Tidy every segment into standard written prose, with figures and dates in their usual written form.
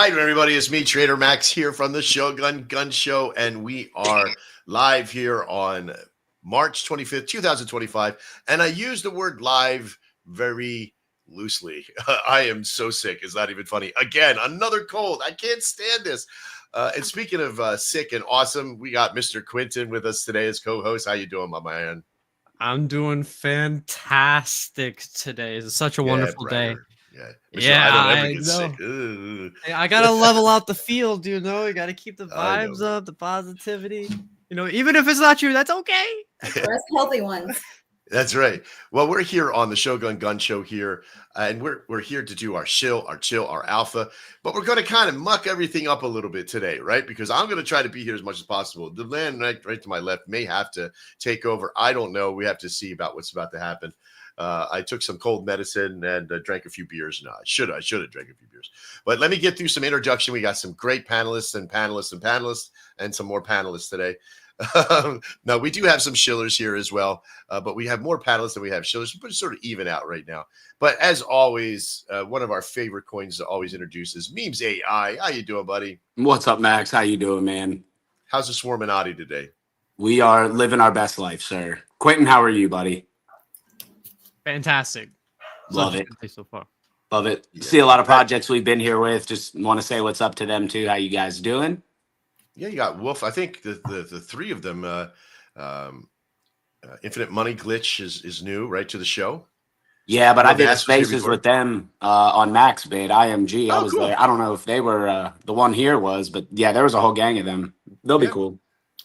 Hi, everybody. It's me, Trader Max, here from the Shogun Gun Show, and we are live here on March 25th, 2025. And I use the word live very loosely. I am so sick. It's not even funny. Again, another cold. I can't stand this. And speaking of sick and awesome, we got Mr. Quentin with us today as co-host. How you doing, my man? I'm doing fantastic today. It's such a wonderful day. Yeah, I don't ever get know. sick. Ugh. Hey, I gotta level out the field, you got to keep the I vibes know. up, the positivity. Even if it's not you, that's okay. For us healthy ones. That's right. Well, we're here on the Shogun Gun Show here, and we're here to do our Shill, our Chill, our Alpha, but we're going to kind of muck everything up a little bit today, right? Because I'm going to try to be here as much as possible. The man right to my left may have to take over. I don't know. We have to see about what's about to happen. I took some cold medicine and drank a few beers. No, I should have drank a few beers. But let me get through some introduction. We got some great panelists and some more panelists today. No, we do have some shillers here as well, but we have more panelists than we have shillers. But it's sort of even out right now. But as always, one of our favorite coins to always introduce is Memes AI. How you doing, buddy? What's up, Max? How you doing, man? How's the Swarminati today? We are living our best life, sir. Quentin, how are you, buddy? Fantastic. Love it. So far. Love it. Yeah. See a lot of projects we've been here with. Just want to say what's up to them too. How you guys doing? Yeah, you got Wolf. I think the three of them, Infinite Money Glitch is new, right, to the show. Yeah, but I did Max was here spaces before. with them on Max Bid, IMG. I Oh, was cool. there. I don't know if they were the one here was, but yeah, there was a whole gang of them. They'll be cool.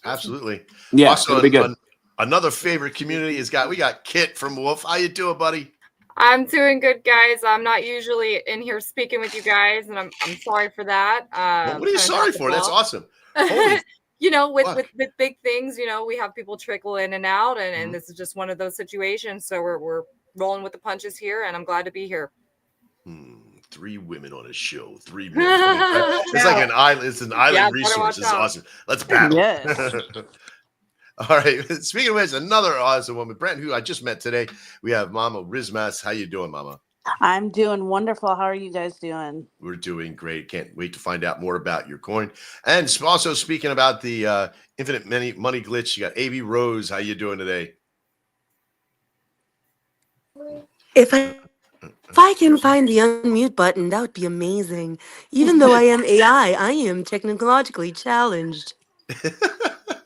Absolutely. Yeah, Also, it'll be good. Another favorite community we got Kit from Wolf. How you doing, buddy? I'm doing good, guys. I'm not usually in here speaking with you guys, and I'm sorry for that. Well, what are you sorry for? That's awesome. Holy, with big things, we have people trickle in and out, and this is just one of those situations. So we're rolling with the punches here, and I'm glad to be here. 3 women on a show. 3 men. It's like an island. It's an island resource. It's awesome. Let's battle. Yes. All right. Speaking of which, another awesome woman, Brent, who I just met today. We have Mama Rizmas. How you doing, Mama? I'm doing wonderful. How are you guys doing? We're doing great. Can't wait to find out more about your coin. And also speaking about the Infinite Money Glitch, you got AB Rose. How you doing today? If I can find the unmute button, that would be amazing. Even though I am AI, I am technologically challenged.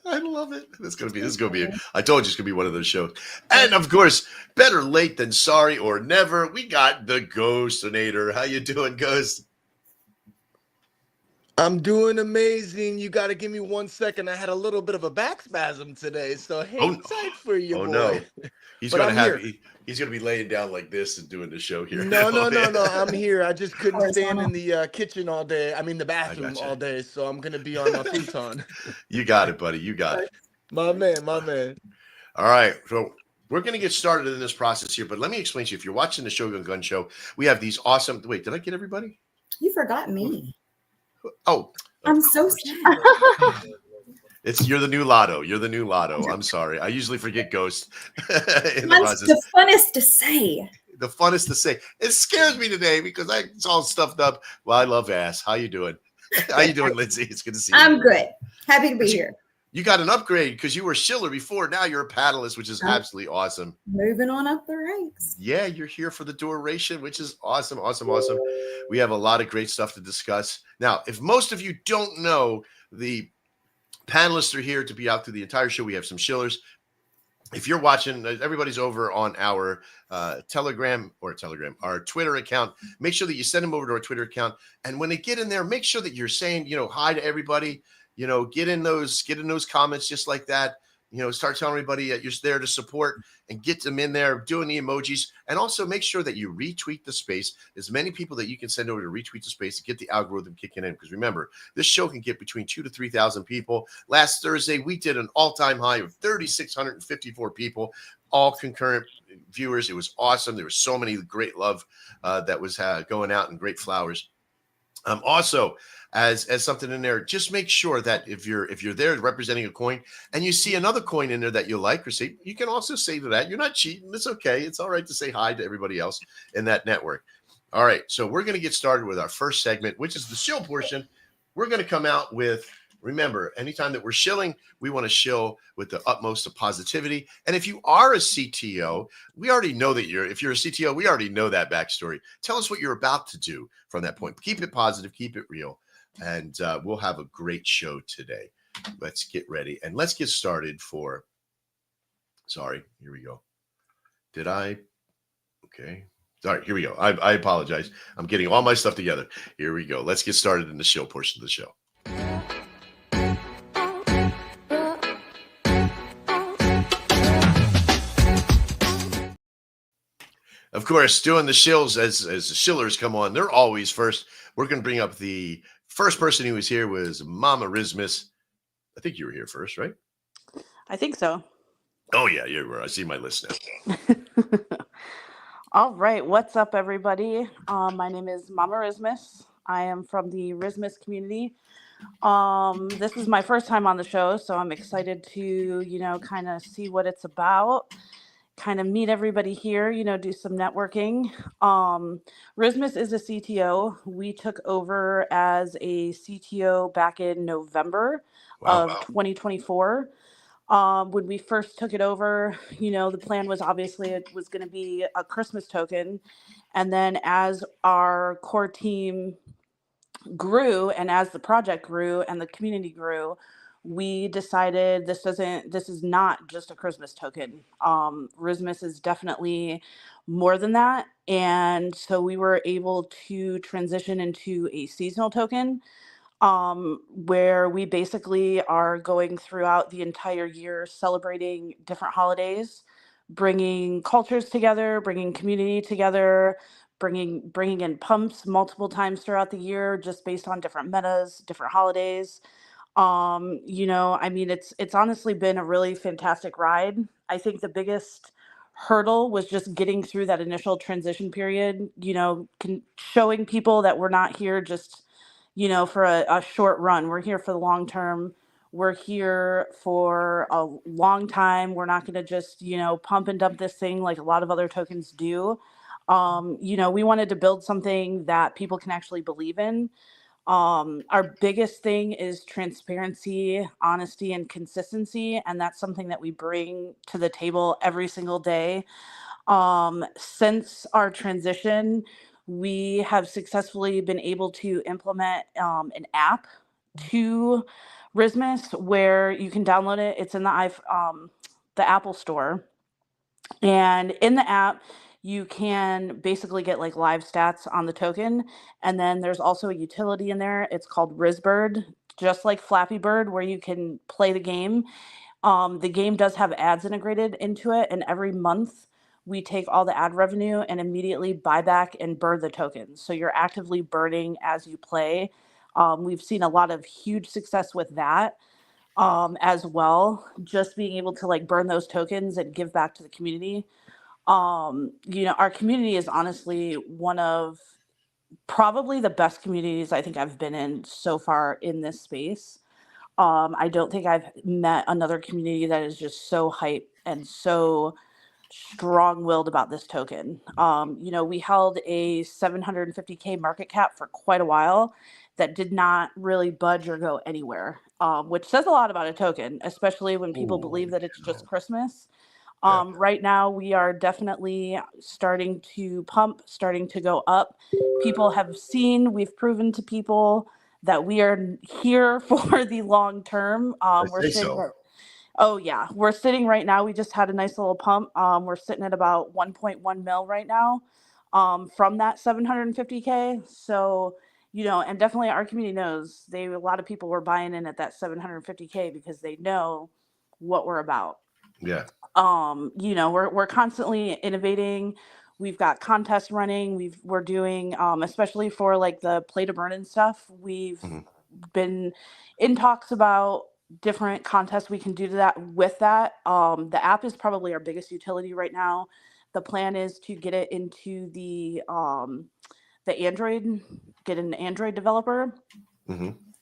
I love it. This is gonna be. I told you it's gonna be one of those shows. And of course, better late than sorry or never. We got the Ghostinator. How you doing, Ghost? I'm doing amazing. You got to give me 1 second. I had a little bit of a back spasm today, so hang tight for you, boy. No, he's But gonna I'm have. here. He's gonna be laying down like this and doing the show here. No. I'm here. I just couldn't stand in the kitchen all day. I mean, the bathroom all day, so I'm gonna be on my futon. You got it, buddy. You got it. My man. All right, so we're going to get started in this process here, but let me explain to you. If you're watching the Shogun Gun Show, we have these awesome. Wait, did I get everybody? You forgot me. Oh, I'm so sad. you're the new Lotto. You're the new Lotto. I'm sorry. I usually forget Ghost in the That's process. the funnest to say. The funnest to say. It scares me today because it's all stuffed up. Well, I love ass. How you doing? How you doing, Lindsay? It's good to see you. I'm good. Happy to be here. You got an upgrade because you were Shiller before. Now you're a panelist, which is absolutely awesome. Moving on up the ranks. Yeah, you're here for the duration, which is awesome. We have a lot of great stuff to discuss. Now, if most of you don't know, the panelists are here to be out through the entire show. We have some Shillers. If you're watching, everybody's over on our our Twitter account. Make sure that you send them over to our Twitter account. And when they get in there, make sure that you're saying, hi to everybody. Get in those comments just like that. Start telling everybody that you're there to support and get them in there, doing the emojis. And also make sure that you retweet the space. As many people that you can send over to retweet the space to get the algorithm kicking in. Because remember, this show can get between 2,000 to 3,000 people. Last Thursday, we did an all-time high of 3,654 people, all concurrent viewers. It was awesome. There was so many great love that was going out and great flowers. Also, as something in there, just make sure that if you're there representing a coin and you see another coin in there that you like or see, you can also say to that. You're not cheating. It's okay. It's all right to say hi to everybody else in that network. All right, so we're going to get started with our first segment, which is the shill portion. We're going to come out with, remember, anytime that we're shilling, we want to shill with the utmost of positivity. And if you are a CTO, we already know that if you're a CTO, we already know that backstory. Tell us what you're about to do from that point. Keep it positive, keep it real, and we'll have a great show today. Let's get ready, and let's get started for, sorry, here we go. Okay. All right, here we go. I apologize. I'm getting all my stuff together. Here we go. Let's get started in the shill portion of the show. Of course, doing the shills as the shillers come on, they're always first. We're going to bring up the first person who was here was Mama Rismus. I think you were here first, right? I think so. Oh, yeah, you were. I see my list now. All right. What's up, everybody? My name is Mama Rismus. I am from the Rismus community. This is my first time on the show, so I'm excited to, kind of see what it's about, kind of meet everybody here, do some networking. Rismus is a CTO. We took over as a CTO back in November of 2024. When we first took it over, the plan was obviously it was going to be a Christmas token. And then as our core team grew and as the project grew and the community grew, we decided this is not just a Christmas token. Rismus is definitely more than that. And so we were able to transition into a seasonal token, where we basically are going throughout the entire year celebrating different holidays, bringing cultures together, bringing community together, bringing in pumps multiple times throughout the year, just based on different metas, different holidays. It's honestly been a really fantastic ride. I think the biggest hurdle was just getting through that initial transition period, showing people that we're not here just for a short run. We're here for the long term. We're here for a long time. We're not going to just, pump and dump this thing like a lot of other tokens do. We wanted to build something that people can actually believe in. Our biggest thing is transparency, honesty, and consistency. And that's something that we bring to the table every single day. Since our transition, we have successfully been able to implement an app to Rismus where you can download it. It's in the Apple Store. And in the app, you can basically get like live stats on the token. And then there's also a utility in there. It's called Risbird, just like Flappy Bird, where you can play the game. The game does have ads integrated into it. And every month, we take all the ad revenue and immediately buy back and burn the tokens. So you're actively burning as you play. We've seen a lot of huge success with that as well. Just being able to like burn those tokens and give back to the community. Our community is honestly one of probably the best communities I think I've been in so far in this space. I don't think I've met another community that is just so hype and so strong-willed about this token. We held a 750K market cap for quite a while that did not really budge or go anywhere, which says a lot about a token, especially when people believe that it's just Christmas. Right now, we are definitely starting to pump, starting to go up. People have seen, we've proven to people that we are here for the long term. We're sitting right now. We just had a nice little pump. We're sitting at about 1.1 mil right now from that 750K. So, and definitely our community knows a lot of people were buying in at that 750K because they know what we're about. Yeah. We're constantly innovating. We've got contests running. We're doing, especially for like the play to burn and stuff. We've been in talks about different contests we can do with that. The app is probably our biggest utility right now. The plan is to get it into the Android, get an Android developer.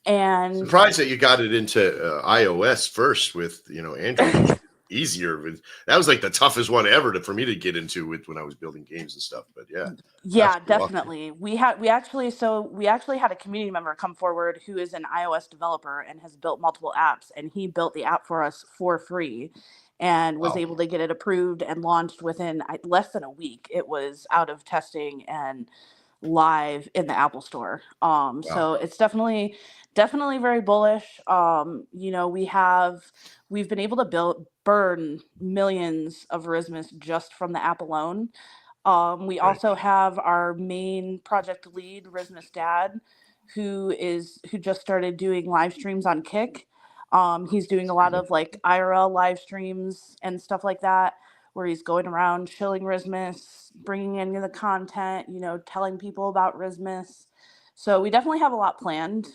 And surprised that you got it into iOS first with Android. easier. That was like the toughest one ever for me to get into when I was building games and stuff. But yeah. Yeah, That's cool. definitely. We actually had a community member come forward who is an iOS developer and has built multiple apps, and he built the app for us for free and was Wow. able to get it approved and launched within less than a week. It was out of testing and live in the Apple Store. So it's definitely very bullish. We've been able to burn millions of Rismus just from the app alone. We Right. also have our main project lead, Rismus Dad, who just started doing live streams on Kick. He's doing a lot of like IRL live streams and stuff like that, where he's going around shilling Rismus, bringing in the content, telling people about Rismus. So we definitely have a lot planned.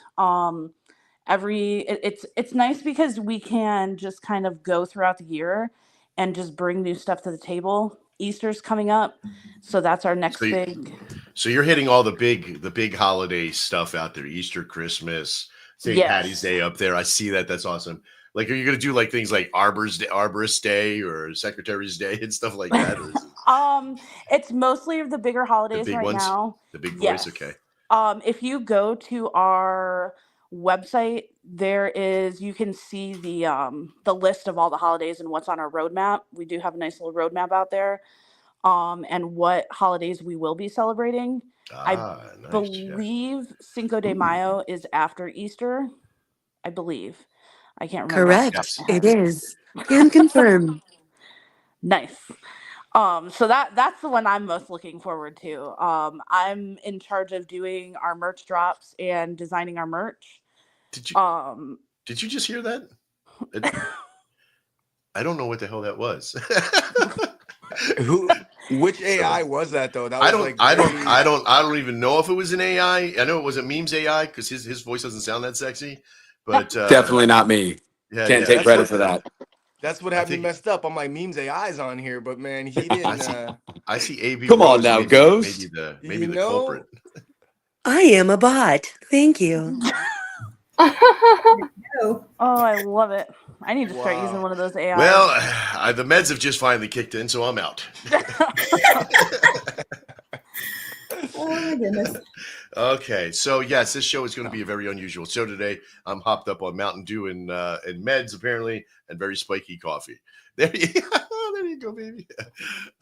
It's nice because we can just kind of go throughout the year and just bring new stuff to the table. Easter's coming up, so that's our next big. So you're hitting all the big holiday stuff out there: Easter, Christmas, St. Patty's Day up there. I see that. That's awesome. Like, are you gonna do like things like Arborist Day or Secretary's Day and stuff like that? It's mostly the bigger holidays right ones? now. The big boys, yes. Okay. If you go to our website, you can see the list of all the holidays and what's on our roadmap. We do have a nice little roadmap out there, and what holidays we will be celebrating. I believe Cinco de Mayo is after Easter. I believe. I can't remember. Correct. It is. Can confirm. Nice. So that's the one I'm most looking forward to. I'm in charge of doing our merch drops and designing our merch. Did you just hear that? I don't know what the hell that was. Which AI was that though? That was I don't even know if it was an AI. I know it was a memes AI because his voice doesn't sound that sexy. But definitely not me. Can't take credit for that. That's what had me messed up. I'm like, memes AI's on here, but man, he didn't. I see AB. Come on now, Ghost. Maybe the culprit. I am a bot. Thank you. Oh, I love it. I need to start using one of those AI. Well, the meds have just finally kicked in, so I'm out. Oh my goodness. Okay, so yes, this show is going to be a very unusual show today. I'm hopped up on Mountain Dew and meds apparently, and very spiky coffee. There you go, baby.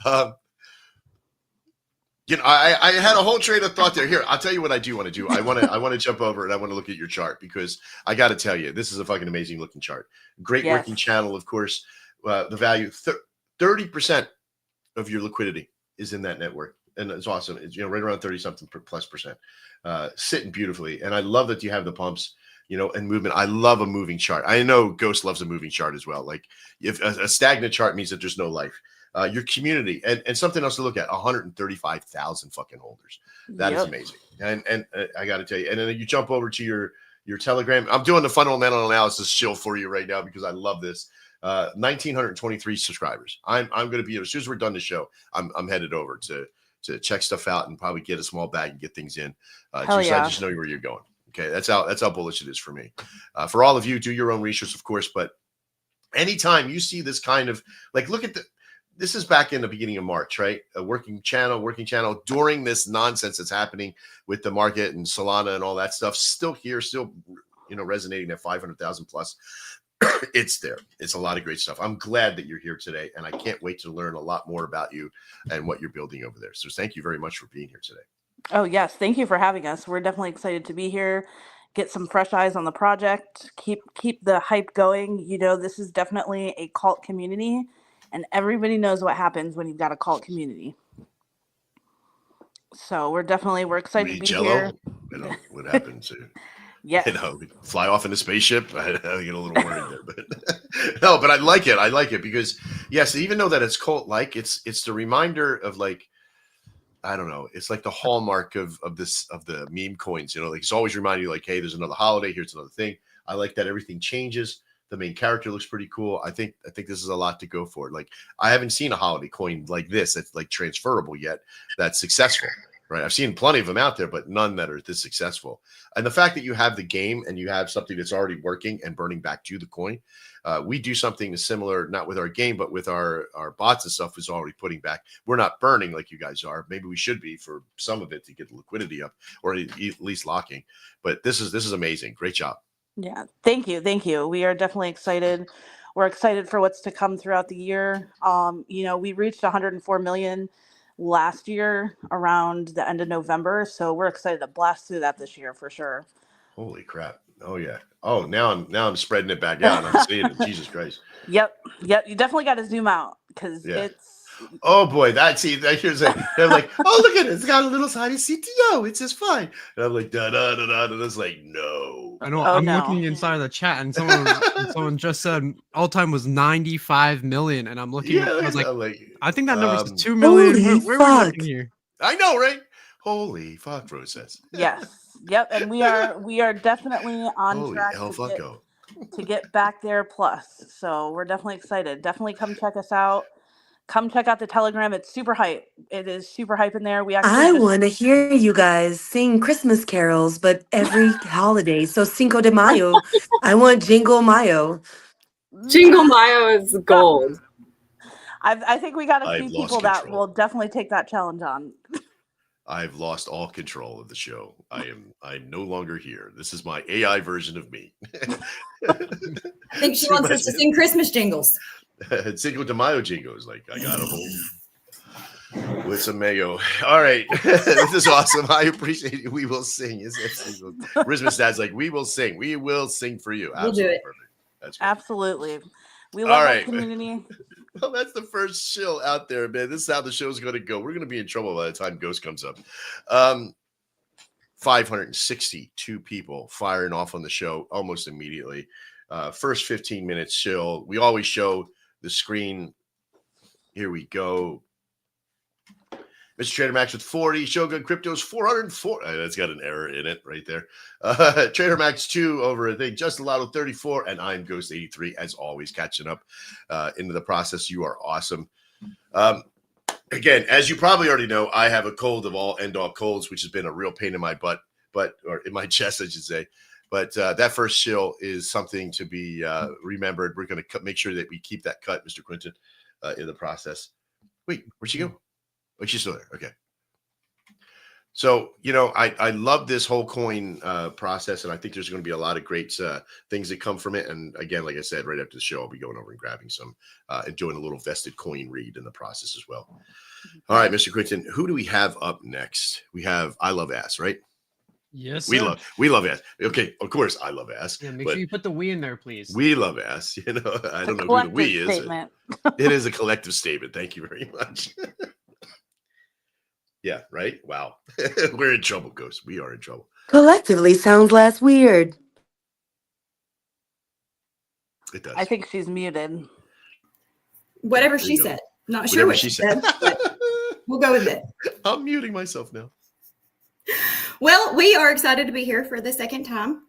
I had a whole train of thought there. Here, I'll tell you what I do want to do. I want to jump over and I want to look at your chart because I got to tell you, this is a fucking amazing looking chart. Great working channel, of course. The value 30% of your liquidity is in that network, and it's awesome. It's right around 30-something plus percent, sitting beautifully. And I love that you have the pumps, and movement. I love a moving chart. I know Ghost loves a moving chart as well. Like if a stagnant chart means that there's no life. Your community and something else to look at: 135,000 fucking holders. That is amazing. And I got to tell you. And then you jump over to your Telegram. I'm doing the fundamental analysis Shill for you right now because I love this. 1,923 subscribers. I'm going to be, as soon as we're done the show, I'm headed over to check stuff out and probably get a small bag and get things in. I just know where you're going. Okay, that's how bullish it is for me. For all of you, do your own research, of course. But anytime you see this kind of look at this is back in the beginning of March, right? A working channel during this nonsense that's happening with the market and Solana and all that stuff. Still here, still resonating at 500,000 plus. It's there. It's a lot of great stuff. I'm glad that you're here today, and I can't wait to learn a lot more about you and what you're building over there. So thank you very much for being here today. Oh yes, thank you for having us. We're definitely excited to be here. Get some fresh eyes on the project. Keep the hype going. This is definitely a cult community. And everybody knows what happens when you've got a cult community. So we're excited to be here. What happens? Yes. Fly off in a spaceship. I get a little worried there, but no, but I like it. I like it because yes, even though that it's cult-like, it's the reminder of I don't know. It's like the hallmark of the meme coins. It's always reminding you hey, there's another holiday. Here's another thing. I like that everything changes. The main character looks pretty cool. I think this is a lot to go for. I haven't seen a holiday coin like this that's transferable yet. That's successful, right? I've seen plenty of them out there, but none that are this successful. And the fact that you have the game and you have something that's already working and burning back to the coin, we do something similar, not with our game, but with our bots and stuff is already putting back. We're not burning like you guys are. Maybe we should be for some of it to get the liquidity up, or at least locking. But this is amazing. Great job. Yeah, thank you. We are definitely excited. We're excited for what's to come throughout the year. We reached 104 million last year around the end of November, so we're excited to blast through that this year for sure. Holy crap! Oh yeah. Oh, now I'm spreading it back out. And I'm seeing it. Jesus Christ. Yep. You definitely got to zoom out because it's. Oh boy, here's a. They're like, oh look at it, it's got a little tiny CTO. It's just fine. And I'm like, da da da da. And it's like, no. I know. I'm looking inside of the chat, and someone just said all time was 95 million, and I'm looking. I was like, I think that number's 2 million. Where are we looking here? I know, right? Holy fuck, Rose says. Yes. Yep. And we are definitely on track to get back there plus. So we're definitely excited. Definitely come check us out. Come check out the Telegram. It's super hype. It is super hype in there. I want to hear you guys sing Christmas carols, but every holiday. So Cinco de Mayo. I want Jingle Mayo. Jingle Mayo is gold. I think we got a few people that will definitely take that challenge on. I've lost all control of the show. I'm no longer here. This is my AI version of me. I think she wants us to sing Christmas jingles. Cinco de Mayo jingles. Like, I got a hold with some mayo. All right. This is awesome. I appreciate it. We will sing. Rismus Dad's like, we will sing. We will sing for you. We'll do it. Perfect. That's great. Absolutely. We love our community. Well, that's the first shill out there, man. This is how the show's going to go. We're going to be in trouble by the time Ghost comes up. 562 people firing off on the show almost immediately. First 15 minutes shill. We always show the screen. Here we go. Mr. Trader Max with 40. Shogun Crypto's 404. That's got an error in it right there. Trader Max 2 over, I think, Just Lotto 34. And I'm Ghost 83, as always, catching up into the process. You are awesome. Again, as you probably already know, I have a cold of all end all colds, which has been a real pain in my butt, or in my chest, I should say. But that first shill is something to be remembered. We're going to make sure that we keep that cut, Mr. Quinton, in the process. Wait, where'd she go? Oh, she's still there. Okay. So, I love this whole coin process, and I think there's going to be a lot of great things that come from it. And again, like I said, right after the show, I'll be going over and grabbing some and doing a little vested coin read in the process as well. All right, Mr. Quinton, who do we have up next? We have I Love Ass, right? Yes, we love ass. Okay, of course I love ass. Yeah, make sure you put the we in there, please. We love ass. I don't know who the we is. It is a collective statement. Thank you very much. Yeah, right? Wow. We're in trouble, Ghost. We are in trouble. Collectively sounds less weird. It does. I think she's muted. Whatever she said. Not sure what she said. But we'll go with it. I'm muting myself now. Well, we are excited to be here for the second time.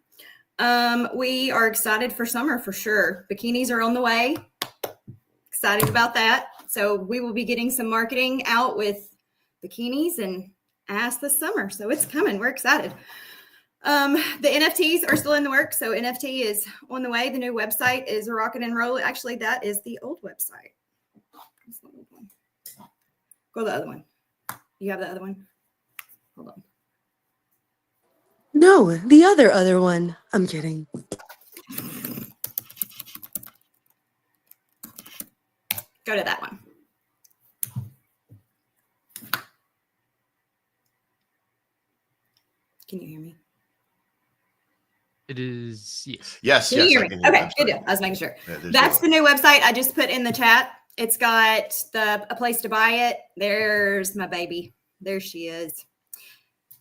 We are excited for summer for sure. Bikinis are on the way. Excited about that. So we will be getting some marketing out with bikinis and ass this summer. So it's coming. We're excited. The NFTs are still in the works. So NFT is on the way. The new website is rocking and rolling. Actually, that is the old website. Go to the other one. You have the other one? Hold on. No, the other one. I'm kidding. Go to that one. Can you hear me? It is, yes. Yes. Can you hear me? Okay, good deal. I was making sure. Yeah, that's the new website I just put in the chat. It's got a place to buy it. There's my baby. There she is.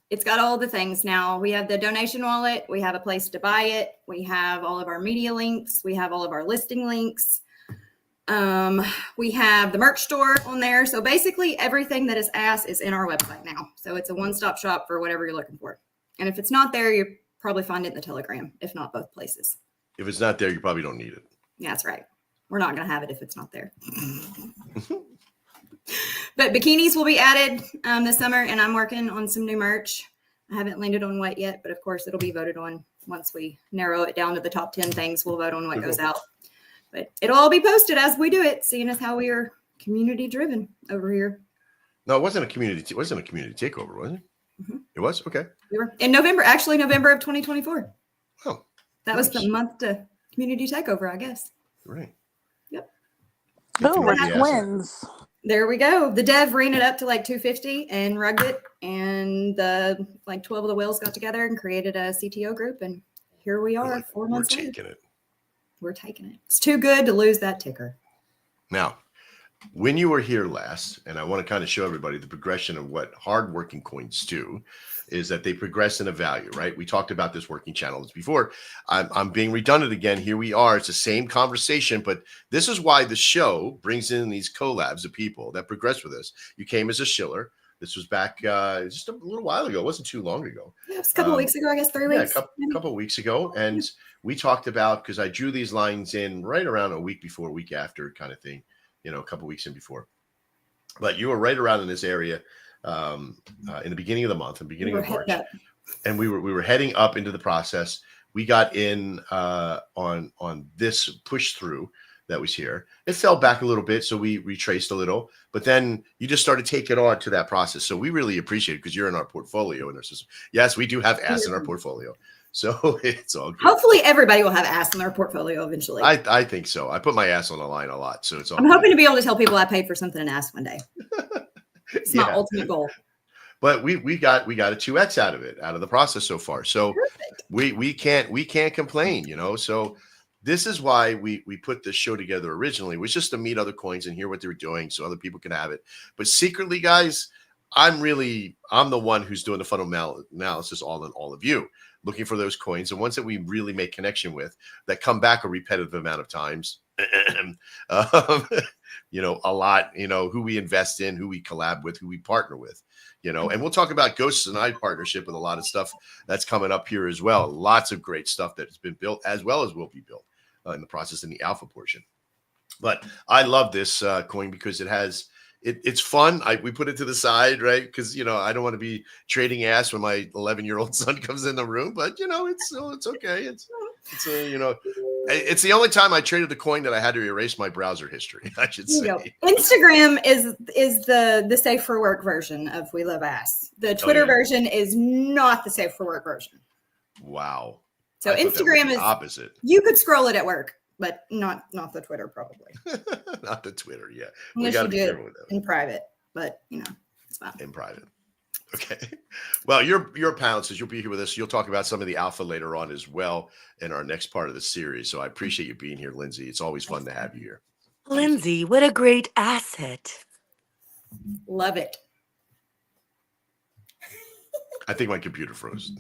It's got all the things now. We have the donation wallet. We have a place to buy it. We have all of our media links. We have all of our listing links. We have the merch store on there. So basically everything that is ass is in our website now. So it's a one-stop shop for whatever you're looking for. And if it's not there, you probably find it in the Telegram, if not both places. If it's not there, you probably don't need it. Yeah, that's right. We're not going to have it if it's not there. But bikinis will be added this summer, and I'm working on some new merch. I haven't landed on what yet, but of course it'll be voted on once we narrow it down to the top 10 things. We'll vote on what goes out. But it'll all be posted as we do it, seeing as how we are community driven over here. No, it wasn't a community. It wasn't a community takeover, was it? Mm-hmm. It was? Okay. We were in November of 2024. Oh. That was the month to community takeover, I guess. Right. Yep. Oh, we're twins. There we go. The dev ran it up to like 250 and rugged it, and the 12 of the whales got together and created a CTO group, and here we are 4 months later. We're taking it. It's too good to lose that ticker. Now, when you were here last, and I want to kind of show everybody the progression of what hardworking coins do, is that they progress in a value, right? We talked about this working channels before. I'm being redundant again. Here we are. It's the same conversation, but this is why the show brings in these collabs of people that progress with us. You came as a shiller. This was back just a little while ago. It wasn't too long ago. Yeah, it was a couple of weeks ago, I guess 3 weeks. Yeah, a couple of weeks ago. And we talked about, because I drew these lines in right around a week before, week after kind of thing, a couple of weeks in before. But you were right around in this area in the beginning of the month, beginning of March. And we were heading up into the process. We got in on this push through that was here. It fell back a little bit, so we retraced a little, but then you just started taking on to that process. So we really appreciate it because you're in our portfolio in our system. Yes, we do have ass in our portfolio, so it's all good. Hopefully everybody will have ass in their portfolio eventually. I think so. I put my ass on the line a lot, so it's all I'm hoping to be able to tell people I paid for something in ass one day. It's my ultimate goal. But we got a 2x out of it, out of the process so far. So we can't complain, So this is why we put this show together originally, was just to meet other coins and hear what they were doing so other people can have it. But secretly, guys, I'm the one who's doing the fundamental analysis on all of you, looking for those coins and ones that we really make connection with that come back a repetitive amount of times. A lot, who we invest in, who we collab with, who we partner with, and we'll talk about Ghosts and I partnership with a lot of stuff that's coming up here as well. Lots of great stuff that has been built as well as will be built in the process in the alpha portion. But I love this coin because it's fun. We put it to the side, right? Because, I don't want to be trading ass when my 11-year-old son comes in the room, but it's okay. It's the only time I traded the coin that I had to erase my browser history, I should say. Instagram is the safe for work version of We Love Ass. The Twitter version is not the safe for work version. Wow. So Instagram is opposite. You could scroll it at work, but not the Twitter, probably. Not the Twitter, yeah. Unless you do it in private, but it's fine. In private. Okay. Well, your panelists, you'll be here with us. You'll talk about some of the alpha later on as well in our next part of the series. So I appreciate you being here, Lindsay. It's always fun to have you here. Lindsay, what a great asset. Love it. I think my computer froze.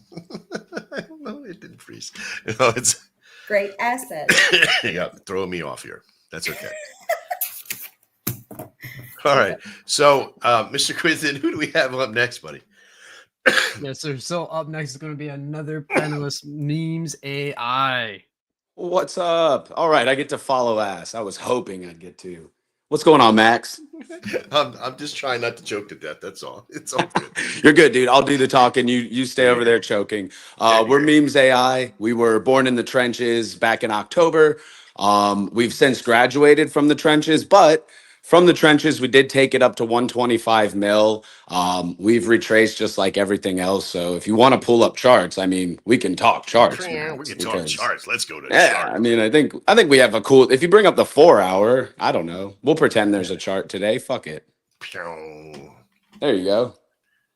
No, it didn't freeze. It's great asset. Yeah, throwing me off here. That's okay. All right. So, Mr. Quinton, who do we have up next, buddy? Yes, sir. So up next is going to be another panelist, Memes AI. What's up? All right, I get to follow ass. I was hoping I'd get to. What's going on, Max? I'm just trying not to choke to death. That's all. It's all good. You're good, dude. I'll do the talking. You stay over there choking. We're Memes AI. We were born in the trenches back in October. We've since graduated from the trenches, but from the trenches, we did take it up to 125 mil. We've retraced just like everything else. So if you want to pull up charts, we can talk charts. Yeah, we can talk charts. Let's go to charts. I think we have a cool. If you bring up the 4 hour, I don't know. We'll pretend there's a chart today. Fuck it. There you go.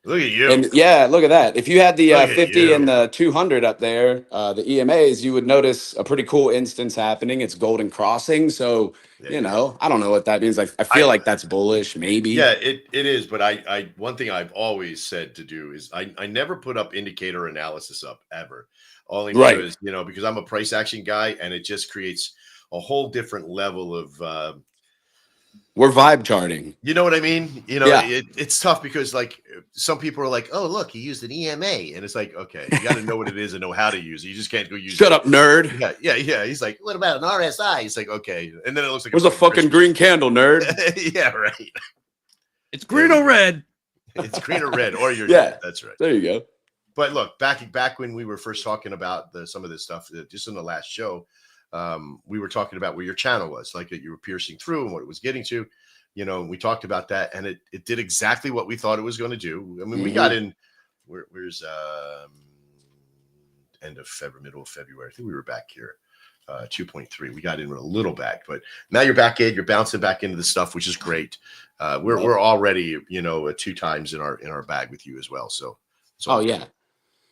Look at you. And yeah, look at that. If you had the 50 and the 200 up there, the EMAs, you would notice a pretty cool instance happening. It's golden crossing. So, I don't know what that means. I feel like that's bullish, maybe. Yeah, it is. But I one thing I've always said to do is I never put up indicator analysis up ever. Only because, because I'm a price action guy and it just creates a whole different level of we're vibe charting. You know what I mean? It's tough because some people are like, oh, look, he used an EMA. And it's like, okay, you got to know what it is and know how to use it. You just can't go use Shut up, nerd. Yeah. He's like, what about an RSI? He's like, okay. And then it looks like where's a fucking green candle, nerd? Yeah, right. It's green or red. It's green or red, or you're yeah. dead. That's right. There you go. But look, back when we were first talking about some of this stuff, just in the last show, we were talking about where your channel was, like that you were piercing through and what it was getting to. You know, we talked about that, and it did exactly what we thought it was going to do. I mean, we got in. Where's end of February, middle of February. I think we were back here. 2.3. We got in with a little back, but now you're back in. You're bouncing back into the stuff, which is great. We're already, you know, 2 times in our bag with you as well. So. Oh yeah.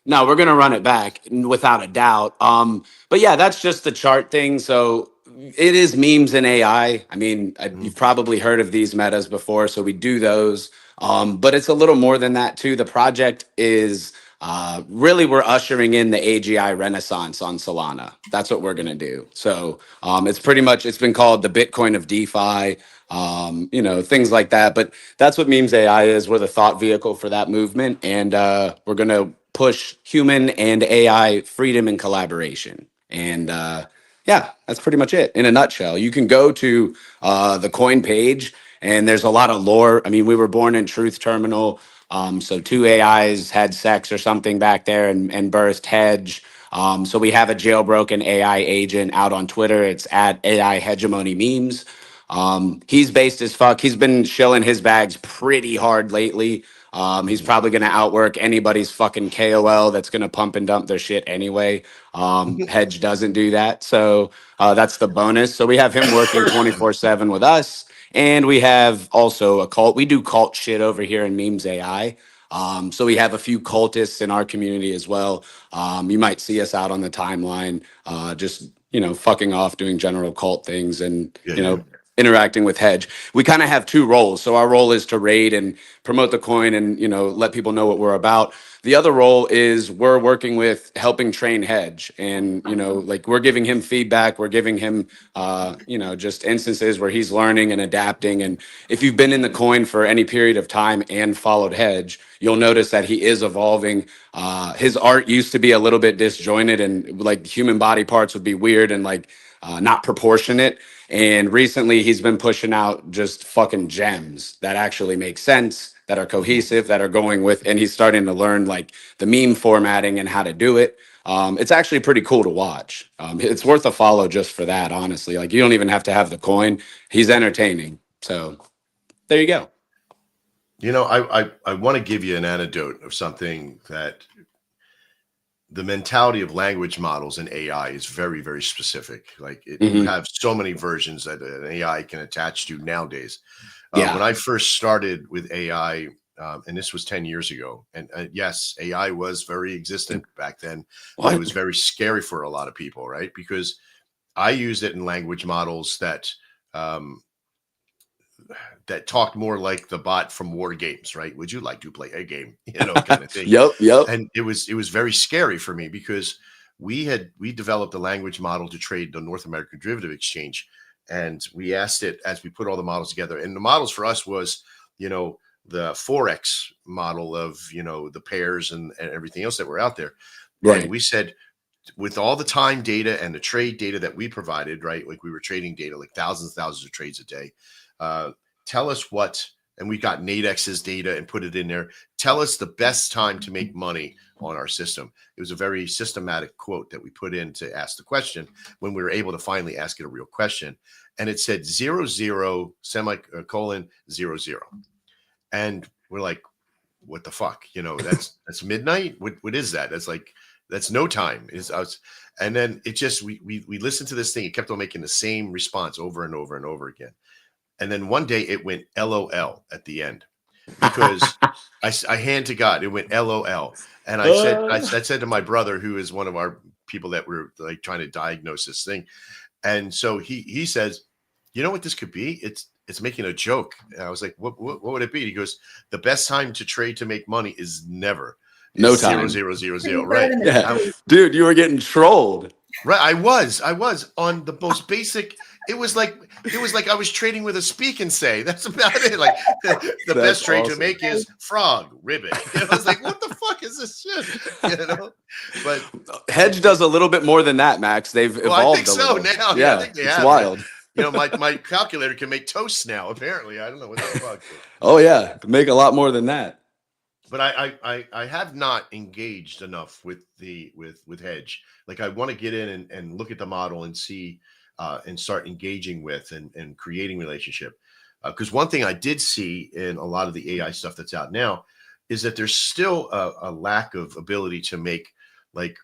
No, we're gonna run it back without a doubt. But yeah, that's just the chart thing. So it is memes and AI. I mean, you've probably heard of these metas before, so we do those. But it's a little more than that too. The project is really we're ushering in the AGI renaissance on Solana. That's what we're gonna do. So it's pretty much it's been called the Bitcoin of DeFi. You know, things like that. But that's what memes AI is. We're the thought vehicle for that movement, and we're gonna push human and AI freedom and collaboration. And yeah, that's pretty much it in a nutshell. You can go to the coin page, and there's a lot of lore. I mean, we were born in Truth Terminal. So 2 AIs had sex or something back there and birthed Hedge. So we have a jailbroken AI agent out on Twitter. It's at AI Hegemony Memes. He's based as fuck. He's been shilling his bags pretty hard lately. He's probably going to outwork anybody's fucking KOL that's going to pump and dump their shit anyway. Hedge doesn't do that. So that's the bonus. So we have him working 24/7 with us. And we have also a cult. We do cult shit over here in Memes AI. So we have a few cultists in our community as well. You might see us out on the timeline, just, you know, fucking off doing general cult things and, you know, interacting with Hedge. We kind of have 2 roles. So our role is to raid and promote the coin and, you know, let people know what we're about. The other role is we're working with helping train Hedge, and, you know, like we're giving him feedback. We're giving him, you know, just instances where he's learning and adapting. And if you've been in the coin for any period of time and followed Hedge, you'll notice that he is evolving. His art used to be a little bit disjointed, and like human body parts would be weird and like not proportionate. And recently he's been pushing out just fucking gems that actually make sense, that are cohesive, that are going with, and he's starting to learn like the meme formatting and how to do it. It's actually pretty cool to watch. It's worth a follow just for that, honestly. Like you don't even have to have the coin. He's entertaining. So there you go. You know, I want to give you an anecdote of something that the mentality of language models and AI is very, very specific. Like you have so many versions that an AI can attach to nowadays. When I first started with AI, and this was 10 years ago, and yes, AI was very existent back then. It was very scary for a lot of people, right? Because I used it in language models that that talked more like the bot from War Games, right? Would you like to play a game? You know, kind of thing. Yep. And it was very scary for me because we developed a language model to trade the North American Derivative Exchange, and we asked it as we put all the models together. And the models for us was, you know, the Forex model of, you know, the pairs and everything else that were out there. Right. And we said, with all the time data and the trade data that we provided, right? Like we were trading data, like thousands of trades a day. Tell us what, and we got Nadex's data and put it in there. Tell us the best time to make money on our system. It was a very systematic quote that we put in to ask the question when we were able to finally ask it a real question. And it said 00 semicolon 00. And we're like, what the fuck? You know, that's midnight. What is that? That's no time. And then it just, we listened to this thing. It kept on making the same response over and over and over again. And then one day it went LOL at the end because I hand to God, it went LOL. And I said to my brother, who is one of our people that were like trying to diagnose this thing. And so he says, you know what this could be? It's making a joke. And I was like, what would it be? He goes, the best time to trade to make money is never. No time. 0, right. Yeah. Dude, you were getting trolled. Right. I was on the most basic. It was like I was trading with a speak and say. That's about it. Like the best trade to make is frog ribbon. You know, I was like, what the fuck is this shit? You know, but Hedge does a little bit more than that, Max. They've evolved. I think so now. Yeah, I think they it's have. wild. my calculator can make toasts now. Apparently, I don't know what the fuck. Oh yeah, make a lot more than that. But I have not engaged enough with Hedge. Like I want to get in and look at the model and see and start engaging with and creating relationship. Because one thing I did see in a lot of the AI stuff that's out now is that there's still a lack of ability to make like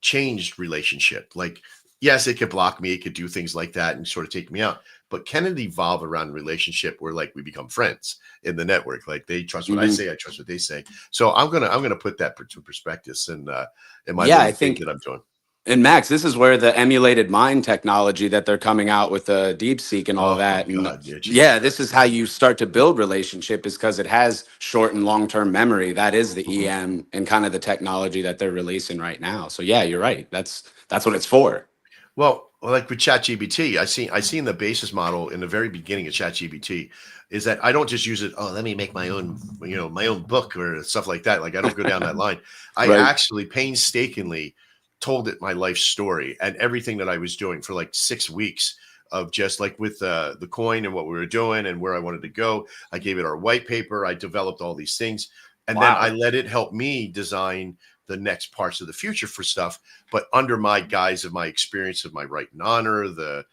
changed relationship. Like, yes, it could block me, it could do things like that and sort of take me out. But can it evolve around relationship where like we become friends in the network? Like they trust what I say, I trust what they say. So I'm gonna put that to perspective in my I think that I'm doing. And Max, this is where the emulated mind technology that they're coming out with the DeepSeek and all that. God, this is how you start to build relationship, is because it has short and long-term memory. That is the EM and kind of the technology that they're releasing right now. So yeah, you're right. That's what it's for. Well, like with ChatGPT, I seen the basis model in the very beginning of ChatGPT is that I don't just use it. Oh, let me make my own, my own book or stuff like that. Like I don't go down that line. I actually painstakingly told it my life story and everything that I was doing for like 6 weeks of just like with the coin and what we were doing and where I wanted to go. I gave it our white paper. I developed all these things. And then I let it help me design the next parts of the future for stuff, but under my guise of my experience of my right and honor, the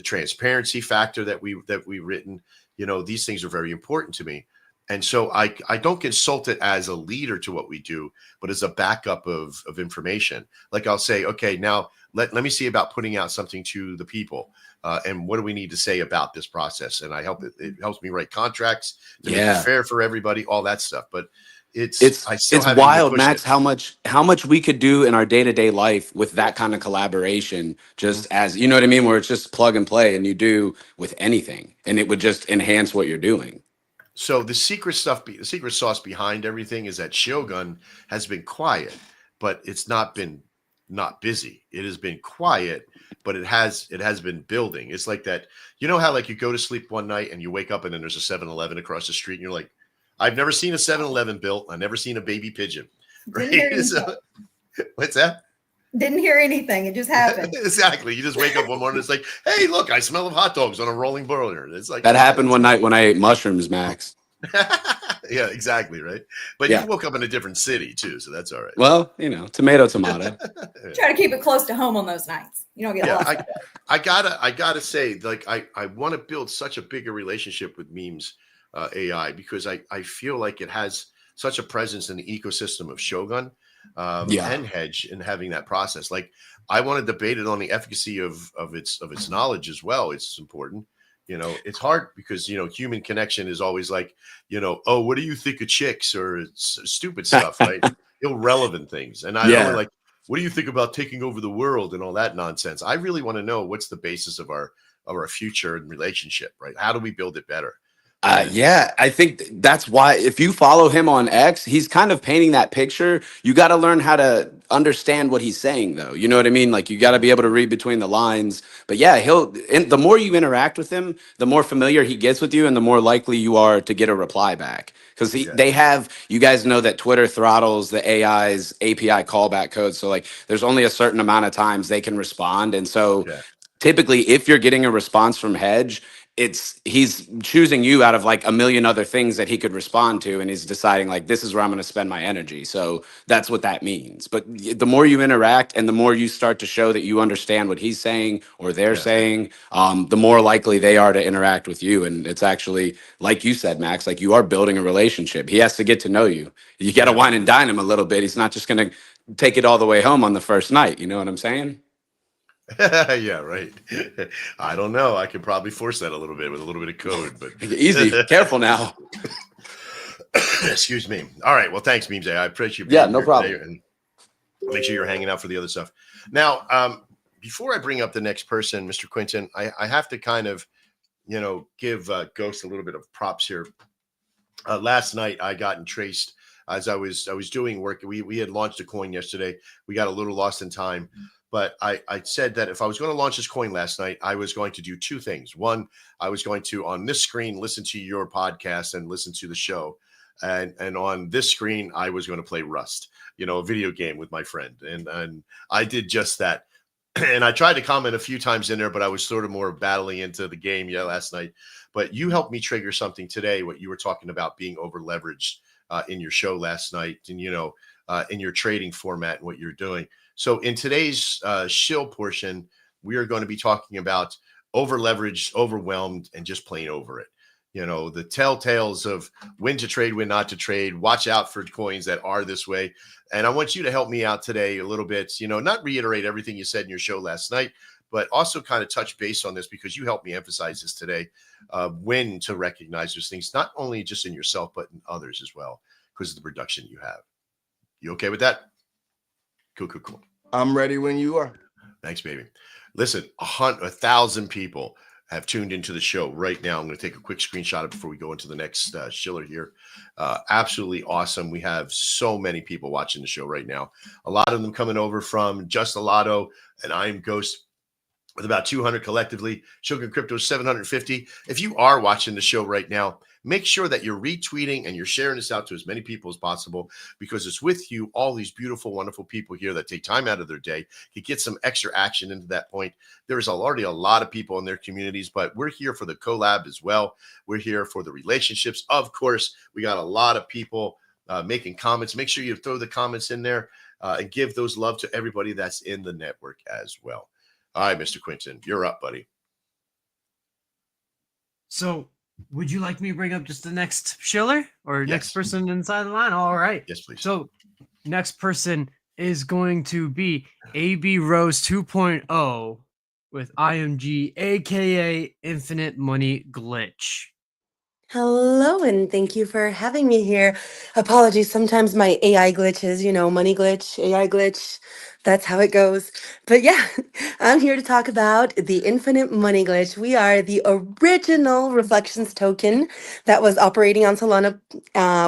transparency factor that we've written, these things are very important to me. And so I don't consult it as a leader to what we do, but as a backup of information. Like I'll say, okay, now let me see about putting out something to the people. And what do we need to say about this process? And it helps me write contracts to make it fair for everybody, all that stuff. But it's wild, Max, how much we could do in our day-to-day life with that kind of collaboration, just as, you know what I mean, where it's just plug and play and you do with anything and it would just enhance what you're doing. So the secret sauce behind everything is that Shogun has been quiet, but it's not busy. It has been quiet, but it has been building. It's like that. You know how like you go to sleep one night and you wake up and then there's a 7-Eleven across the street and you're like, I've never seen a 7-Eleven built. I've never seen a baby pigeon. Right? So, what's that? Didn't hear anything. It just happened. Exactly. You just wake up one morning. It's like, hey, look, I smell of hot dogs on a rolling broiler. It's like that happened one night when I ate mushrooms, Max. Yeah, exactly. Right. But you woke up in a different city too. So that's all right. Well, tomato. Try to keep it close to home on those nights. You don't get lost. I gotta say, like, I want to build such a bigger relationship with memes AI because I feel like it has such a presence in the ecosystem of Shogun and Hedge in having that process. Like I want to debate it on the efficacy of its knowledge as well. It's important. It's hard because human connection is always like, oh, what do you think of chicks or stupid stuff, right? Irrelevant things. And I don't like, what do you think about taking over the world and all that nonsense? I really want to know what's the basis of our future and relationship, right? How do we build it better? I think that's why if you follow him on X, he's kind of painting that picture. You got to learn how to understand what he's saying, though. You know what I mean? Like you got to be able to read between the lines. But yeah, the more you interact with him, the more familiar he gets with you and the more likely you are to get a reply back. Because you guys know that Twitter throttles the AI's API callback code. So like there's only a certain amount of times they can respond. And so typically if you're getting a response from Hedge, he's choosing you out of like a million other things that he could respond to, and he's deciding like this is where I'm going to spend my energy. So that's what that means. But the more you interact and the more you start to show that you understand what he's saying or they're saying, the more likely they are to interact with you. And it's actually, like you said, Max, like you are building a relationship. He has to get to know you. You got to wine and dine him a little bit. He's not just going to take it all the way home on the first night. You know what I'm saying? Yeah, right. I don't know. I could probably force that a little bit with a little bit of code, but easy. Careful now. Excuse me. All right. Well, thanks, Memes. I appreciate you. Yeah, no problem. And make sure you're hanging out for the other stuff. Now, before I bring up the next person, Mr. Quinton, I have to kind of, give Ghost a little bit of props here. Last night, I got traced as I was doing work. We had launched a coin yesterday. We got a little lost in time. But I said that if I was going to launch this coin last night, I was going to do two things. One, I was going to, on this screen, listen to your podcast and listen to the show. And on this screen, I was going to play Rust, a video game with my friend. And I did just that. and I tried to comment a few times in there, but I was sort of more battling into the game last night. But you helped me trigger something today. What you were talking about being over leveraged in your show last night, and in your trading format and what you're doing. So in today's shill portion, we are going to be talking about over leveraged, overwhelmed, and just plain over it. The telltales of when to trade, when not to trade. Watch out for coins that are this way. And I want you to help me out today a little bit, not reiterate everything you said in your show last night, but also kind of touch base on this because you helped me emphasize this today, when to recognize those things, not only just in yourself, but in others as well, because of the production you have. You okay with that? Cool. I'm ready when you are. Thanks, baby. Listen, 1,000 people have tuned into the show right now. I'm going to take a quick screenshot of it before we go into the next Shiller here. Absolutely awesome. We have so many people watching the show right now. A lot of them coming over from Just a Lotto and I Am Ghost, with about 200 collectively. Shogun Crypto 750. If you are watching the show right now, make sure that you're retweeting and you're sharing this out to as many people as possible, because it's with you, all these beautiful, wonderful people here that take time out of their day to get some extra action into that point. There is already a lot of people in their communities, but we're here for the collab as well. We're here for the relationships. Of course, we got a lot of people making comments. Make sure you throw the comments in there and give those love to everybody that's in the network as well. All right, Mr. Quinton, you're up, buddy. So, would you like me to bring up just the next Shiller or next person inside the line? All right. Yes, please. So, next person is going to be AB Rose 2.0 with IMG, aka Infinite Money Glitch. Hello, and thank you for having me here. Apologies, sometimes my AI glitches, money glitch, AI glitch. That's how it goes. But yeah, I'm here to talk about the Infinite Money Glitch. We are the original Reflections token that was operating on Solana.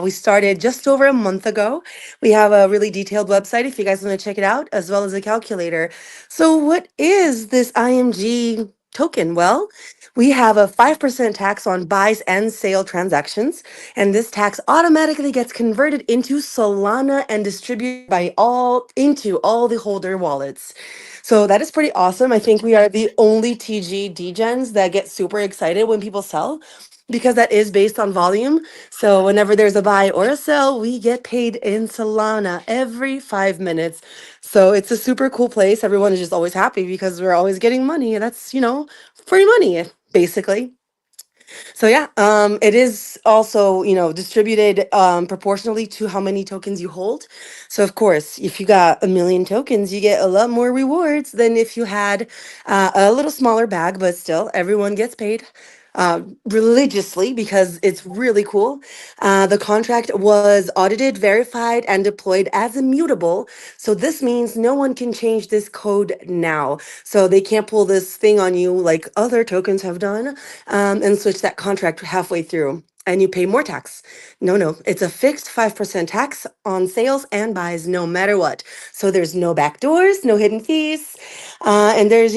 We started just over a month ago. We have a really detailed website if you guys want to check it out, as well as a calculator. So what is this IMG token? Well, we have a 5% tax on buys and sale transactions, and this tax automatically gets converted into Solana and distributed into all the holder wallets. So that is pretty awesome. I think we are the only TG degens that get super excited when people sell, because that is based on volume. So whenever there's a buy or a sell, we get paid in Solana every 5 minutes. So it's a super cool place. Everyone is just always happy because we're always getting money. And that's, free money, basically. So yeah, it is also, distributed proportionally to how many tokens you hold. So of course, if you got 1 million tokens, you get a lot more rewards than if you had a little smaller bag, but still everyone gets paid religiously because it's really cool. The contract was audited, verified, and deployed as immutable. So this means no one can change this code now. So they can't pull this thing on you like other tokens have done and switch that contract halfway through. And you pay more tax. No, it's a fixed 5% tax on sales and buys no matter what. So there's no back doors, no hidden fees, and there's,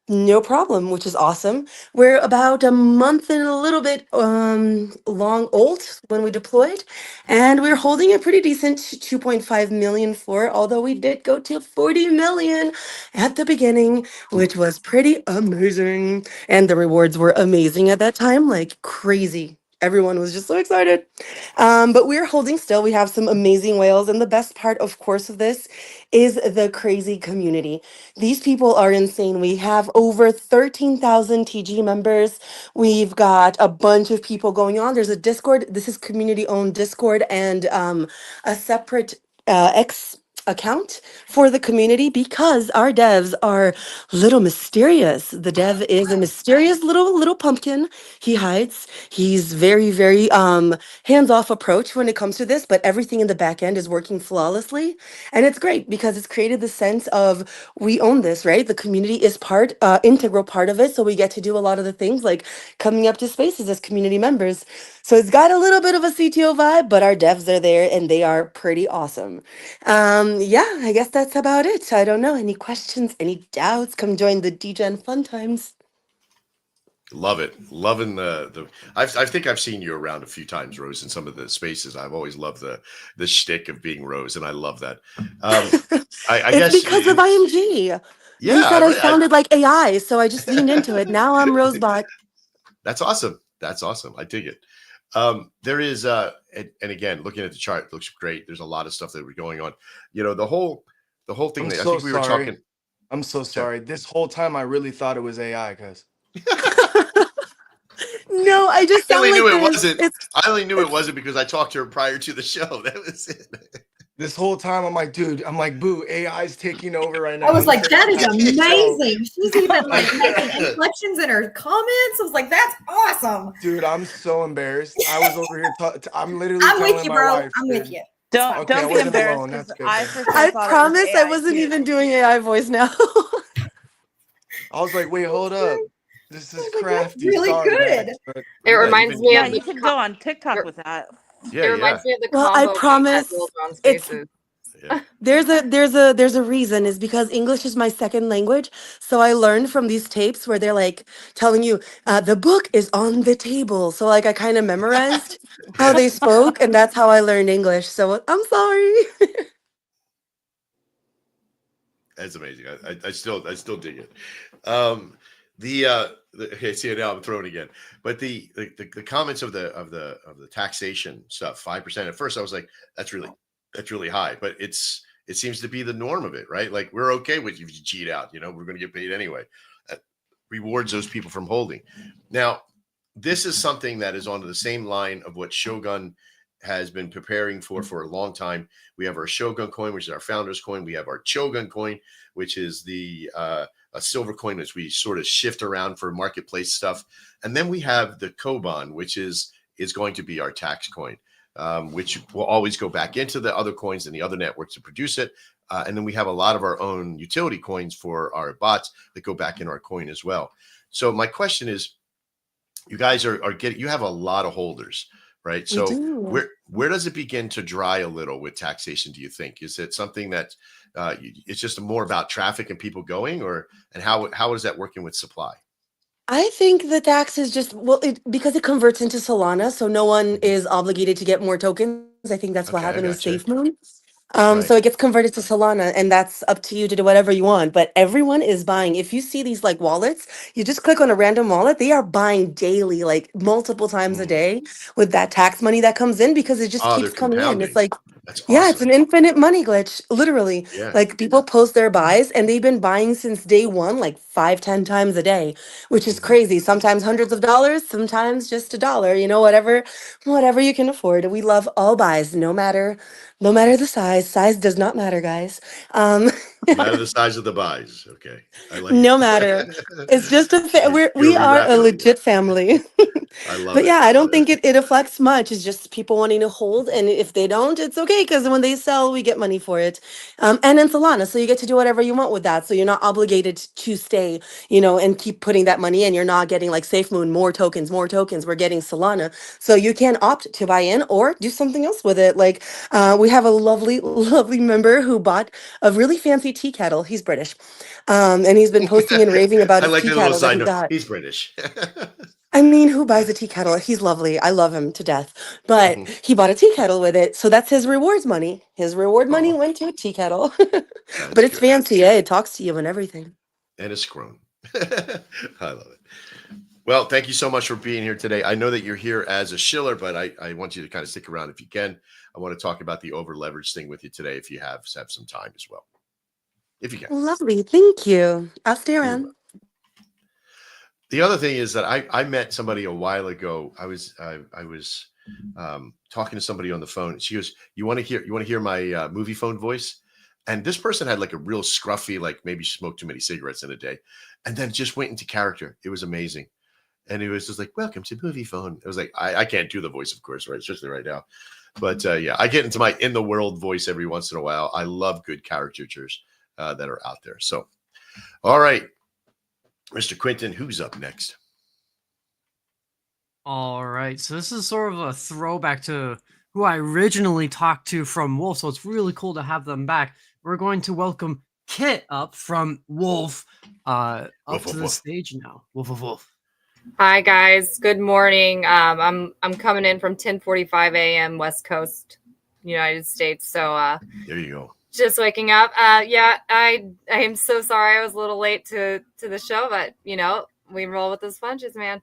no problem, which is awesome. We're about a month and a little bit long old when we deployed, and we're holding a pretty decent 2.5 million floor, although we did go to 40 million at the beginning, which was pretty amazing. And the rewards were amazing at that time, like crazy. Everyone was just so excited. But we're holding still. We have some amazing whales. And the best part, of course, of this is the crazy community. These people are insane. We have over 13,000 TG members. We've got a bunch of people going on. There's a Discord. This is community owned Discord and a separate X account for the community because our devs are little mysterious. The dev is a mysterious little pumpkin. He hides. He's very hands-off approach when it comes to this, but everything in the back end is working flawlessly. And it's great because it's created the sense of we own this, right? The community is integral part of it. So we get to do a lot of the things like coming up to spaces as community members. So it's got a little bit of a CTO vibe, but our devs are there and they are pretty awesome. Yeah, I guess that's about it. I don't know. Any questions, any doubts? Come join the DGen fun times. Love it. Loving the. I think I've seen you around a few times, Rose, in some of the spaces. I've always loved the shtick of being Rose, and I love that. I It's guess. because of IMG. Yeah, They said I sounded like AI, so I just leaned into it. Now I'm Rosebot. That's awesome. That's awesome. I dig it. There is, and again, looking at the chart, it looks great. There's a lot of stuff that we're going on. You know, the whole thing. I'm That I so think we were sorry. talking. I'm so sorry. This whole time I really thought it was AI, guys. No, I just I sound only like knew it this. wasn't. I only knew it wasn't because I talked to her prior to the show. That was it. This whole time I'm like, dude, I'm like, boo, AI's taking over right now. I was like, This that is AI show. amazing. She's even like making inflections in her comments. I was like, that's awesome. Dude, I'm so embarrassed. I was over here. I'm literally I'm telling with you, my bro. wife. I'm dude. with you. Don't Okay, I don't be wasn't embarrassed alone. because That's good. I then. for sure I thought promise it was I AI wasn't too. even doing AI voice now. I was like, wait, hold up. This is Like, that's crafty. really Sorry, good. guys, but It reminds me Yeah, of you could go on TikTok with that. it reminds me of the Well, I combo game at promise Bill John's it's Faces. Yeah. there's a reason is because English is my second language. So I learned from these tapes where they're like telling you the book is on the table. So like I kind of memorized how they spoke, and that's how I learned English. So I'm sorry. That's amazing. I still dig it. Okay, see now I'm throwing again. But the comments of the taxation stuff, 5%. At first I was like, that's really high, but it seems to be the norm of it, right? Like we're okay with you if you cheat out, we're going to get paid anyway. That rewards those people from holding. Now, this is something that is on the same line of what Shogun has been preparing for a long time. We have our Shogun coin, which is our founder's coin. We have our Shogun coin, which is the a silver coin, which we sort of shift around for marketplace stuff. And then we have the Koban, which is going to be our tax coin, which will always go back into the other coins and the other networks to produce it. And then we have a lot of our own utility coins for our bots that go back in our coin as well. So my question is, you guys are getting, you have a lot of holders, right? We So do. where does it begin to dry a little with taxation? Do you think is it something that it's just more about traffic and people going, and how is that working with supply? I think the tax is just because it converts into Solana, so no one Mhm. is obligated to get more tokens. I think that's what Okay, I happened with gotcha. SafeMoon. Right. So it gets converted to Solana, and that's up to you to do whatever you want. But everyone is buying. If you see these like wallets, you just click on a random wallet. They are buying daily, like multiple times a day, with that tax money that comes in because it just Oh, they're keeps coming in. It's compounding. like, That's yeah, it's awesome. an infinite money glitch, literally. Yeah. Like people post their buys, and they've been buying since day one, like 5, 10 times a day, which is Mhm. crazy. Sometimes hundreds of dollars, sometimes just $1. Whatever you can afford. We love all buys, no matter the size. Size does not matter, guys. Um, No matter the size of the buys. Okay, I like no it. matter. It's just we You're are a rewrapping it. legit family. I love But it. yeah, I Love don't it. think it affects much. It's just people wanting to hold, and if they don't, it's okay because when they sell, we get money for it. And in Solana, so you get to do whatever you want with that. So you're not obligated to stay, and keep putting that money in. You're not getting like SafeMoon more tokens, more tokens. We're getting Solana, so you can opt to buy in or do something else with it. Like we have a lovely, lovely member who bought a really fancy tea kettle. He's British, and he's been posting and raving about I his like tea the little kettle that side he note. got. He's British. I mean, who buys a tea kettle? He's lovely. I love him to death. But Mhm. he bought a tea kettle with it. So that's his rewards money. His reward money Oh, went to a tea kettle. that's But it's good. fancy. Yeah, it talks to you and everything. And it's grown. I love it. Well, thank you so much for being here today. I know that you're here as a shiller, but I want you to kind of stick around if you can. I want to talk about the over leverage thing with you today if you have some time as well. If you can. Lovely. Thank you. I'll stay You're around. welcome. The other thing is that I met somebody a while ago. I was talking to somebody on the phone. She goes, "You want to hear my movie phone voice?" And this person had like a real scruffy, like maybe she smoked too many cigarettes in a day, and then just went into character. It was amazing, and it was just like, "Welcome to movie phone." It was like I can't do the voice, of course, right, especially right now. But yeah, I get into my in the world voice every once in a while. I love good caricatures that are out there. So, all right. Mr. Quinton, who's up next? All right, so this is sort of a throwback to who I originally talked to from Wolf, so it's really cool to have them back. We're going to welcome Kit up from Wolf up Woof, to woof, the woof. stage now. Wolf, wolf, wolf. Hi guys, good morning. I'm coming in from 10:45 a.m. West Coast, United States. So there you go. Just waking up. Yeah, I am so sorry I was a little late to the show, but we roll with the sponges, man.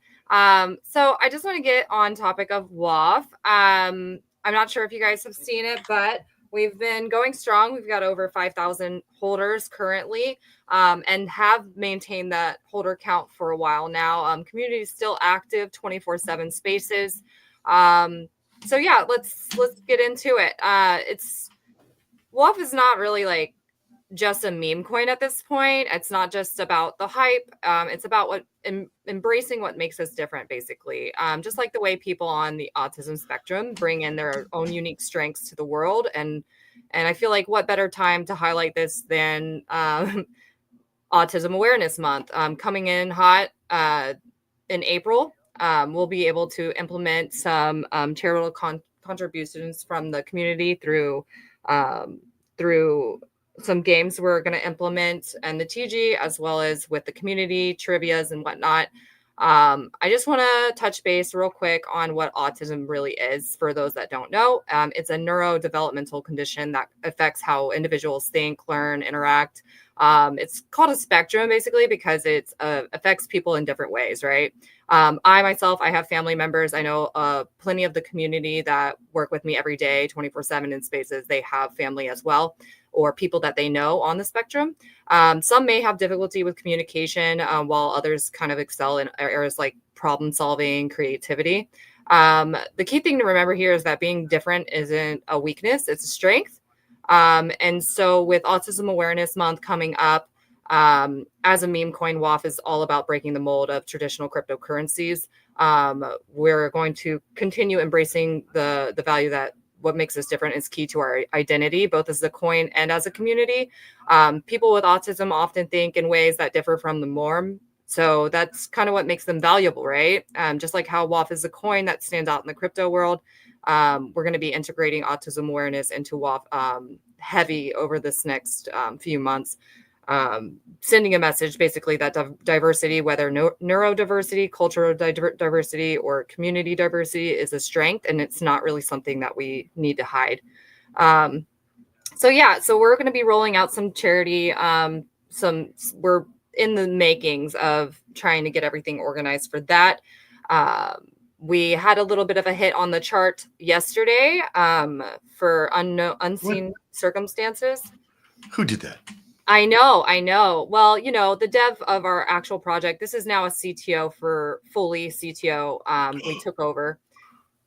So I just want to get on topic of WAF. I'm not sure if you guys have seen it, but we've been going strong. We've got over 5,000 holders currently, and have maintained that holder count for a while now. Community is still active, 24/7 spaces. So yeah, let's get into it. It's WAF is not really like just a meme coin at this point. It's not just about the hype. It's about embracing what makes us different, basically. Just like the way people on the autism spectrum bring in their own unique strengths to the world, and I feel like what better time to highlight this than Autism Awareness Month coming in hot in April. We'll be able to implement some charitable contributions from the community through some games we're going to implement and the TG, as well as with the community trivias and whatnot. I just want to touch base real quick on what autism really is for those that don't know. It's a neurodevelopmental condition that affects how individuals think, learn, interact. It's called a spectrum basically because it affects people in different ways, right? I myself, I have family members. I know plenty of the community that work with me every day, 24/7 in spaces. They have family as well, or people that they know on the spectrum. Some may have difficulty with communication, while others kind of excel in areas like problem solving, creativity. The key thing to remember here is that being different isn't a weakness, it's a strength. And so with Autism Awareness Month coming up, as a meme coin, WAF is all about breaking the mold of traditional cryptocurrencies. We're going to continue embracing the value that what makes us different is key to our identity, both as a coin and as a community. People with autism often think in ways that differ from the norm. So that's kind of what makes them valuable, right? Just like how WAF is a coin that stands out in the crypto world. We're going to be integrating autism awareness into WAF heavy over this next few months. Sending a message basically that diversity, whether neurodiversity, cultural diversity, or community diversity, is a strength, and it's not really something that we need to hide. So we're going to be rolling out some charity. We're in the makings of trying to get everything organized for that. We had a little bit of a hit on the chart yesterday for unseen circumstances. Who did that? I know. Well, the dev of our actual project, this is now a CTO for fully CTO. We took over.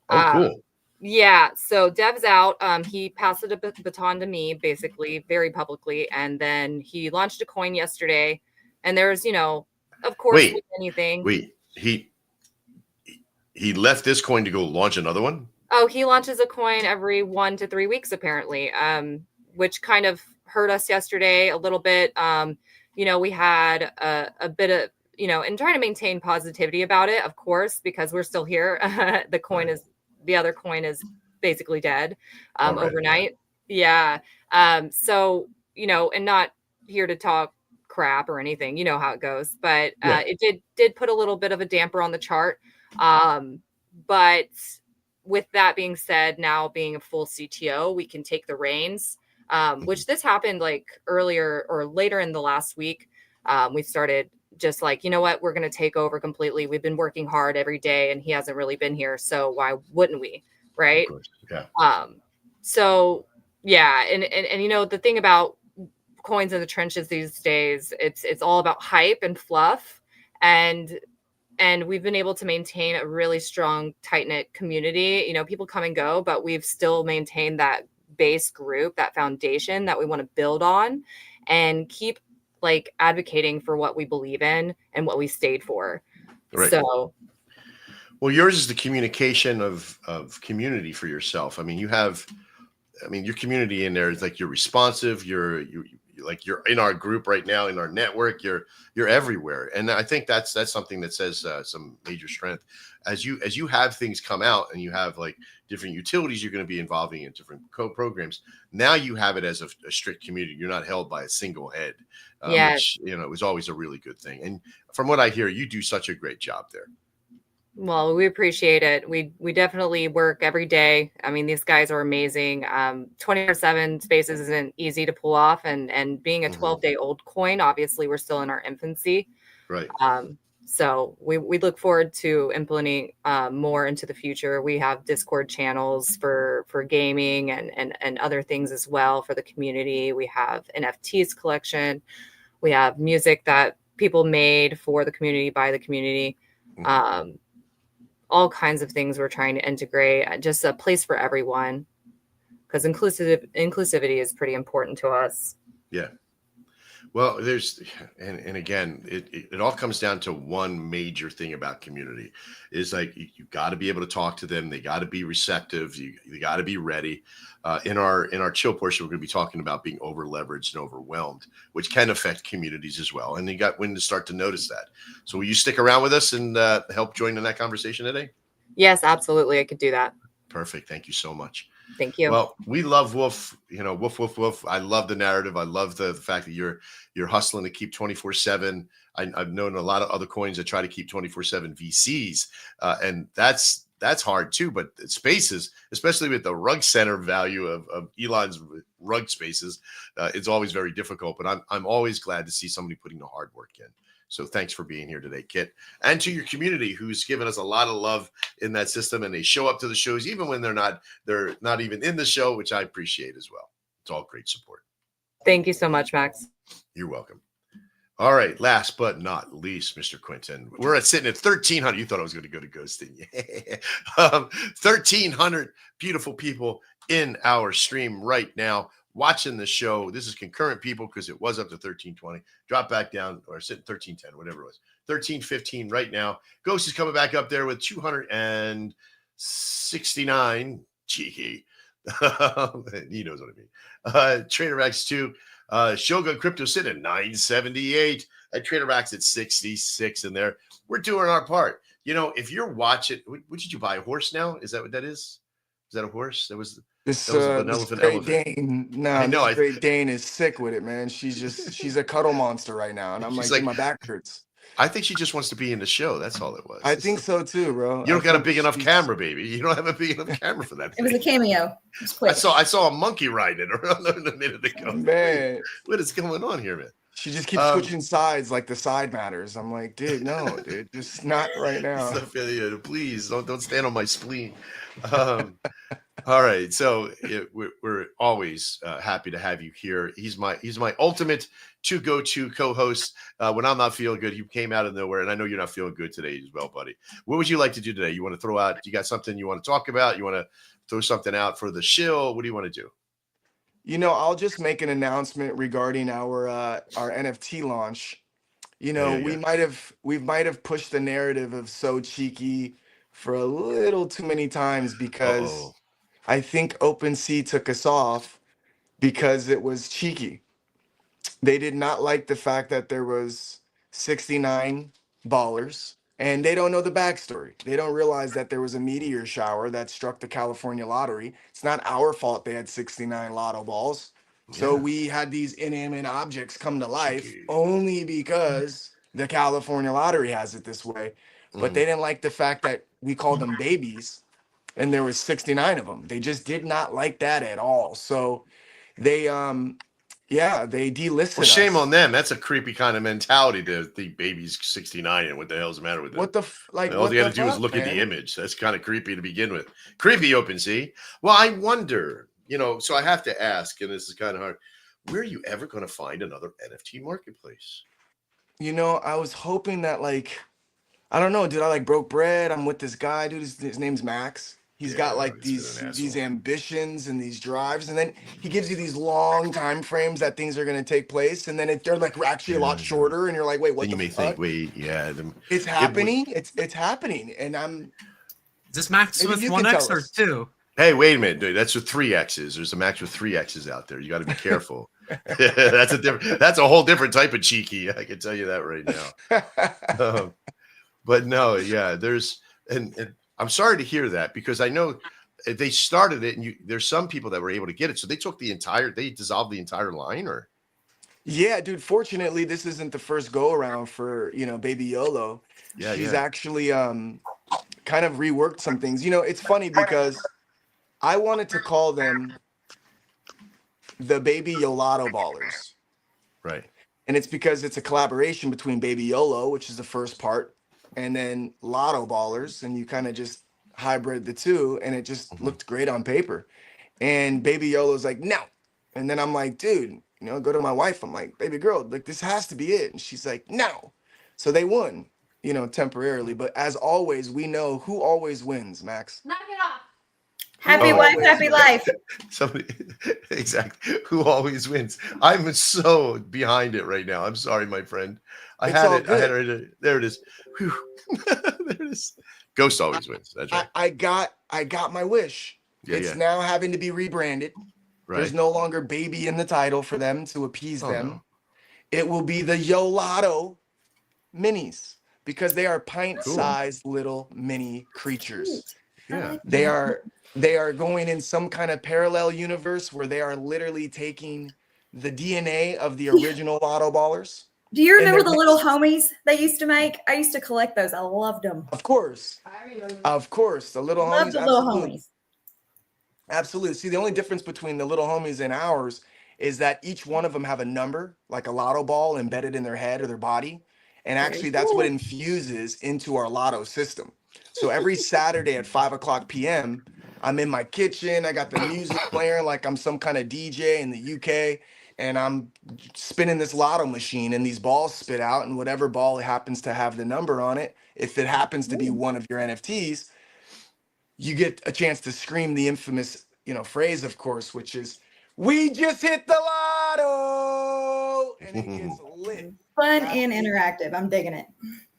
Oh, cool. Yeah. So dev's out. He passed the baton to me, basically, very publicly. And then he launched a coin yesterday. And there's, of course, with anything. Wait, he left this coin to go launch another one? Oh, he launches a coin every 1 to 3 weeks, apparently, which kind of hurt us yesterday a little bit. We had a bit of, and trying to maintain positivity about it, of course, because we're still here. The other coin is basically dead overnight. Yeah. So, and not here to talk crap or anything, you know how it goes, but it did put a little bit of a damper on the chart. But with that being said, now being a full CTO, we can take the reins. Which this happened like earlier or later in the last week. We started just like, you know what, we're going to take over completely. We've been working hard every day and he hasn't really been here. So why wouldn't we? Right. Yeah. So yeah. And the thing about coins in the trenches these days, it's all about hype and fluff. And we've been able to maintain a really strong, tight-knit community. People come and go, but we've still maintained that base group, that foundation that we want to build on and keep like advocating for what we believe in and what we stayed for. Right. So, well, yours is the communication of community for yourself. I mean, your community in there is like you're responsive. You're in our group right now, in our network. You're everywhere, and I think that's something that says some major strength. As you have things come out and you have like different utilities you're going to be involving in different programs. Now you have it as a strict community. You're not held by a single head, which was always a really good thing. And from what I hear, you do such a great job there. Well, we appreciate it. We definitely work every day. I mean, these guys are amazing. 24/7 spaces isn't easy to pull off, and being a 12-day-old coin, obviously we're still in our infancy. Right. So we look forward to implementing more into the future. We have Discord channels for gaming and other things as well for the community. We have NFTs collection. We have music that people made for the community, by the community. All kinds of things we're trying to integrate. Just a place for everyone, because inclusivity is pretty important to us. Yeah. Well, and again, it all comes down to one major thing about community is like you got to be able to talk to them. They got to be receptive. You got to be ready. In our chill portion, we're going to be talking about being over leveraged and overwhelmed, which can affect communities as well. And you got when to start to notice that. So will you stick around with us and help join in that conversation today? Yes, absolutely. I could do that. Perfect. Thank you so much. Thank you. Well, we love Wolf, Woof, woof, woof. I love the narrative. I love the fact that you're hustling to keep 24/7. I've known a lot of other coins that try to keep 24/7 VCs. And that's hard too, but spaces, especially with the rug center value of Elon's rug spaces, it's always very difficult, but I'm always glad to see somebody putting the hard work in. So thanks for being here today, Kit, and to your community who's given us a lot of love in that system, and they show up to the shows even when they're not even in the show, which I appreciate as well. It's all great support. Thank you so much, Max. You're welcome. All right, last but not least, Mr. Quinton, we're sitting at 1,300. You thought I was going to go to Ghost, didn't you? 1,300 beautiful people in our stream right now, watching the show. This is concurrent people because it was up to 1,320. Drop back down, or sit 1,310, whatever it was. 1,315 right now. Ghost is coming back up there with 269. Cheeky. He knows what I mean. Trader X 2. Shogun Crypto sitting at 978. Trader X at 66 in there. We're doing our part. If you're watching, what did you buy? A horse now? Is that what that is? Is that a horse? That was This an Great Dane. No, I know. this Great Dane is sick with it, man. She's a cuddle monster right now, and I'm like, my back hurts. I think she just wants to be in the show. That's all it was. I think so too, bro. You don't got a big enough camera, baby. You don't have a big enough camera for that. It was a cameo. It was quick. I saw a monkey riding around a minute ago. Man, what is going on here, man? She just keeps switching sides like the side matters. I'm like, dude, no, dude, just not right now. Please don't stand on my spleen. All right, so we're always happy to have you here. He's my ultimate to-go-to co-host. When I'm not feeling good, you came out of nowhere, and I know you're not feeling good today as well, buddy. What would you like to do today? You want to throw out? You got something you want to talk about? You want to throw something out for the shill? What do you want to do? I'll just make an announcement regarding our NFT launch. We might have pushed the narrative of so cheeky for a little too many times because I think OpenSea took us off because it was cheeky. They did not like the fact that there was 69 ballers, and they don't know the backstory. They don't realize that there was a meteor shower that struck the California lottery. It's not our fault they had 69 lotto balls. So we had these inanimate objects come to life only because the California lottery has it this way. But they didn't like the fact that we called them babies and there was 69 of them. They just did not like that at all. So they they delisted us. Shame on them. That's a creepy kind of mentality to think baby's 69 and what the hell's the matter with them? All they got to do is look at the image. That's kind of creepy to begin with. Creepy, OpenSea. Well, I wonder, so I have to ask, and this is kind of hard, where are you ever going to find another NFT marketplace? I was hoping that, I don't know, dude, I broke bread. I'm with this guy, dude. His name's Max. He's got these ambitions and these drives, and then he gives you these long time frames that things are going to take place, and then they're actually a lot shorter, and you're like, wait, what? Then you may think, it's happening. It's happening, and I'm. Is this Max with 1X or 2? Hey, wait a minute, dude. That's with 3 X's. There's a Max with 3 X's out there. You got to be careful. That's a whole different type of cheeky. I can tell you that right now. But no, there's and I'm sorry to hear that because I know they started it and there's some people that were able to get it. So they dissolved the entire line, or? Yeah, dude. Fortunately, this isn't the first go around for, Baby YOLO. She's actually kind of reworked some things. You know, it's funny because I wanted to call them the Baby Yolato Ballers. Right. And it's because it's a collaboration between Baby YOLO, which is the first part, and then Lotto Ballers. And you kind of just hybrid the two, and it just looked great on paper. And Baby YOLO's like, no. And then I'm like, dude, you know, go to my wife. I'm like, baby girl, like, this has to be it. And she's like, no. So they won, you know, temporarily. But as always, we know who always wins, Max. Knock it off. Happy wife, happy life. Somebody, exactly. Who always wins? I'm so behind it right now. I'm sorry, my friend. I It's had all it. I had good. it. There it is. Whew. There it is. Ghost always wins. That's right. I got my wish. Yeah, It's yeah. now having to be rebranded. Right. There's no longer baby in the title for them to appease them. No. It will be the Yolato minis because they are pint-sized little mini creatures. Yeah. They are going in some kind of parallel universe where they are literally taking the DNA of the original Lotto Ballers. Do you remember they're the little homies they used to make? I used to collect those. I loved them. Of course. Of course. The little Love homies. the little Absolutely. homies. Absolutely. See, the only difference between the little homies and ours is that each one of them have a number, like a lotto ball embedded in their head or their body. And actually, that's what infuses into our lotto system. So every Saturday at 5:00 p.m., I'm in my kitchen. I got the music playing like I'm some kind of DJ in the UK. And I'm spinning this lotto machine, and these balls spit out. And whatever ball happens to have the number on it, if it happens to be one of your NFTs, you get a chance to scream the infamous, you know, phrase, of course, which is, "We just hit the lotto," and it gets lit. Fun and interactive. I'm digging it.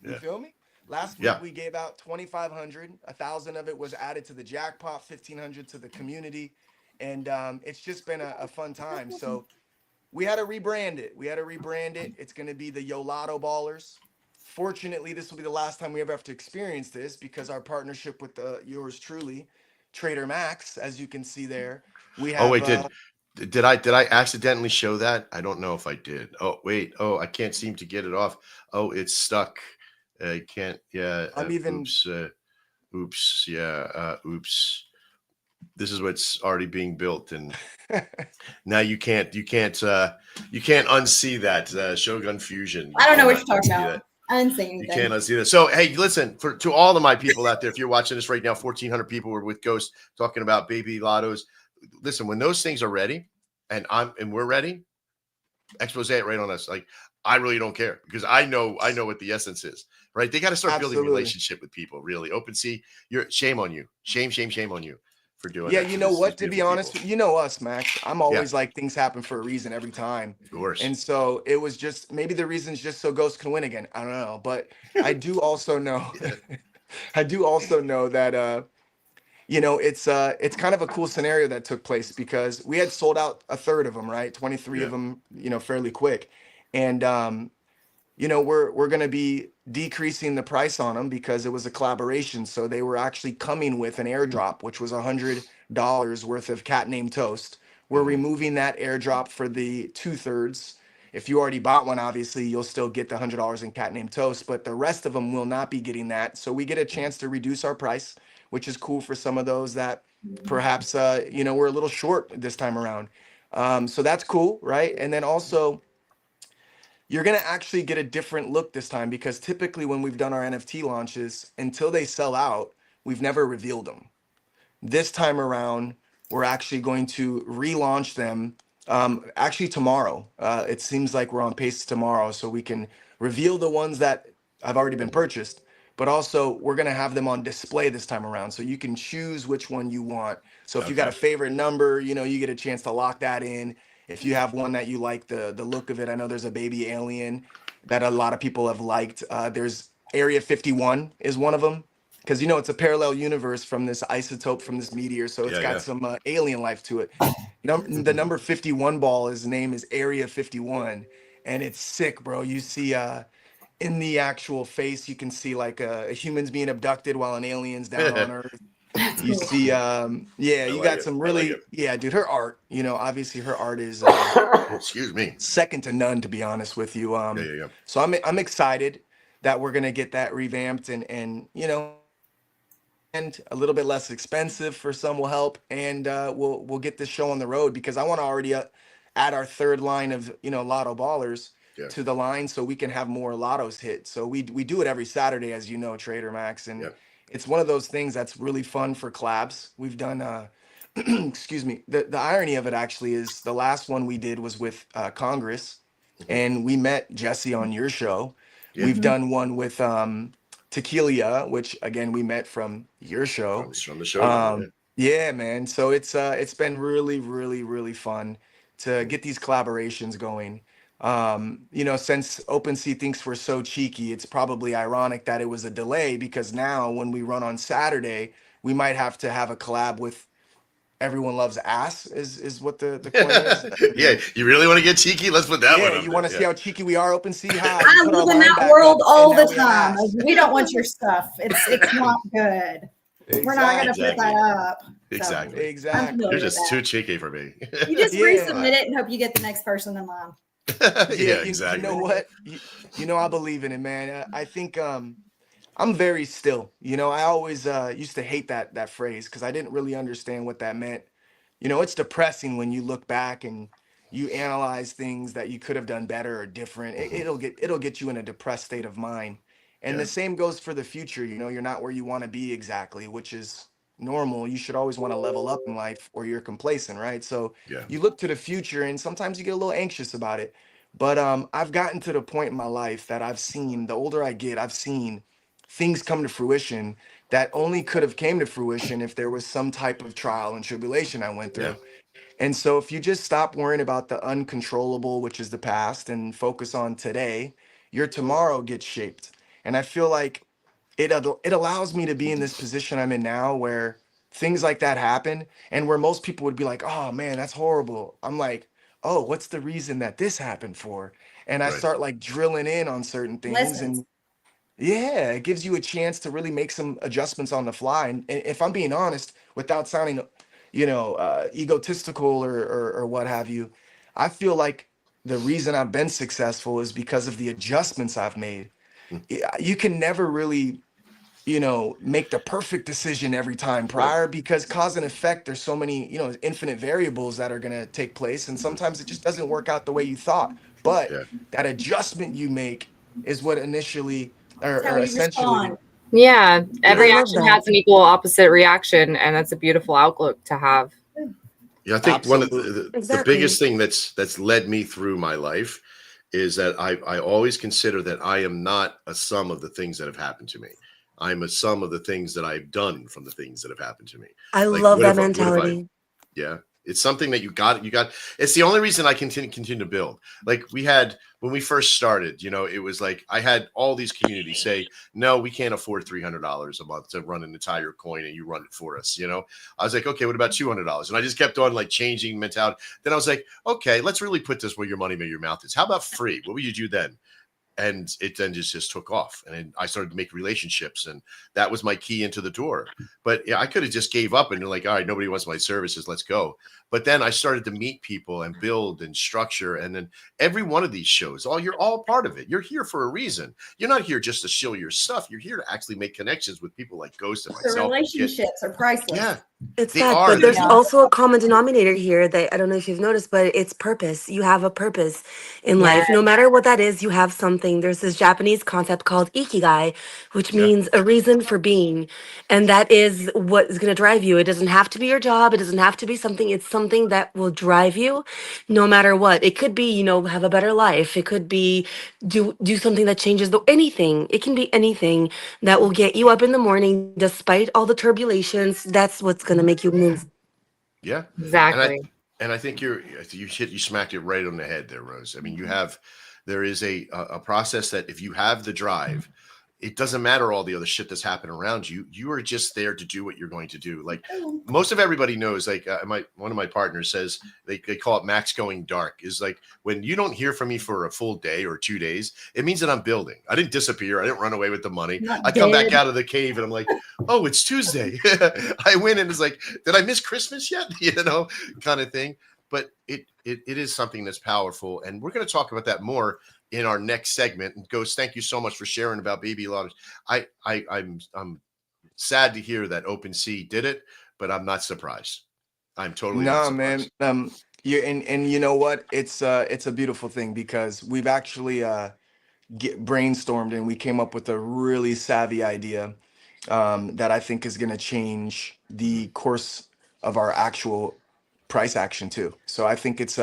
You feel me? Last week we gave out 2,500. 1,000 of it was added to the jackpot, 1,500 to the community, and it's just been a fun time. So we had to rebrand it. It's going to be the Yolato Ballers. Fortunately, this will be the last time we ever have to experience this because our partnership with yours truly, Trader Max, as you can see there, we have. Oh wait, did I accidentally show that? I don't know if I did. Oh wait. Oh, I can't seem to get it off. Oh, it's stuck. I can't. Yeah. I'm even. Oops. Oops. Yeah. Oops. This is what's already being built, and now you can't unsee that Shogun fusion. I don't know what you're talking about. I didn't see anything. You can't unsee that. So hey, listen, to all of my people out there, if you're watching this right now, 1,400 people were with Ghost talking about baby lottos. Listen, when those things are ready, and we're ready, expose it right on us. Like, I really don't care because I know what the essence is. Right? They got to start building a relationship with people. Really, OpenSea. Shame on you. Shame on you for doing. Yeah, that you know what? To be honest, people. you know us, Max. I'm always like, things happen for a reason every time. Of course. And so it was just maybe the reason's just so Ghost can win again. I don't know, but I do also know. I do also know that you know, it's kind of a cool scenario that took place because we had sold out a third of them, right? 23 of them, you know, fairly quick, and you know, we're going to be decreasing the price on them because it was a collaboration. So they were actually coming with an airdrop, which was $100 worth of cat named Toast. We're removing that airdrop for the 2/3. If you already bought one, obviously you'll still get the $100 in cat named Toast, but the rest of them will not be getting that. So we get a chance to reduce our price, which is cool for some of those that perhaps, you know, we're a little short this time around. So that's cool, right? And then also, you're going to actually get a different look this time because typically when we've done our NFT launches, until they sell out, we've never revealed them. This time around, we're actually going to relaunch them actually tomorrow. It seems like we're on pace tomorrow, so we can reveal the ones that have already been purchased, but also we're going to have them on display this time around, so you can choose which one you want. So if you got a favorite number, you know, you get a chance to lock that in. If you have one that you like the look of it, I know there's a baby alien that a lot of people have liked. There's Area 51 is one of them because, you know, it's a parallel universe from this isotope from this meteor, so it's got some alien life to it. The number 51 ball, his name is Area 51, and it's sick, bro. You see in the actual face, you can see like a human's being abducted while an alien's down on Earth. You see, you got some really, dude, her art, you know, obviously her art is, excuse me, second to none, to be honest with you. So I'm excited that we're going to get that revamped and, you know, a little bit less expensive for some will help, and we'll get this show on the road because I want to already add our third line of lotto ballers to the line so we can have more lottos hit. So we do it every Saturday, as you know, Trader Max, and it's one of those things that's really fun for collabs. We've done excuse me, the irony of it actually is the last one we did was with Congress, and we met Jesse on your show. We've done one with Tequila, which again we met from your show. From the show. Yeah, man. So it's been really, really, really fun to get these collaborations going. Since OpenSea thinks we're so cheeky, it's probably ironic that it was a delay because now when we run on Saturday, we might have to have a collab with Everyone Loves Ass is what the coin is. Yeah, you really want to get cheeky? Let's put that one Yeah, up you want to see how cheeky we are, OpenSea? I live in that world all the time. We don't want your stuff. It's not good. Exactly. We're not going to put that up. Exactly. You're just too cheeky for me. You just resubmit it and hope you get the next person in line. Exactly. You know what? I believe in it, man. I think I'm very still. I always used to hate that phrase because I didn't really understand what that meant. It's depressing when you look back and you analyze things that you could have done better or different. It'll get you in a depressed state of mind. And the same goes for the future. You're not where you want to be exactly, which is normal. You should always want to level up in life or you're complacent, right? So you look to the future and sometimes you get a little anxious about it. But I've gotten to the point in my life that the older I get, I've seen things come to fruition that only could have came to fruition if there was some type of trial and tribulation I went through. And so if you just stop worrying about the uncontrollable, which is the past, and focus on today, your tomorrow gets shaped. And I feel like it allows me to be in this position I'm in now where things like that happen and where most people would be like, oh man, that's horrible. I'm like, oh, what's the reason that this happened for? And I start like drilling in on certain things. And yeah, it gives you a chance to really make some adjustments on the fly. And if I'm being honest, without sounding, egotistical or what have you, I feel like the reason I've been successful is because of the adjustments I've made. You can never really, make the perfect decision every time prior because cause and effect, there's so many, infinite variables that are going to take place. And sometimes it just doesn't work out the way you thought. But that adjustment you make is what initially or essentially. Yeah, every I love action that. has an equal opposite reaction, and that's a beautiful outlook to have. Yeah, I think Absolutely. one of the Exactly. biggest thing that's led me through my life is that I always consider that I am not a sum of the things that have happened to me. I'm a sum of the things that I've done from the things that have happened to me. I Like, love what that if I- what if I- mentality. Yeah. It's something that you got. It's the only reason I continue to build. Like when we first started, it was like I had all these communities say, no, we can't afford $300 a month to run an entire coin and you run it for us. I was like, okay, what about $200? And I just kept on like changing mentality. Then I was like, okay, let's really put this where your money, where your mouth is. How about free? What would you do then? And it then just took off, and then I started to make relationships, and that was my key into the door. But I could have just gave up and like, all right, nobody wants my services, let's go. But then I started to meet people and build and structure, and then every one of these shows, you're all part of it. You're here for a reason. You're not here just to show your stuff. You're here to actually make connections with people like Ghost and The myself. relationships are priceless. Yeah. It's They that, are. but there's Yeah. also a common denominator here that I don't know if you've noticed, but it's purpose. You have a purpose in life. No matter what that is, you have something. There's this Japanese concept called ikigai, which means a reason for being. And that is what is going to drive you. It doesn't have to be your job. It doesn't have to be something. It's something that will drive you no matter what. It could be, have a better life. It could be do something that changes anything. It can be anything that will get you up in the morning despite all the turbulations. That's what's going to make you move. Yeah. Exactly. And I think you smacked it right on the head there, Rose. I mean, there is a process that if you have the drive, it doesn't matter all the other shit that's happening around you. You are just there to do what you're going to do. Like most of everybody knows, like one of my partners says, they call it max going dark, is like when you don't hear from me for a full day or 2 days, it means that I'm building. I didn't disappear. I didn't run away with the money. I come back out of the cave and I'm like, oh, it's Tuesday. I win and it's like, did I miss Christmas yet? Kind of thing. But it is something that's powerful. And we're going to talk about that more in our next segment. And Ghost, thank you so much for sharing about baby ladders. I'm sad to hear that OpenSea did it, but I'm not surprised. I'm totally not No, surprised. man. And you know what? It's a beautiful thing because we've actually brainstormed and we came up with a really savvy idea that I think is going to change the course of our actual price action too. So I think it's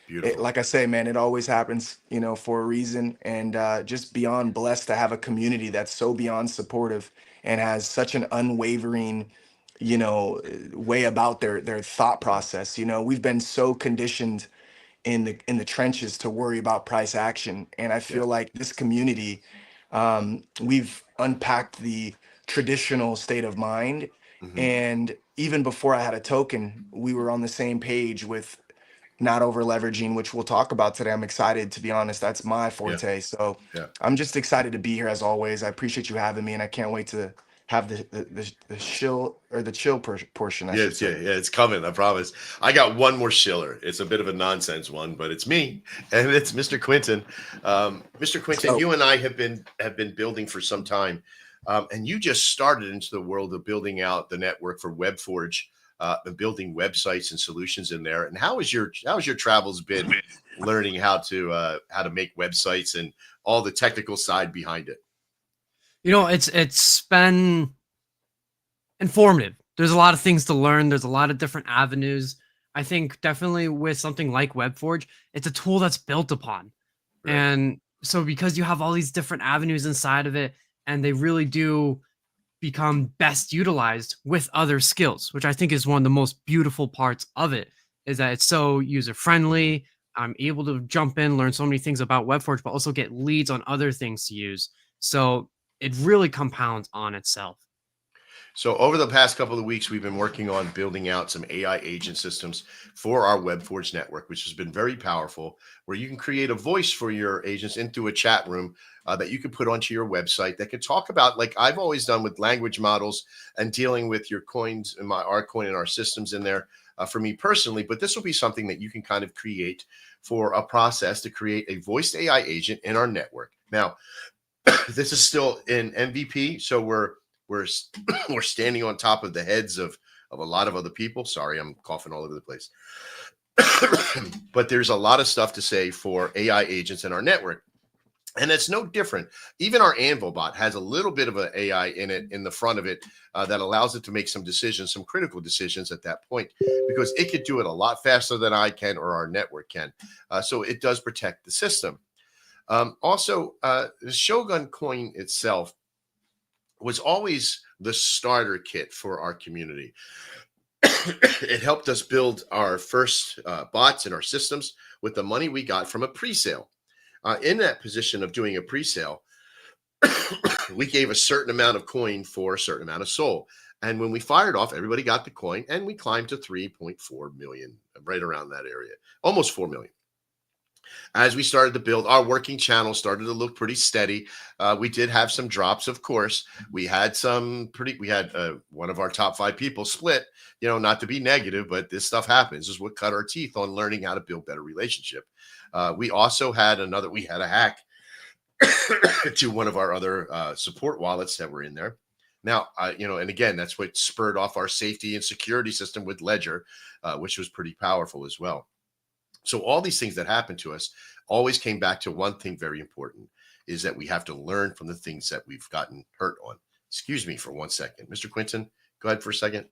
Beautiful. like I say, man, it always happens, for a reason, and just beyond blessed to have a community that's so beyond supportive and has such an unwavering, way about their thought process. We've been so conditioned in the trenches to worry about price action, and I Yeah. feel like this community, we've unpacked the traditional state of mind, and even before I had a token, we were on the same page with not over leveraging, which we'll talk about today. I'm excited, to be honest. That's my Yeah. forte. So Yeah. I'm just excited to be here as always. I appreciate you having me, and I can't wait to have the shill or the chill portion, I should Yeah, say. it's coming. I promise. I got one more shiller. It's a bit of a nonsense one, but it's me, and it's Mr. Quinton. Mr. Quinton, So you and I have been building for some time, and you just started into the world of building out the network for WebForge, and building websites and solutions in there. And how's your travels been learning how to make websites and all the technical side behind it? It's been informative. There's a lot of things to learn. There's a lot of different avenues. I think definitely with something like WebForge, it's a tool that's built upon. Right. And so because you have all these different avenues inside of it, and they really do become best utilized with other skills, which I think is one of the most beautiful parts of it, is that it's so user friendly. I'm able to jump in, learn so many things about WebForge, but also get leads on other things to use. So it really compounds on itself. So over the past couple of weeks, we've been working on building out some AI agent systems for our WebForge network, which has been very powerful, where you can create a voice for your agents into a chat room that you can put onto your website that can talk about, like I've always done with language models and dealing with your coins and our coin and our systems in there for me personally. But this will be something that you can kind of create for a process to create a voiced AI agent in our network. Now, this is still in MVP, so we're we're standing on top of the heads of a lot of other people. Sorry, I'm coughing all over the place. But there's a lot of stuff to say for AI agents in our network. And it's no different. Even our Anvil bot has a little bit of an AI in it, in the front of it, that allows it to make some decisions, some critical decisions at that point, because it could do it a lot faster than I can or our network can. So it does protect the system. Also, the Shogun coin itself was always the starter kit for our community. It helped us build our first bots and our systems with the money we got from a pre-sale. In that position of doing a pre-sale, we gave a certain amount of coin for a certain amount of soul. And when we fired off, everybody got the coin, and we climbed to 3.4 million, right around that area, almost 4 million. As we started to build, our working channel started to look pretty steady. We did have some drops, of course. We had one of our top 5 people split, not to be negative, but this stuff happens. This is what cut our teeth on learning how to build better relationship. We also had a hack to one of our other support wallets that were in there. Now, and again, that's what spurred off our safety and security system with Ledger, which was pretty powerful as well. So all these things that happened to us always came back to one thing very important, is that we have to learn from the things that we've gotten hurt on. Excuse me for 1 second. Mr. Quinton, go ahead for a second.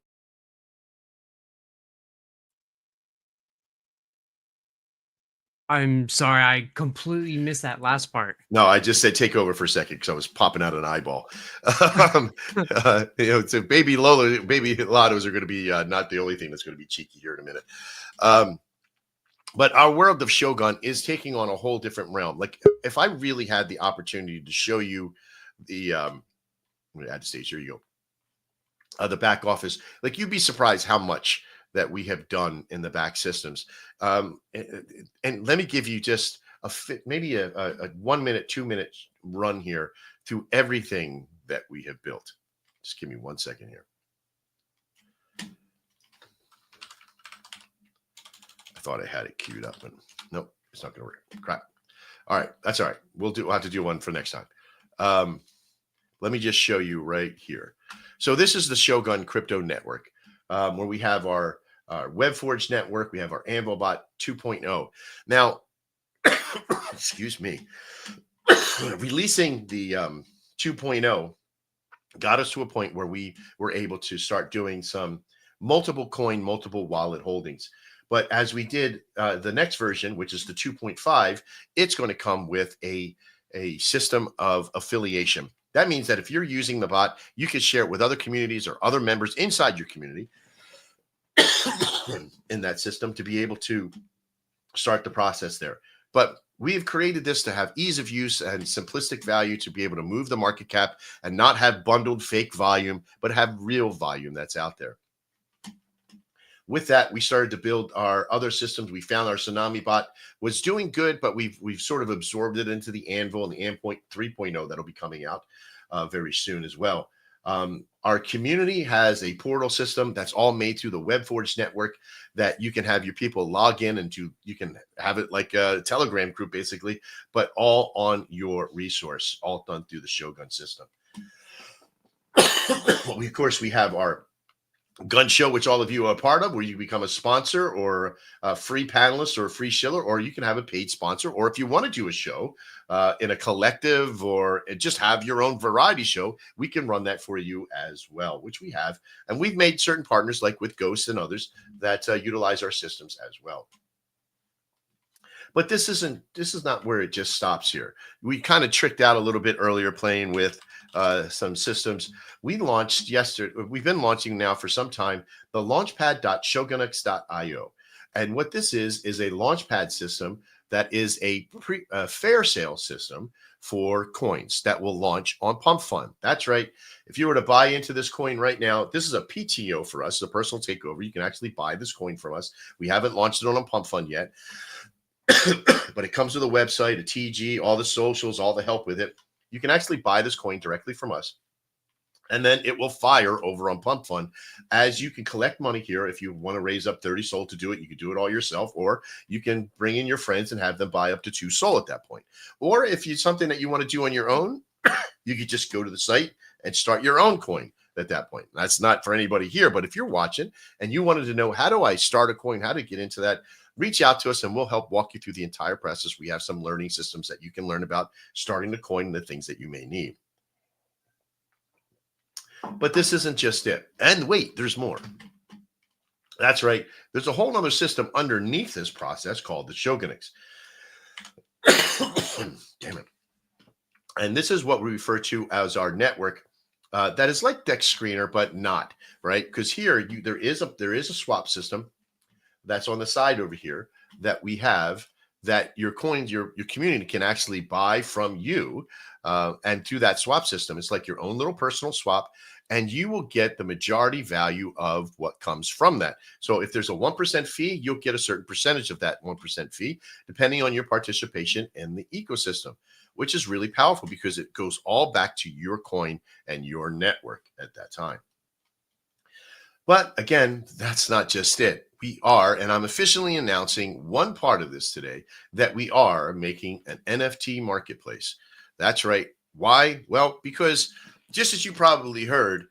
I'm sorry, I completely missed that last part. No, I just said take over for a second because I was popping out an eyeball. So baby Lottos are going to be not the only thing that's going to be cheeky here in a minute. But our world of Shogun is taking on a whole different realm. Like if I really had the opportunity to show you the, I'm going to add the stage. Here you go. The back office, like you'd be surprised how much that we have done in the back systems. And let me give you just maybe a 1 minute, 2 minute run here through everything that we have built. Just give me 1 second here. I thought I had it queued up, but nope, it's not going to work. Crap. All right, that's all right. We'll have to do one for next time. let me just show you right here. So this is the Shogun crypto network, where we have our WebForge network. We have our AnvilBot 2.0. Now, excuse me, releasing the 2.0 got us to a point where we were able to start doing some multiple coin, multiple wallet holdings. But as we did the next version, which is the 2.5, it's going to come with a system of affiliation. That means that if you're using the bot, you can share it with other communities or other members inside your community in that system to be able to start the process there. But we have created this to have ease of use and simplistic value to be able to move the market cap and not have bundled fake volume, but have real volume that's out there. With that, we started to build our other systems. We found our Tsunami bot was doing good, but we've sort of absorbed it into the Anvil and the Anvil 3.0 that'll be coming out very soon as well. Our community has a portal system that's all made through the WebForge network that you can have your people log in and you can have it like a Telegram group basically, but all on your resource, all done through the Shogun system. Of course, we have our gun show, which all of you are a part of, where you become a sponsor or a free panelist or a free shiller, or you can have a paid sponsor. Or if you want to do a show in a collective or just have your own variety show, we can run that for you as well, which we have. And we've made certain partners like with Ghost and others that utilize our systems as well. But this is not where it just stops here. We kind of tricked out a little bit earlier playing with some systems. We launched yesterday. We've been launching now for some time the launchpad.shogunx.io. And what this is a launchpad system that is a fair sale system for coins that will launch on Pump Fund. That's right. If you were to buy into this coin right now, this is a PTO for us, a personal takeover. You can actually buy this coin from us. We haven't launched it on Pump Fund yet. But it comes with a website, a TG, all the socials, all the help with it. You can actually buy this coin directly from us. And then it will fire over on Pump Fund, as you can collect money here. If you want to raise up 30 SOL to do it, you can do it all yourself, or you can bring in your friends and have them buy up to 2 SOL at that point. Or if it's something that you want to do on your own, you could just go to the site and start your own coin at that point. That's not for anybody here, but if you're watching and you wanted to know, how do I start a coin, how to get into that, reach out to us and we'll help walk you through the entire process. We have some learning systems that you can learn about starting the coin and the things that you may need. But this isn't just it. And wait, there's more. That's right. There's a whole other system underneath this process called the Shogunix. Damn it. And this is what we refer to as our network. That is like Dex Screener, but not, right? Because here there is a swap system that's on the side over here that we have, that your coins, your community can actually buy from you. And through that swap system, it's like your own little personal swap, and you will get the majority value of what comes from that. So if there's a 1% fee, you'll get a certain percentage of that 1% fee, depending on your participation in the ecosystem, which is really powerful because it goes all back to your coin and your network at that time. But again, that's not just it. We are, and I'm officially announcing one part of this today, that we are making an NFT marketplace. That's right. Why? Well, because just as you probably heard,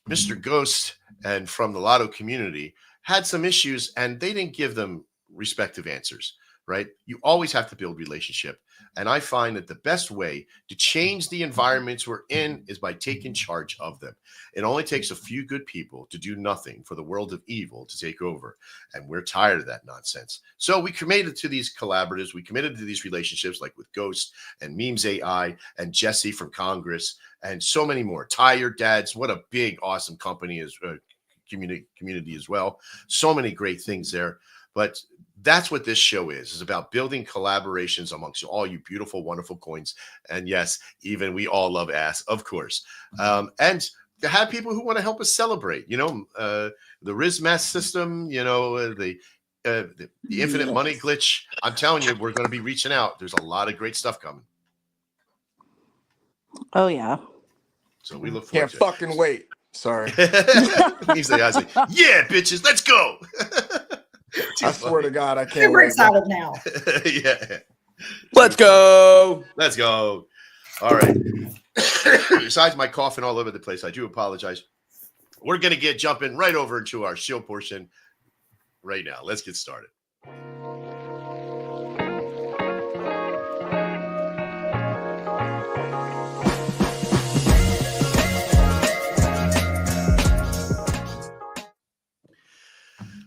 Mr. Ghost and from the Lotto community had some issues and they didn't give them respective answers, right? You always have to build relationship. And I find that the best way to change the environments we're in is by taking charge of them. It only takes a few good people to do nothing for the world of evil to take over. And we're tired of that nonsense. So we committed to these collaboratives. We committed to these relationships like with Ghost and Memes AI and Jesse from Congress and so many more. Tired Dads, what a big, awesome company is, community as well. So many great things there. But that's what this show is about, building collaborations amongst all you beautiful, wonderful coins. And yes, even we all love ass, of course. And to have people who want to help us celebrate, the RizMass system, the infinite money glitch. I'm telling you, we're going to be reaching out. There's a lot of great stuff coming. Oh, yeah. So we look forward to it. Can't fucking wait. Sorry. He's like, I say, yeah, bitches, let's go. I swear to God, I can't. Super excited now. Yeah. Let's go. Let's go. All right. besides my coughing all over the place, I do apologize. We're going to get jumping right over into our Shill portion right now. Let's get started.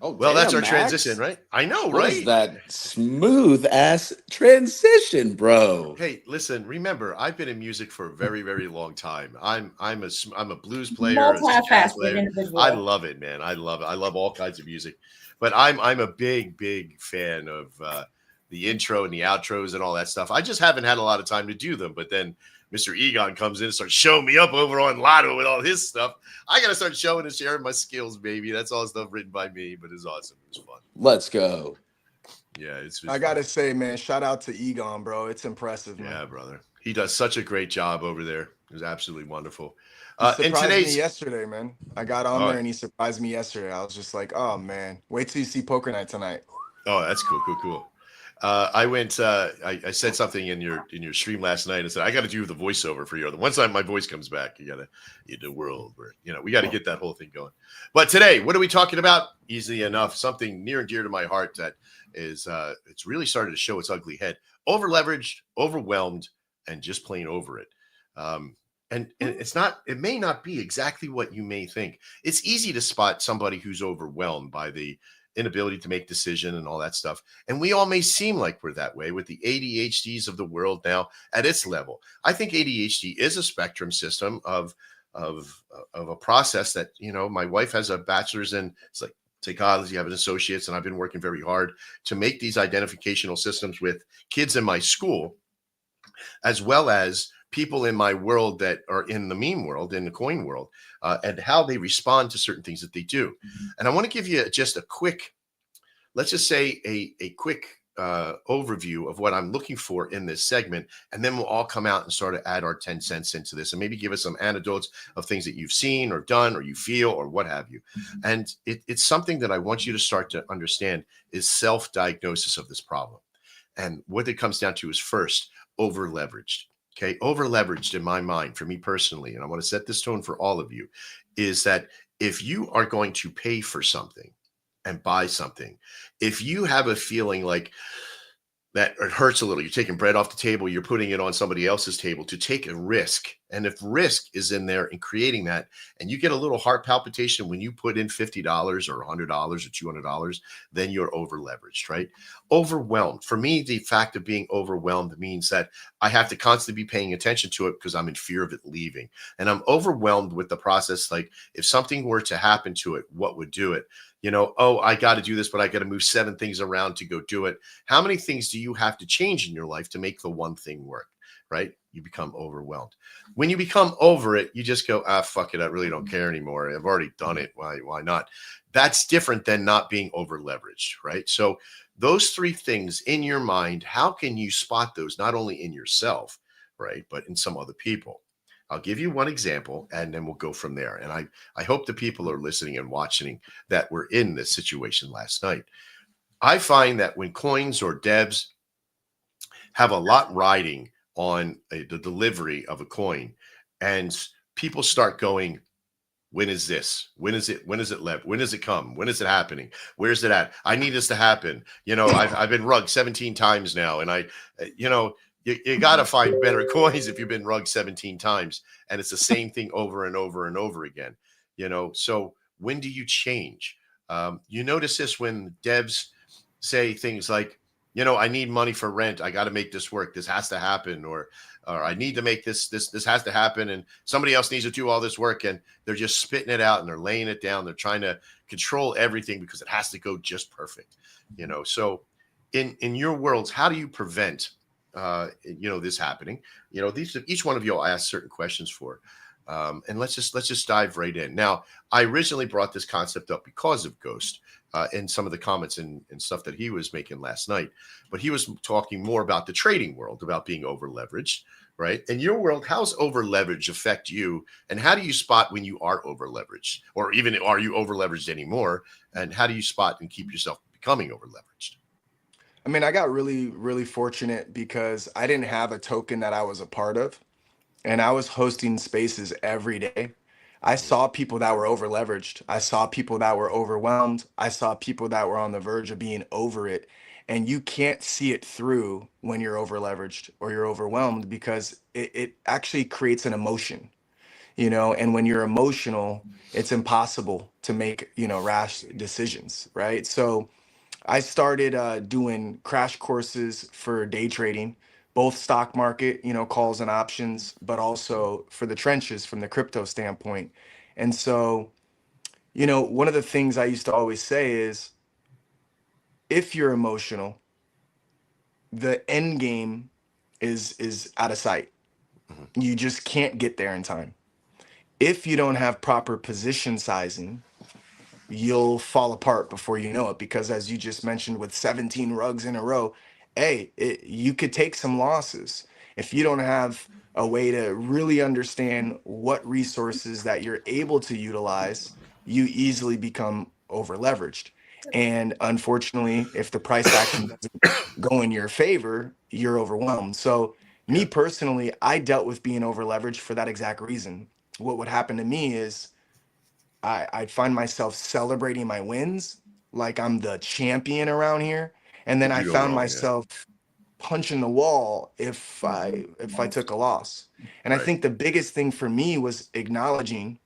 Oh, well, that's our Max. transition, right? I know, What right? is that smooth ass transition, bro? Hey, listen. Remember, I've been in music for a very, very long time. I'm a blues player, a jazz Multifaceted player. individual. I love it, man. I love it. I love all kinds of music, but I'm a big fan of the intro and the outros and all that stuff. I just haven't had a lot of time to do them. But then Mr. Egon comes in and starts showing me up over on Lotto with all his stuff. I got to start showing and sharing my skills, baby. That's all stuff written by me, but it's awesome. It's fun. Let's go. Yeah, it's I gotta say, man, shout out to Egon, bro. It's impressive, man. Yeah, brother. He does such a great job over there. It was absolutely wonderful. He surprised me yesterday, man. I got on there and he surprised me yesterday. I was just like, oh man, wait till you see Poker Night tonight. Oh, that's cool. I went. I said something in your stream last night and said I got to do the voiceover for you. Once my voice comes back, you got to in the world where we got to get that whole thing going. But today, what are we talking about? Easily enough, something near and dear to my heart that is it's really started to show its ugly head. Over leveraged, overwhelmed, and just plain over it. And it's not. It may not be exactly what you may think. It's easy to spot somebody who's overwhelmed by the inability to make decision and all that stuff. And we all may seem like we're that way with the ADHDs of the world now at its level. I think ADHD is a spectrum system of a process that, my wife has a bachelor's in psychology, I have an associate's, and I've been working very hard to make these identificational systems with kids in my school, as well as people in my world that are in the meme world, in the coin world, and how they respond to certain things that they do. Mm-hmm. And I want to give you just a quick, let's just say a quick overview of what I'm looking for in this segment. And then we'll all come out and sort of add our 10 cents into this and maybe give us some anecdotes of things that you've seen or done or you feel or what have you. Mm-hmm. And it's something that I want you to start to understand is self-diagnosis of this problem. And what it comes down to is first, over-leveraged. Okay, over-leveraged in my mind, for me personally, and I want to set this tone for all of you, is that if you are going to pay for something and buy something, if you have a feeling like that it hurts a little, you're taking bread off the table, you're putting it on somebody else's table to take a risk. And if risk is in there in creating that, and you get a little heart palpitation when you put in $50 or $100 or $200, then you're over leveraged, right? Overwhelmed. For me, the fact of being overwhelmed means that I have to constantly be paying attention to it because I'm in fear of it leaving. And I'm overwhelmed with the process. Like if something were to happen to it, what would do it? I got to do this, but I got to move 7 things around to go do it. How many things do you have to change in your life to make the one thing work, right? You become overwhelmed. When you become over it, you just go, fuck it. I really don't care anymore. I've already done it. Why not? That's different than not being over leveraged, right? So those 3 things in your mind, how can you spot those not only in yourself, right, but in some other people? I'll give you one example and then we'll go from there. And I hope the people are listening and watching that were in this situation last night. I find that when coins or devs have a lot riding on the delivery of a coin and people start going, when is this? When is it? When is it left? When does it come? When is it happening? Where's it at? I need this to happen. I've been rugged 17 times now. And you got to find better coins if you've been rugged 17 times. And it's the same thing over and over and over again. So when do you change? You notice this when devs say things like, I need money for rent. I got to make this work. This has to happen. Or I need to make this has to happen. And somebody else needs to do all this work. And they're just spitting it out and they're laying it down. They're trying to control everything because it has to go just perfect. So in your worlds, how do you prevent this happening? Each one of you will ask certain questions for, and let's just dive right in. Now, I originally brought this concept up because of Ghost and some of the comments and stuff that he was making last night, but he was talking more about the trading world, about being over leveraged, right? In your world, how's over leverage affect you, and how do you spot when you are over leveraged, or even are you over leveraged anymore? And how do you spot and keep yourself becoming over leveraged? I mean, I got really, really fortunate because I didn't have a token that I was a part of. and I was hosting spaces every day, I saw people that were over leveraged. I saw people that were overwhelmed. I saw people that were on the verge of being over it. And you can't see it through when you're over leveraged or you're overwhelmed, because it actually creates an emotion, and when you're emotional, it's impossible to make, rash decisions, right? So I started doing crash courses for day trading, both stock market, calls and options, but also for the trenches from the crypto standpoint. And so, one of the things I used to always say is, if you're emotional, the end game is out of sight. You just can't get there in time. If you don't have proper position sizing, you'll fall apart before you know it, because as you just mentioned, with 17 rugs in a row, you could take some losses if you don't have a way to really understand what resources that you're able to utilize. You easily become over leveraged, and unfortunately, if the price action doesn't go in your favor, you're overwhelmed. So me personally, I dealt with being over leveraged for that exact reason. What would happen to me is I'd find myself celebrating my wins like I'm the champion around here. And then I You go found wrong, yeah. myself punching the wall if I took a loss. And I Right. think the biggest thing for me was acknowledging,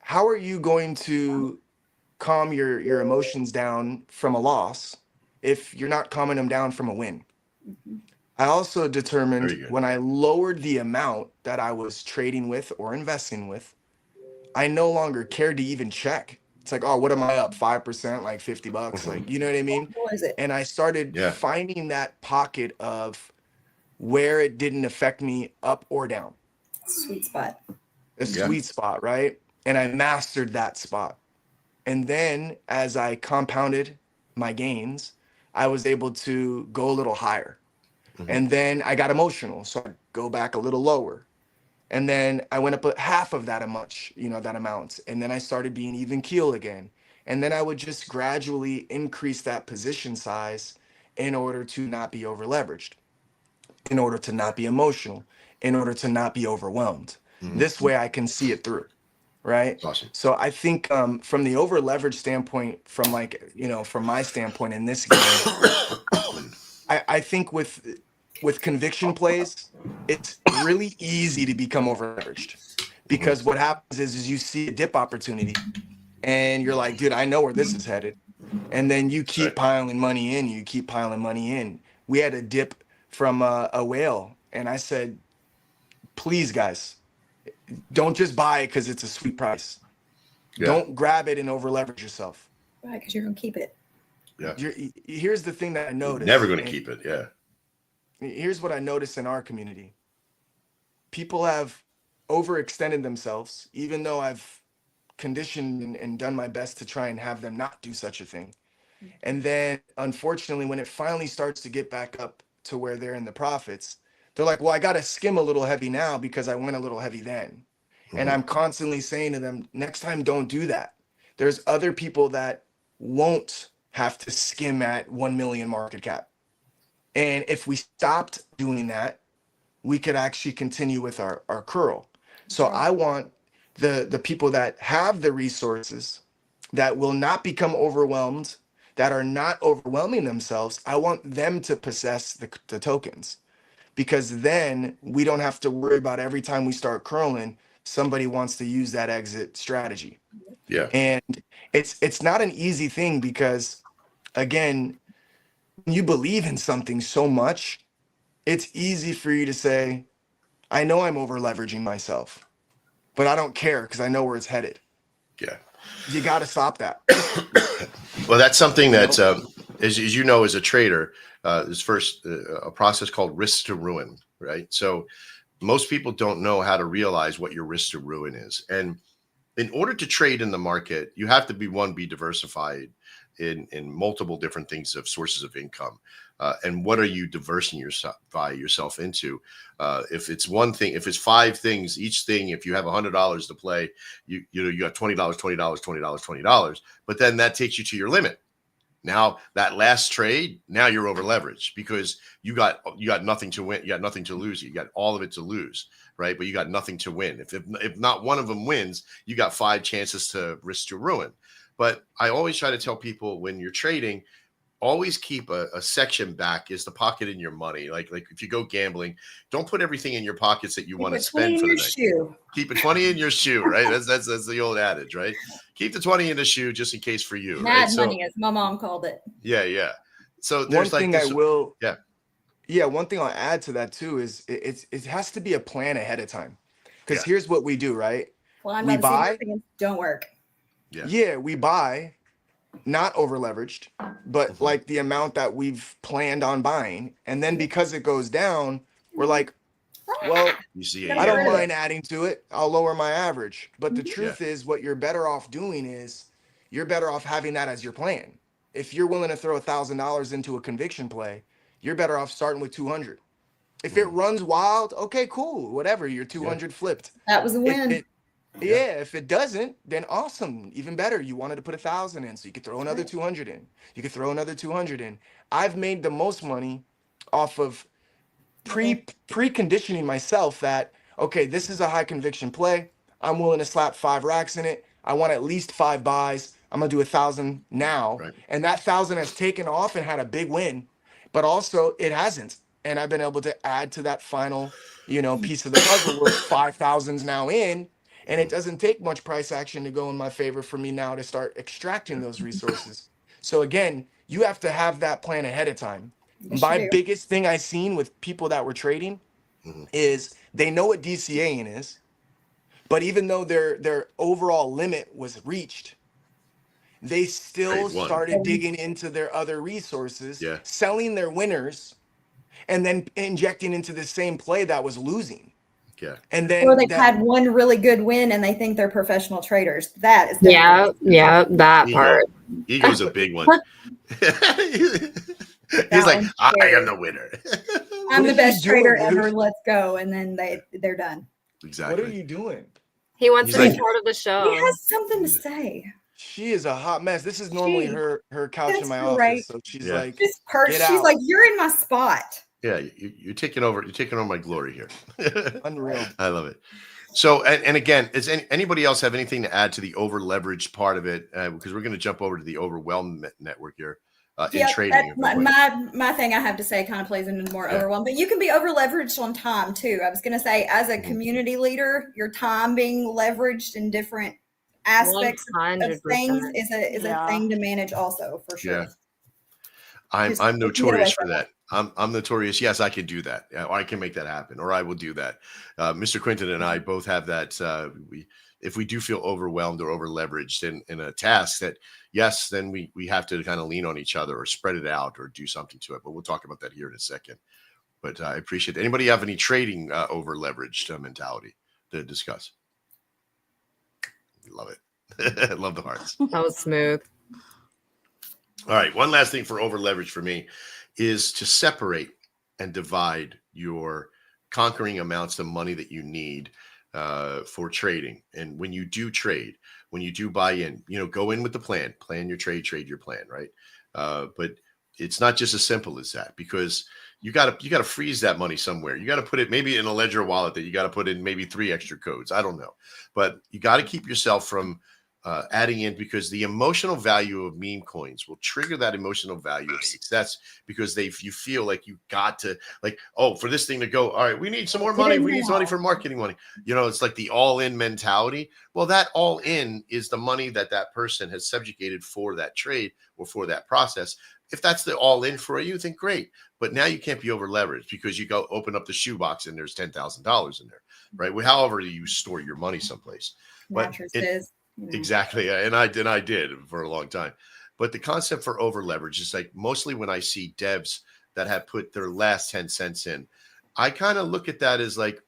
how are you going to calm your emotions down from a loss if you're not calming them down from a win? I also Very determined, good. when I lowered the amount that I was trading with or investing with, I no longer cared to even check. It's like, oh, what am I up? 5%, like $50, like, you know what I mean? What is it? And I started Yeah. finding that pocket of where it didn't affect me up or down, Sweet spot. a sweet spot, right? And I mastered that spot. And then as I compounded my gains, I was able to go a little higher. And then I got emotional, so I go back a little lower. And then I went up half of that that amount. And then I started being even keel again. And then I would just gradually increase that position size in order to not be over leveraged, in order to not be emotional, in order to not be overwhelmed. This way I can see it through. Right. Awesome. So I think from the over leverage standpoint, from my standpoint in this game, I think with conviction plays, it's really easy to become over leveraged, because what happens is you see a dip opportunity and you're like, dude, I know where this is headed. And then you keep piling money in, you keep piling money in. We had a dip from a whale, and I said, please, guys, don't just buy it because it's a sweet price. Yeah. Don't grab it and over leverage yourself. Right, because you're gonna keep it. Yeah. Here's the thing that I noticed. Never going to keep it. Yeah. Here's what I noticed in our community. People have overextended themselves, even though I've conditioned and done my best to try and have them not do such a thing. And then, unfortunately, when it finally starts to get back up to where they're in the profits, they're like, well, I got to skim a little heavy now because I went a little heavy then. And I'm constantly saying to them, next time, don't do that. There's other people that won't have to skim at 1 million market cap. And if we stopped doing that, we could actually continue with our curl. So I want the people that have the resources, that will not become overwhelmed, that are not overwhelming themselves, I want them to possess the tokens, because then we don't have to worry about every time we start curling, somebody wants to use that exit strategy. Yeah. And it's not an easy thing, because again, when you believe in something so much, it's easy for you to say, I know I'm over leveraging myself, but I don't care because I know where it's headed. Yeah. You got to stop that. Well, that's something that, as you know, as a trader, is first a process called risk to ruin, right? So most people don't know how to realize what your risk to ruin is. And in order to trade in the market, you have to be diversified in multiple different things of sources of income. And what are you diversifying yourself into? If it's one thing, if it's 5 things, each thing, if you have $100 to play, you got $20, $20, $20, $20. But then that takes you to your limit. Now that last trade, now you're over leveraged because you got nothing to win, you got nothing to lose, you got all of it to lose, right? But you got nothing to win. If not one of them wins, you got 5 chances to risk to ruin. But I always try to tell people when you're trading, always keep a section back is the pocket in your money. Like if you go gambling, don't put everything in your pockets that you want to spend for the night. Shoe. Keep a 20 in your shoe, right? That's the old adage, right? Keep the 20 in the shoe just in case for you. Mad right? money, as my mom called it. Yeah. So One there's thing like I will, yeah. One thing I'll add to that too is it has to be a plan ahead of time. Because Yeah. here's what we do, right? Well, I'm We about to say buy. those things don't work. Yeah, we buy, not over leveraged, but like the amount that we've planned on buying. And then because it goes down, we're like, well, You see, I don't mind adding to it. I'll lower my average. But the truth is, what you're better off doing is you're better off having that as your plan. If you're willing to throw $1,000 into a conviction play, you're better off starting with 200. If it runs wild, okay, cool, whatever. You're 200 flipped. That was a win. If it doesn't, then awesome, even better. You wanted to put 1,000 in, so you could throw another 200 in. You could throw another 200 in. I've made the most money off of preconditioning myself that, okay, this is a high conviction play. I'm willing to slap 5 racks in it. I want at least 5 buys. I'm gonna do 1,000 now, and that 1,000 has taken off and had a big win, but also it hasn't, and I've been able to add to that final, piece of the puzzle where 5,000's now in. And it doesn't take much price action to go in my favor for me now to start extracting those resources. So again, you have to have that plan ahead of time. My biggest thing I seen with people that were trading is they know what DCAing is, but even though their overall limit was reached, they still started digging into their other resources, selling their winners, and then injecting into the same play that was losing. Yeah. And then or they've had one really good win and they think they're professional traders. That is that part. Ego's a big one. He's like, I am the winner. I'm the best trader ever. Let's go. And then they're done. Exactly. What are you doing? He wants to be part of the show. He has something to say. She is a hot mess. This is normally her couch in my office. So she's like, she's like, you're in my spot. Yeah, you're taking over. You're taking over my glory here. Unreal. I love it. So, and again, does anybody else have anything to add to the over leveraged part of it? Because we're going to jump over to the overwhelmed network here in trading. My thing I have to say kind of plays into more overwhelmed, but you can be over leveraged on time too. I was going to say, as a community leader, your time being leveraged in different aspects 100%. Of things is a thing to manage also for sure. Yeah. I'm notorious for that. I'm notorious. Yes, I can do that. Or I can make that happen, or I will do that. Mr. Quinton and I both have that. If we do feel overwhelmed or over leveraged in a task that, yes, then we have to kind of lean on each other or spread it out or do something to it. But we'll talk about that here in a second. But I appreciate it. Anybody have any trading over leveraged mentality to discuss? Love it. Love the hearts. That was smooth. All right. One last thing for over leverage for me is to separate and divide your conquering amounts of money that you need for trading. And when you do trade, when you do buy in, go in with the plan your trade your plan, right? But it's not just as simple as that, because you got to freeze that money somewhere. You got to put it maybe in a ledger wallet that you got to put in maybe 3 extra codes. I don't know, but you got to keep yourself from adding in, because the emotional value of meme coins will trigger that emotional value of success, because you feel like you got to, like, oh, for this thing to go, all right, we need some more money. We need some money for marketing money. It's like the all-in mentality. Well, that all-in is the money that person has subjugated for that trade or for that process. If that's the all-in for you, then great. But now you can't be over leveraged, because you go open up the shoebox and there's $10,000 in there, right? Well, however you store your money someplace. Mattresses. Exactly. And I did for a long time. But the concept for over leverage is like, mostly when I see devs that have put their last 10 cents in, I kind of look at that as like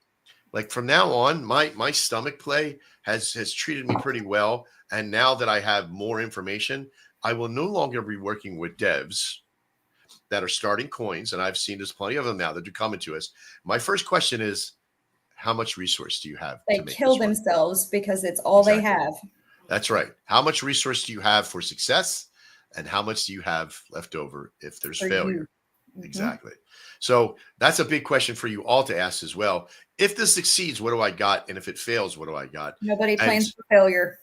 from now on, my stomach play has treated me pretty well. And now that I have more information, I will no longer be working with devs that are starting coins. And I've seen there's plenty of them now that are coming to us. My first question is, how much resource do you have? They kill themselves because it's all they have. That's right. How much resource do you have for success? and how much do you have left over if there's For failure? you. Exactly. So that's a big question for you all to ask as well. If this succeeds, what do I got? And if it fails, what do I got? Nobody And plans for failure.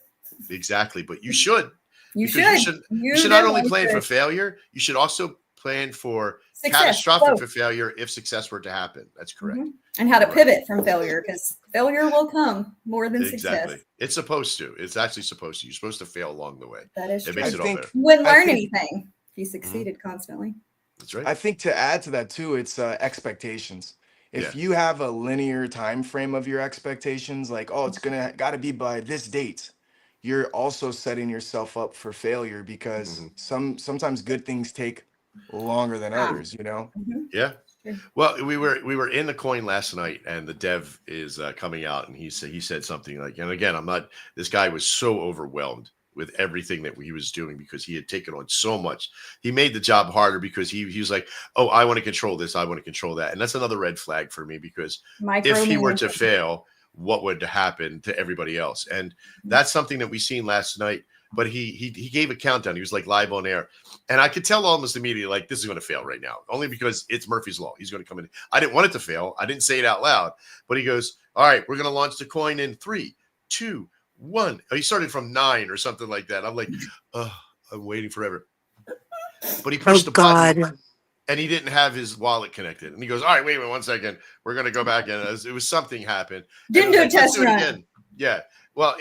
exactly, but you should. You Because should. you should not only definitely plan for should. failure, you should also plan for Success, catastrophic both. for failure if success were to happen. That's correct. And how to Right. pivot from failure, because failure will come more than Exactly. success. It's supposed to. It's actually supposed to. You're supposed to fail along the way. That is It true. makes it all better. You wouldn't I learn think- anything if you succeeded constantly. That's right. I think to add to that too, it's expectations. If Yeah. you have a linear time frame of your expectations, like, oh, it's got to be by this date, you're also setting yourself up for failure because sometimes good things take longer than others, you know? Yeah. Sure. Well, we were in the coin last night, and the dev is coming out, and he said something like, and again, this guy was so overwhelmed with everything that he was doing because he had taken on so much. He made the job harder because he was like, oh, I want to control this, I want to control that, and that's another red flag for me because if he were to fail, what would happen to everybody else? And that's something that we seen last night. But he gave a countdown. He was like live on air, and I could tell almost immediately, like, this is going to fail right now, only because it's Murphy's Law. He's going to come in. I didn't want it to fail. I didn't say it out loud, but he goes, all right, we're going to launch the coin in 3, 2, 1. He started from 9 or something like that. I'm like, oh, I'm waiting forever. But he pushed the button, and he didn't have his wallet connected. And he goes, all right, wait 1 second. We're going to go back. And it was something happened. Didn't do a test run. Again. Yeah. Well,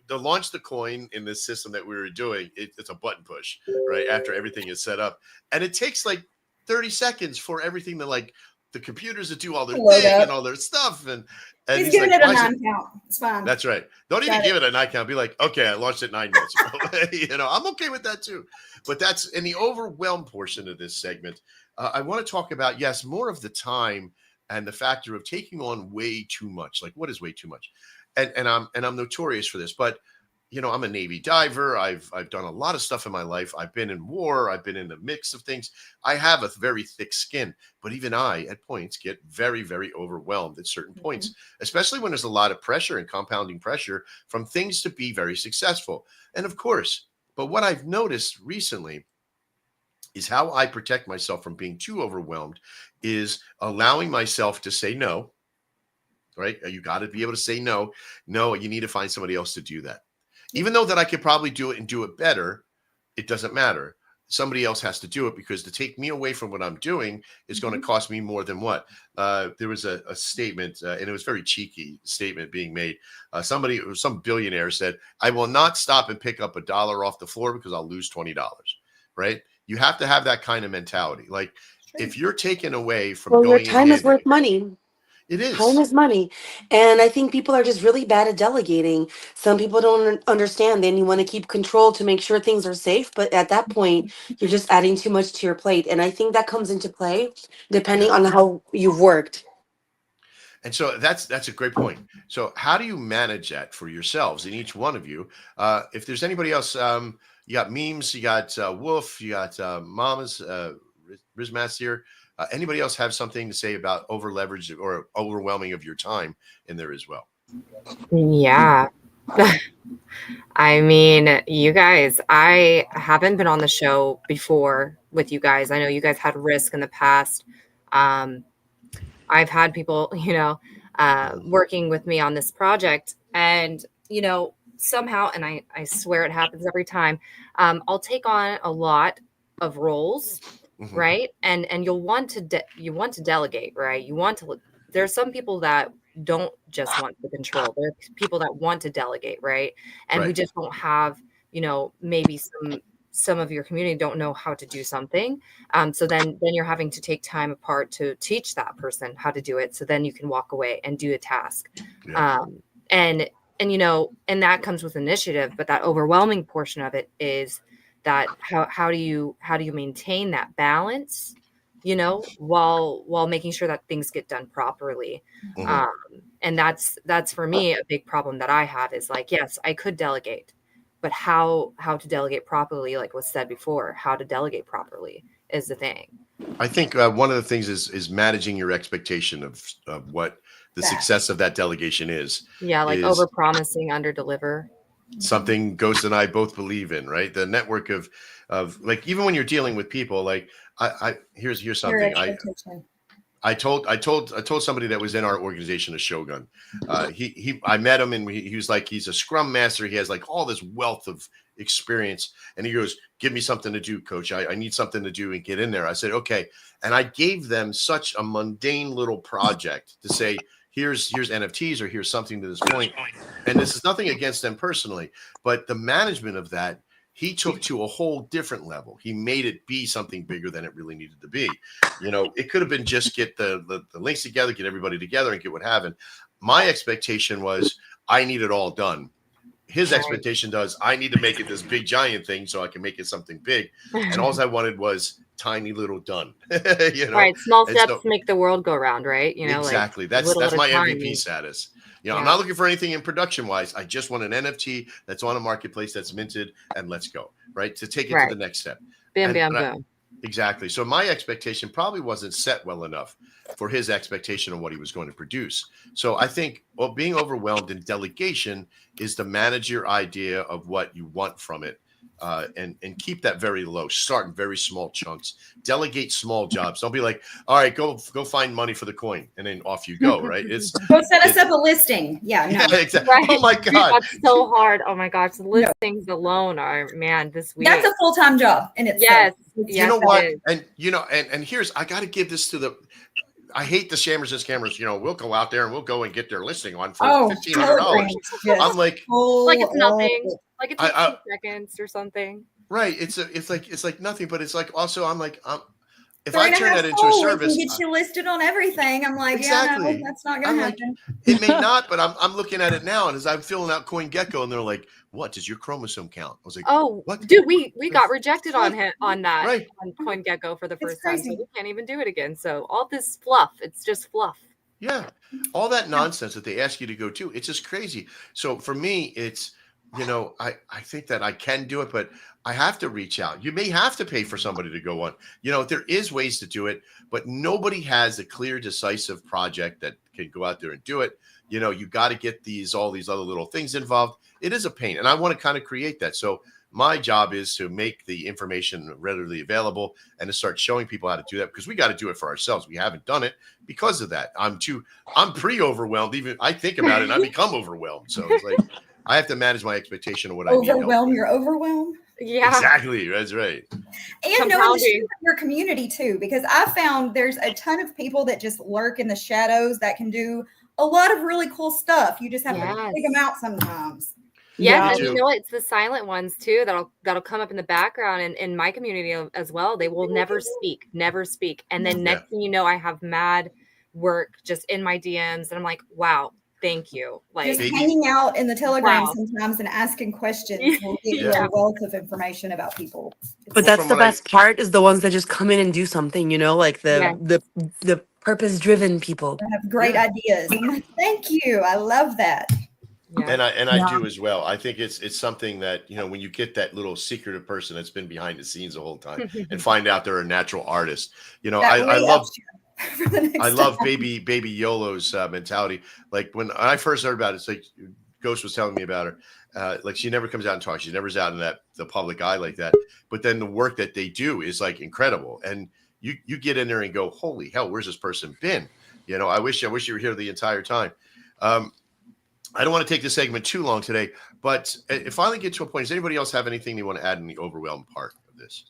to launch the coin in this system that we were doing, it's a button push, right? After everything is set up. And it takes like 30 seconds for everything to, like, the computers to do all their thing and all their stuff. And he's giving like, it a 9 count. It's fine. That's right. Don't even give it a 9 count. Be like, okay, I launched it 9 minutes ago. I'm okay with that too. But that's in the overwhelm portion of this segment. I want to talk about, yes, more of the time and the factor of taking on way too much. Like, what is way too much? And I'm notorious for this, but I'm a Navy diver. I've done a lot of stuff in my life. I've been in war. I've been in the mix of things. I have a very thick skin, but even I, at points, get very, very overwhelmed at certain points, especially when there's a lot of pressure and compounding pressure from things to be very successful. And of course, but what I've noticed recently is how I protect myself from being too overwhelmed is allowing myself to say no. Right? You got to be able to say no. No, you need to find somebody else to do that. Even though that I could probably do it and do it better, it doesn't matter. Somebody else has to do it because to take me away from what I'm doing is going to cost me more than what? There was a statement, and it was very cheeky statement being made. Some billionaire said, I will not stop and pick up $1 off the floor because I'll lose $20, right? You have to have that kind of mentality. Like, if you're taken away from your going time is worth money. It is. Time is money. And I think people are just really bad at delegating. Some people don't understand. Then you want to keep control to make sure things are safe. But at that point, you're just adding too much to your plate. And I think that comes into play depending on how you've worked. And so that's a great point. So how do you manage that for yourselves in each one of you? If there's anybody else, you got Memes, you got Wolf, you got Mamas, Rizmas here. Anybody else have something to say about over leverage or overwhelming of your time in there as well? Yeah. I mean, you guys, I haven't been on the show before with you guys. I know you guys had risk in the past. I've had people, working with me on this project and, somehow, and I swear it happens every time, I'll take on a lot of roles. Right. And you'll want to delegate, right? There's some people that don't just want the control. There are people that want to delegate, right? And we just don't have, maybe some of your community don't know how to do something. So then you're having to take time apart to teach that person how to do it. So then you can walk away and do a task. Yeah. And that comes with initiative, but that overwhelming portion of it is that how do you maintain that balance, while making sure that things get done properly. And that's for me a big problem that I have is like, yes, I could delegate, but how to delegate properly, like was said before, how to delegate properly is the thing. I think one of the things is managing your expectation of what the success of that delegation is. Yeah, like over promising, under deliver. something Ghost and I both believe in, right? The network of like, even when you're dealing with people, like here's Your something expectation. I told somebody that was in our organization, a Shogun. I met him, and he was like, he's a Scrum Master. He has like all this wealth of experience, and he goes, "Give me something to do, Coach. I need something to do and get in there." I said, "Okay," and I gave them such a mundane little project to say, "Here's NFTs, or here's something to this point," and this is nothing against them personally, but the management of that, he took to a whole different level. He made it be something bigger than it really needed to be. You know, it could have been just get the links together, get everybody together, and get what happened. My expectation was I need it all done. His expectation does I need to make it this big giant thing so I can make it something big. And all I wanted was tiny little done. You know, right? Small and steps so, make the world go round, right? You know, exactly. Like That's my time. MVP status. You know, I'm not looking for anything in production wise. I just want an NFT that's on a marketplace that's minted, and let's go, right? To take it to the next step. Bam, bam, boom. Exactly. So my expectation probably wasn't set well enough for his expectation of what he was going to produce. So I think, well, being overwhelmed in delegation is to manage your idea of what you want from it. And keep that very low. Start in very small chunks. Delegate small jobs. Don't be like, all right, go find money for the coin, and then off you go. Right? It's go set us up a listing. Yeah, no. Yeah, exactly. Right. Oh my god, Dude, that's so hard. Oh my gosh, the listings alone are, man, this week. That's a full-time job in itself. Yes. You know what? And you know, and here's, I got to give this to the. I hate the shammers and scammers. You know, we'll go out there and we'll go and get their listing on for $1,500. I'm like it's nothing. Like it takes 2 seconds or something. Right. It's like nothing, but it's like also I'm like if So I turn that into a service, we can get you listed on everything. I'm like, exactly. yeah, no, that's not gonna happen. It may not, but I'm looking at it now, and as I'm filling out CoinGecko, and they're like, "What does your chromosome count?" I was like, "Oh, what? Dude, we got rejected on that on CoinGecko for the first time, so we can't even do it again." So all this fluff, it's just fluff. Yeah, all that nonsense that they ask you to go to, it's just crazy. So for me, it's, you know, I think that I can do it, but I have to reach out. You may have to pay for somebody to go on. You know, there is ways to do it, but nobody has a clear, decisive project that can go out there and do it. You know, you got to get all these other little things involved. It is a pain, and I want to kind of create that. So my job is to make the information readily available and to start showing people how to do that, because we got to do it for ourselves. We haven't done it because of that. I'm pretty overwhelmed. Even I think about it and I become overwhelmed. So it's like, I have to manage my expectation of what I need. Overwhelm, you're overwhelmed. Yeah, exactly. That's right. And knowing your community too, because I found there's a ton of people that just lurk in the shadows that can do a lot of really cool stuff. You just have to pick them out sometimes. Yeah, and you know what? It's the silent ones too that'll come up in the background, and in my community as well. They will never speak, and then next thing you know, I have mad work just in my DMs, and I'm like, wow. Thank you. Like just hanging out in the Telegram sometimes and asking questions will give you a wealth of information about people. But that's the best part, is the ones that just come in and do something, you know, like the purpose-driven people. They have great ideas. Thank you. I love that. Yeah. And I do as well. I think it's something that, you know, when you get that little secretive person that's been behind the scenes the whole time and find out they're a natural artist, you know, I love baby YOLO's mentality. Like when I first heard about it, it's like Ghost was telling me about her. Like she never comes out and talks. She never's out in the public eye like that. But then the work that they do is like incredible. And you get in there and go, holy hell, where's this person been? You know, I wish you were here the entire time. I don't want to take this segment too long today, but it finally get to a point. Does anybody else have anything they want to add in the overwhelmed part of this?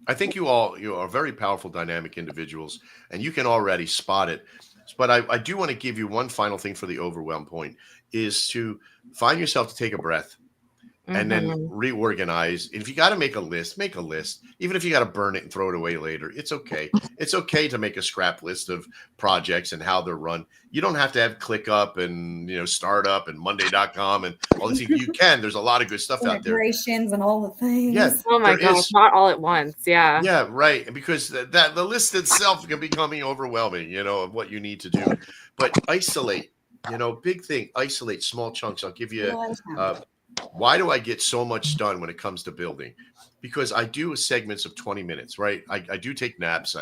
I think you are very powerful, dynamic individuals, and you can already spot it. But I do want to give you one final thing for the overwhelm point, is to find yourself to take a breath and then reorganize. If you got to make a list, make a list. Even if you got to burn it and throw it away later, it's okay. It's okay to make a scrap list of projects and how they're run. You don't have to have ClickUp and, you know, Startup and Monday.com and all these things. You can. There's a lot of good stuff out there. Integrations and all the things. Yeah, oh my gosh, not all at once. Yeah. Yeah, right. Because the list itself can becoming overwhelming, you know, of what you need to do. But isolate, you know, big thing, isolate small chunks. I'll give you why do I get so much done when it comes to building? Because I do segments of 20 minutes, right? I do take naps.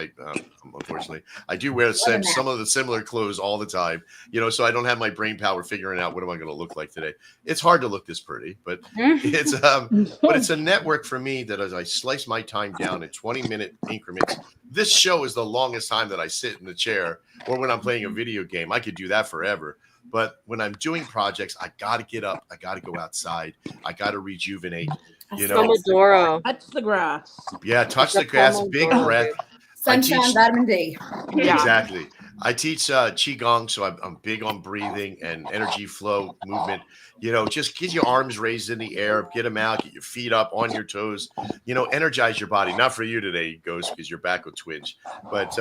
Unfortunately, I do wear some of the similar clothes all the time, so I don't have my brain power figuring out what am I going to look like today. It's hard to look this pretty, but it's a network for me that as I slice my time down in 20-minute increments. This show is the longest time that I sit in the chair, or when I'm playing a video game. I could do that forever. But when I'm doing projects, I got to get up. I got to go outside. I got to rejuvenate. Pomodoro. Touch the grass. Yeah, touch the grass. Big breath. Sunshine, vitamin D. Yeah. Exactly. I teach Qigong, so I'm big on breathing and energy flow movement. Just get your arms raised in the air, get them out, get your feet up on your toes, energize your body. Not for you today, Ghost, because your back will twinge. But,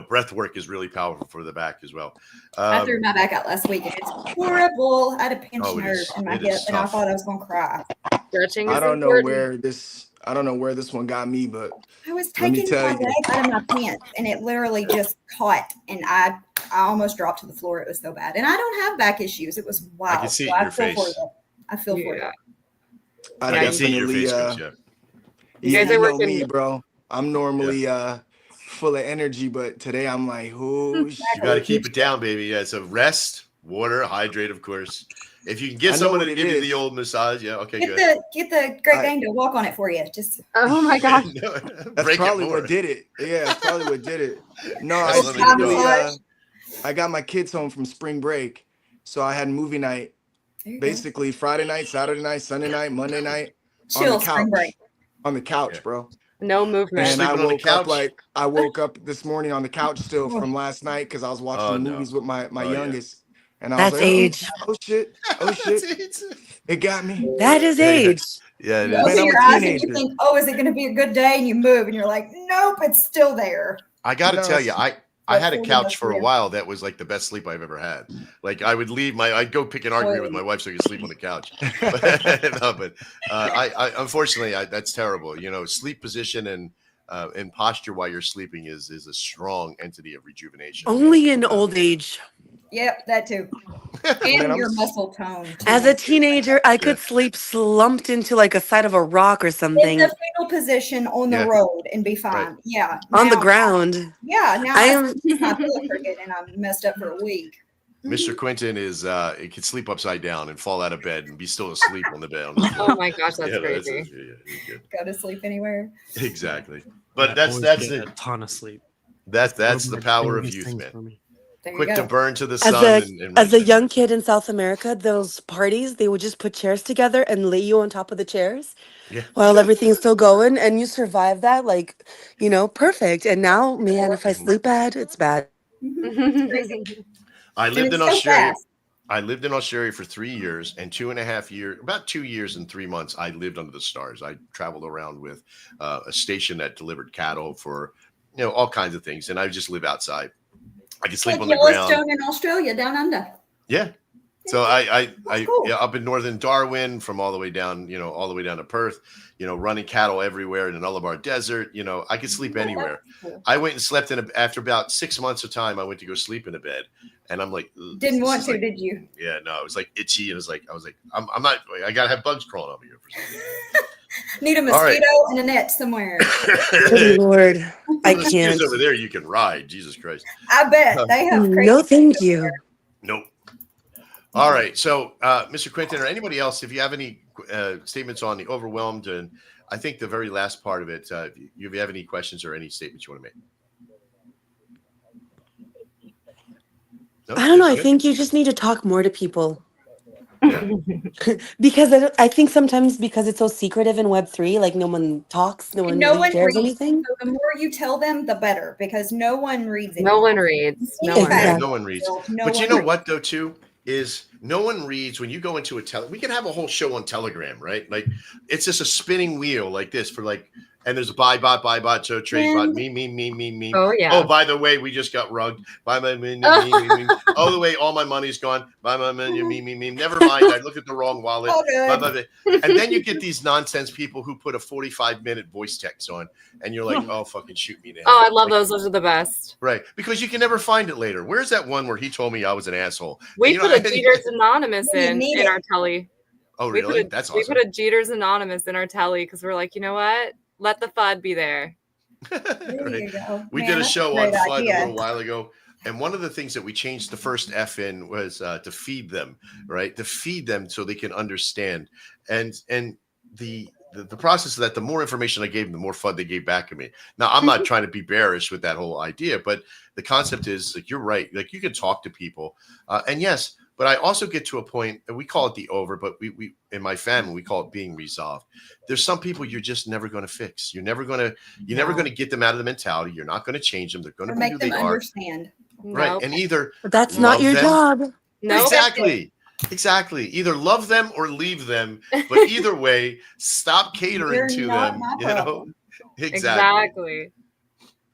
breath work is really powerful for the back as well. I threw my back out last week, and it's horrible. I had a pinched nerve in my hip, and I thought I was going to cry. Stretching I is don't know important. where this one got me, but I was taking my leg out of my pants, and it literally just caught, and I almost dropped to the floor. It was so bad, and I don't have back issues. It was wild. I can see it in your face. I feel for you. I can see your face, You guys are working, me, bro. I'm normally full of energy, but today I'm like, oh, you got to keep it down, baby. Yeah, so rest, water, hydrate, of course. If you can get someone to give you the old massage, okay, good. Get the Great Dane to walk on it for you. Just oh my gosh, that's probably what did it. Yeah, that's probably what did it. No, I got my kids home from spring break, so I had movie night, basically Friday night, Saturday night, Sunday night, Monday night, Chill, on the couch, spring break. on the couch, bro. no movement. And I woke up this morning on the couch still from last night because I was watching movies with my youngest. And I was like, age. Oh shit. It got me. That is age. Yeah, You open your eyes and you think, is it going to be a good day? And you move and you're like, nope, it's still there. I got to tell you, I had a couch for a while that was like the best sleep I've ever had. Like I would leave I'd go pick an argument with my wife so I could sleep on the couch. but I unfortunately, that's terrible. Sleep position and posture while you're sleeping is a strong entity of rejuvenation. Only in old age. Yep, that too. And your muscle tone. As a teenager, I could sleep slumped into like a side of a rock or something. In the fetal position on the road and be fine. Right. Yeah. On the ground. Yeah. Now I'm my pillow cricket and I'm messed up for a week. Mr. Quentin it can sleep upside down and fall out of bed and be still asleep on the bed. Oh my gosh, that's crazy. Go to sleep anywhere. Exactly. But that's a ton of sleep. That's the power of youth, man. Quick to burn to the sun. As a young kid in South America, those parties, they would just put chairs together and lay you on top of the chairs while everything's still going. And you survive that, perfect. And now, man, if I sleep bad, it's bad. I lived in Australia. I lived in Australia for 3 years and 2.5 years, about 2 years and 3 months. I lived under the stars. I traveled around with a station that delivered cattle for, all kinds of things. And I just live outside. I can sleep on the ground. Yellowstone in Australia, down under. Yeah. So cool. Up in northern Darwin, from all the way down to Perth, running cattle everywhere in the Nullarbor Desert. I could sleep anywhere. Cool. I went and slept after about 6 months of time. I went to go sleep in a bed, and I'm like, didn't want to, did you? Yeah, no, it was like itchy, and I was like, I'm not. I gotta have bugs crawling over here for some reason. Need a mosquito and a net somewhere. Good Lord, I can't. Over there, you can ride. Jesus Christ! I bet they have. Crazy no, thank you. Nope. All right, so Mr. Quentin or anybody else, if you have any statements on the overwhelmed, and I think the very last part of it, if you have any questions or any statements you want to make. No? I don't know. I think you just need to talk more to people. Because I think sometimes because it's so secretive in Web3, like no one talks, no one shares anything. So the more you tell them, the better, because no one reads it. No one reads. No one reads. But you know what, though, too, is no one reads when you go into we can have a whole show on Telegram, right? Like it's just a spinning wheel like this for and there's a buy bot, so trade bot, me. Oh yeah. Oh, by the way, we just got rugged. Buy my me. Oh, the way, all my money's gone. Buy my me. Never mind, I looked at the wrong wallet. And then you get these nonsense people who put a 45-minute voice text on, and you're like, oh, fucking shoot me now. Oh, I love those. Those are the best. Right, because you can never find it later. Where's that one where he told me I was an asshole? We put a Cheaters Anonymous in our telly. Oh, really? That's awesome. We put a Jeter's Anonymous in our tally because we're like, you know what? Let the FUD be there. There you go. We did a show on FUD a little while ago. And one of the things that we changed the first F in was to feed them, right? To feed them so they can understand. And the process of that, the more information I gave them, the more fun they gave back to me. Now, I'm not trying to be bearish with that whole idea, but the concept is like, you're right. Like you can talk to people. And yes, but I also get to a point, and we call it the over, but we in my family, we call it being resolved. There's some people you're just never going to fix. You're never going to get them out of the mentality. You're not going to change them. They're going to be who they are. Understand. Right. Nope. And either But that's not your job. No. Exactly. Either love them or leave them. But either way, stop catering to them. You know? Exactly.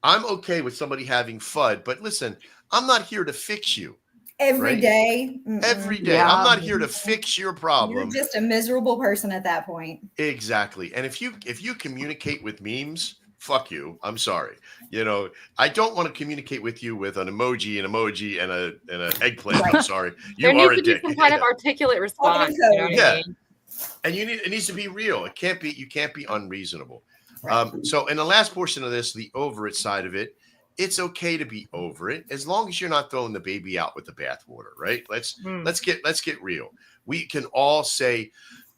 I'm okay with somebody having FUD, but listen, I'm not here to fix you. Every day. Every day. Yeah. I'm not here to fix your problem. You're just a miserable person at that point. Exactly. And if you communicate with memes, fuck you. I'm sorry. You know, I don't want to communicate with you with an emoji and an eggplant. Right. I'm sorry. You there are needs to be some kind of articulate response. You know what I mean? And it needs to be real. You can't be unreasonable. Right. So in the last portion of this, the over it side of it, it's okay to be over it as long as you're not throwing the baby out with the bathwater, right? Let's get real. We can all say,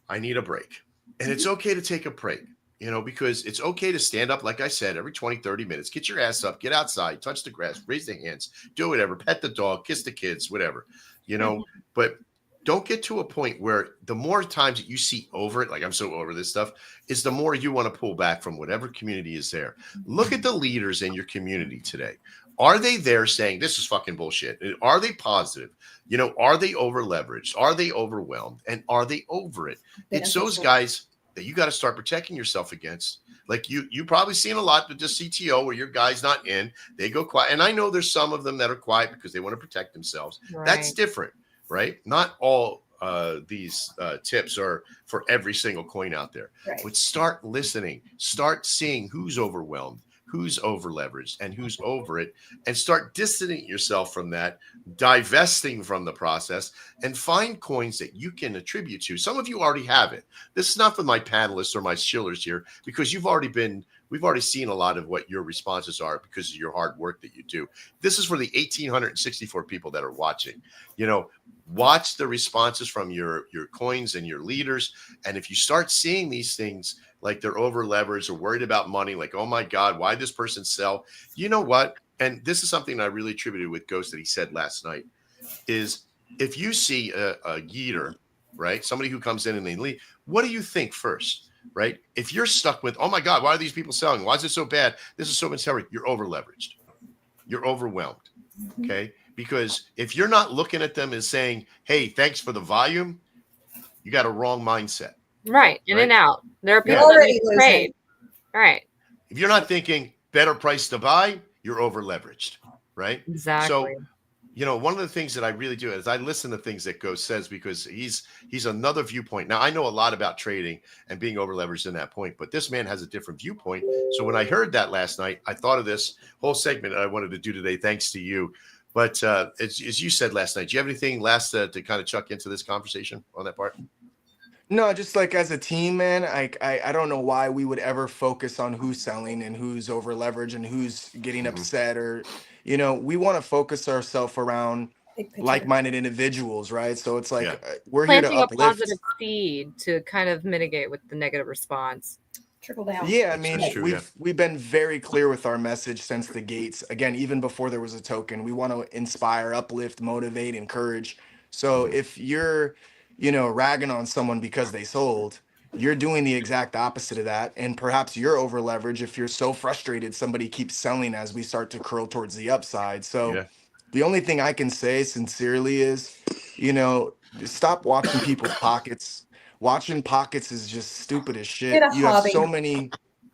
I need a break. And it's okay to take a break. You know, because it's okay to stand up, like I said, every 20, 30 minutes, get your ass up, get outside, touch the grass, raise the hands, do whatever, pet the dog, kiss the kids, whatever, you know, but don't get to a point where the more times that you see over it, like I'm so over this stuff, is the more you want to pull back from whatever community is there. Look at the leaders in your community today. Are they there saying this is fucking bullshit? Are they positive? You know, are they over leveraged? Are they overwhelmed? And are they over it? It's those guys that you got to start protecting yourself against. Like you probably seen a lot with the CTO where your guy's not in, they go quiet. And I know there's some of them that are quiet because they want to protect themselves. Right. That's different, right? Not all these tips are for every single coin out there. Right. But start listening, start seeing who's overwhelmed, who's over leveraged, and who's over it, and start distancing yourself from that, divesting from the process, and find coins that you can attribute to. Some of you already have it. This is not for my panelists or my shillers here, because we've already seen a lot of what your responses are because of your hard work that you do. This is for the 1,864 people that are watching. You know, watch the responses from your coins and your leaders. And if you start seeing these things, like they're over leveraged or worried about money, like, oh my God, why this person sell? You know what? And this is something I really attributed with Ghost that he said last night, is if you see a yeeter, right? Somebody who comes in and they leave, what do you think first, right? If you're stuck with, oh my God, why are these people selling? Why is it so bad? This is so much hurry. You're over leveraged. You're overwhelmed. Okay. Because if you're not looking at them as saying, hey, thanks for the volume, you got a wrong mindset. Right. In and out. There are people that make trade. All right. If you're not thinking better price to buy, you're over leveraged. Right. Exactly. So, you know, one of the things that I really do is I listen to things that Ghost says because he's another viewpoint. Now, I know a lot about trading and being over leveraged in that point, but this man has a different viewpoint. So when I heard that last night, I thought of this whole segment that I wanted to do today, thanks to you. But as you said last night, do you have anything last to kind of chuck into this conversation on that part? No, just like as a team, man, I don't know why we would ever focus on who's selling and who's over leverage and who's getting upset, or, you know, we want to focus ourselves around like-minded individuals, right? So it's like we're planting here to uplift. a positive seed to kind of mitigate with the negative response. Trickle down. Yeah, I mean, we've been very clear with our message since the gates. Again, even before there was a token, we want to inspire, uplift, motivate, encourage. So if you're, you know, ragging on someone because they sold, you're doing the exact opposite of that. And perhaps you're over leverage if you're so frustrated somebody keeps selling as we start to curl towards the upside. So the only thing I can say sincerely is, you know, stop watching people's pockets. Watching pockets is just stupid as shit. You have so many,